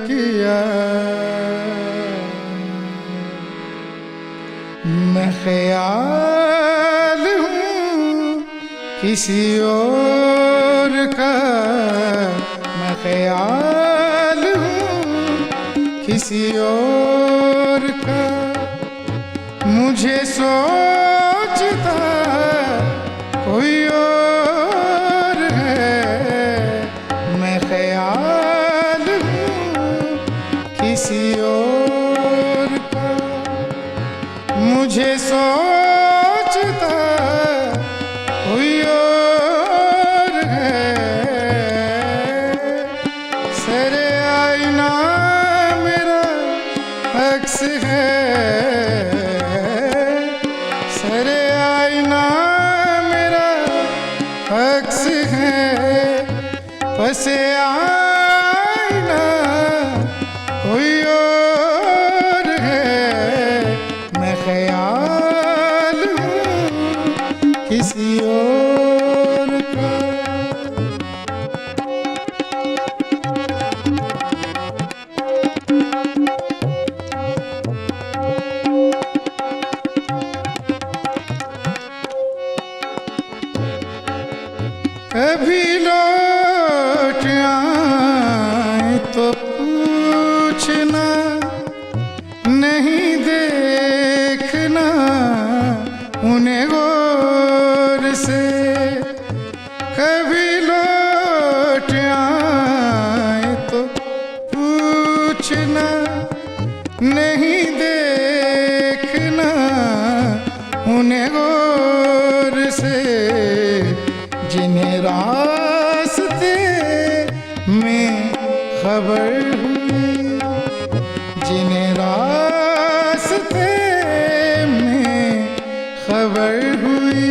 किया, मैं ख्याल हूँ किसी और का, मैं ख्याल हूँ किसी और का, मुझे सोचता कोई और है, मैं ख्याल हूँ किसी और का, मुझे सोचता कोई और है, सरे आईना मेरा अक्स है, सरे आईना मेरा अक्स है, पसे आईना कोई और है, मैं ख्याल हूँ किसी और का। कभी लौट आए तो पूछना खूने गोर से जिन्हें रास्ते में खबर हुई, जिन्हें रास्ते में खबर हुई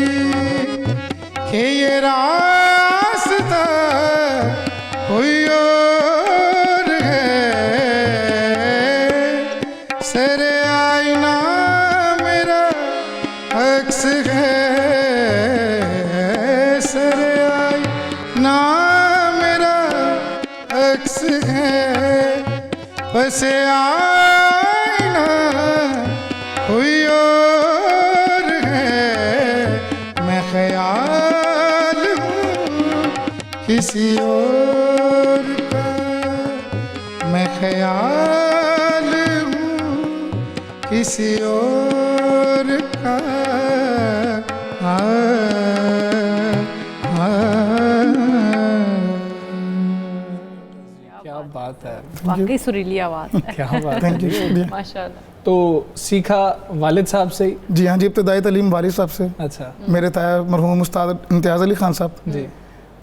कि ये रास्ता कोई और है, सरे आईना मेरा अक्स है, सरे आईना मेरा अक्स है, बस आईना कोई और है, मैं ख्याल हूँ किसी और का, मैं ख्याल हूँ किसी और का। क्या बात है, वाकई सुरीली आवाज़ है। क्या बात Thank you, है। शुक्रिया। माशाल्लाह। तो सीखा वालिद साहब से? जी हाँ जी, इब्तदाई तालीम वालिद साहब से। अच्छा। मेरे ताया मरहूम उस्ताद इम्तियाज़ अली खान साहब जी।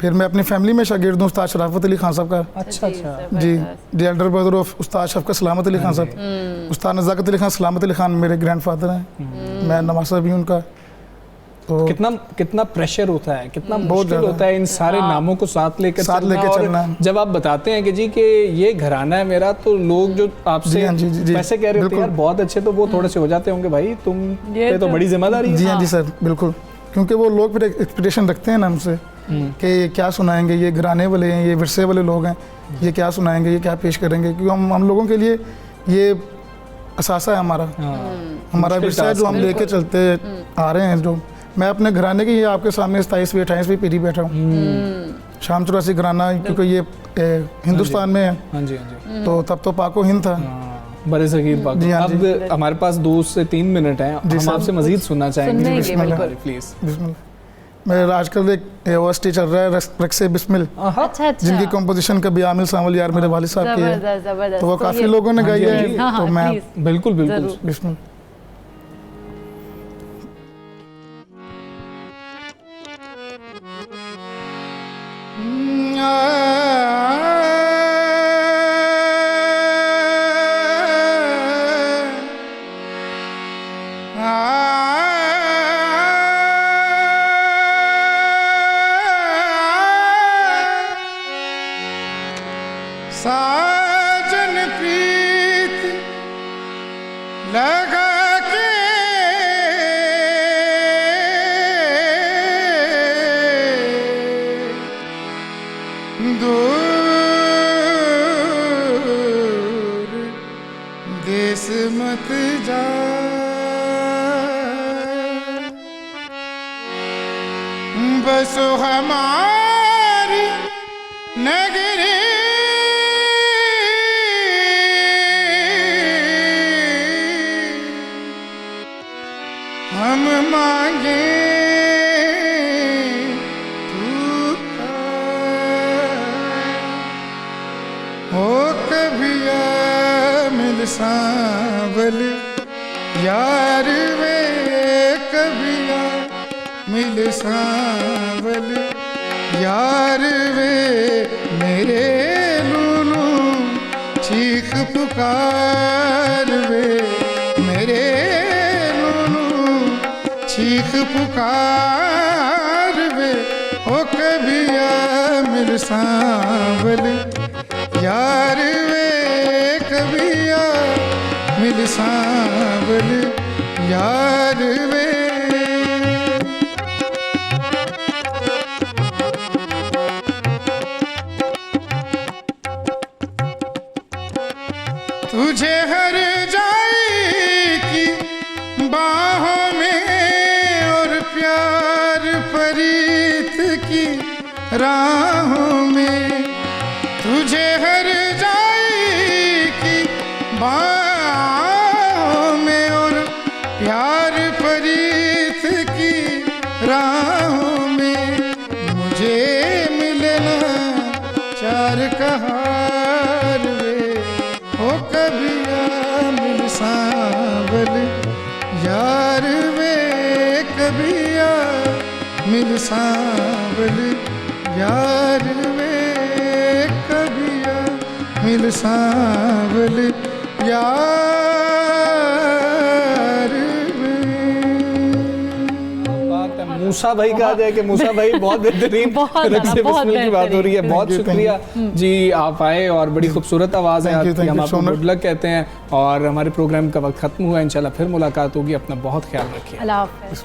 फिर मैं अपनी फैमिली में शागिर्द हूँ उस्ताद शराफत अली खान साहब का। अच्छा अच्छा। जी, दी एल्डर ब्रदर ऑफ उस्ताद शफकत सलामत अली खान साहब। उस्ताद नज़ाकत अली खान सलामत अली खान मेरे ग्रैंडफादर हैं, मैं नवासा भी उनका। तो कितना प्रेशर होता है, कितना बहुत मुश्किल ज़्यादा। होता है इन सारे नामों को साथ लेकर चलना। और जब आप बताते हैं कि जी कि ये घराना है मेरा, तो लोग जो आपसे पैसे कह रहे होते हैं यार बहुत अच्छे, तो वो थोड़े से हो जाते होंगे भाई तुम पे तो बड़ी जिम्मेदारी है। जी हाँ जी सर, बिल्कुल, क्योंकि वो लोग फिर एक्सपेक्टेशन रखते हैं ना हमसे कि ये क्या सुनाएंगे, ये घराने वाले हैं, ये विरसे वाले लोग हैं, ये क्या सुनाएंगे, ये क्या पेश करेंगे, क्योंकि हम लोगों के लिए ये असासा है हमारा, हमारा विरसा है जो हम लेके चलते आ रहे हैं। जो मैं अपने घराने की ये आपके सामने 27वीं 28वीं पीढ़ी बैठा हूँ। शाम 84 घराना, क्योंकि ये हिंदुस्तान में है। हाँ जी हाँ जी। तो तब तो पाको हिंद था, बड़े सगीर पाक। जी हाँ जी। अब हमारे पास 2 से 3 मिनट हैं, हम आपसे मजीद सुनना चाहेंगे। प्लीज। बिस्मिल्लाह। मेरा आजकल एक ओएसटी चल रहा है रक्से बिस्मिल, अच्छा अच्छा। जिनकी कंपोजिशन कभी आमिर सावल यार मेरे वालिद साहब की है, जबरदस्त। तो वो काफी लोगों ने गाई है। तो मैं बिल्कुल बिल्कुल बिस्मिल। साजन प्रीत लगा के दूर देश मत जा, बस हमारी नगरी हम मांगे तू हो कभी मिल सांवल यार वे, कभी मिल सांवल यार वे, मेरे लूलू चीख पुकार वे, मेरे चीख पुकार वे, ओ कभी मिल सांवल यार वे, कभी मिल सांवल यार वे। तुझे हर जाई की बाहों में और प्यार परीत की राहों में, तुझे हर जाई की बाहों में और प्यार परीत की राहों में, मुझे मिलना चार कहार वे, हो कभी मिल सांवल यार वे, कबिया मिल सांवल यार वे कबिया मिल सांवल यार मूसा भाई कहा जाए कि मूसा भाई बहुत बेहतरीन रक्स बिस्मिल की बात हो रही है। बहुत शुक्रिया जी, आप आए और बड़ी खूबसूरत आवाज़ है आपकी, हम आपको गुड लक कहते हैं। और हमारे प्रोग्राम का वक्त खत्म हुआ, इंशाल्लाह फिर मुलाकात होगी। अपना बहुत ख्याल रखिए। अल्लाह हाफ़िज़।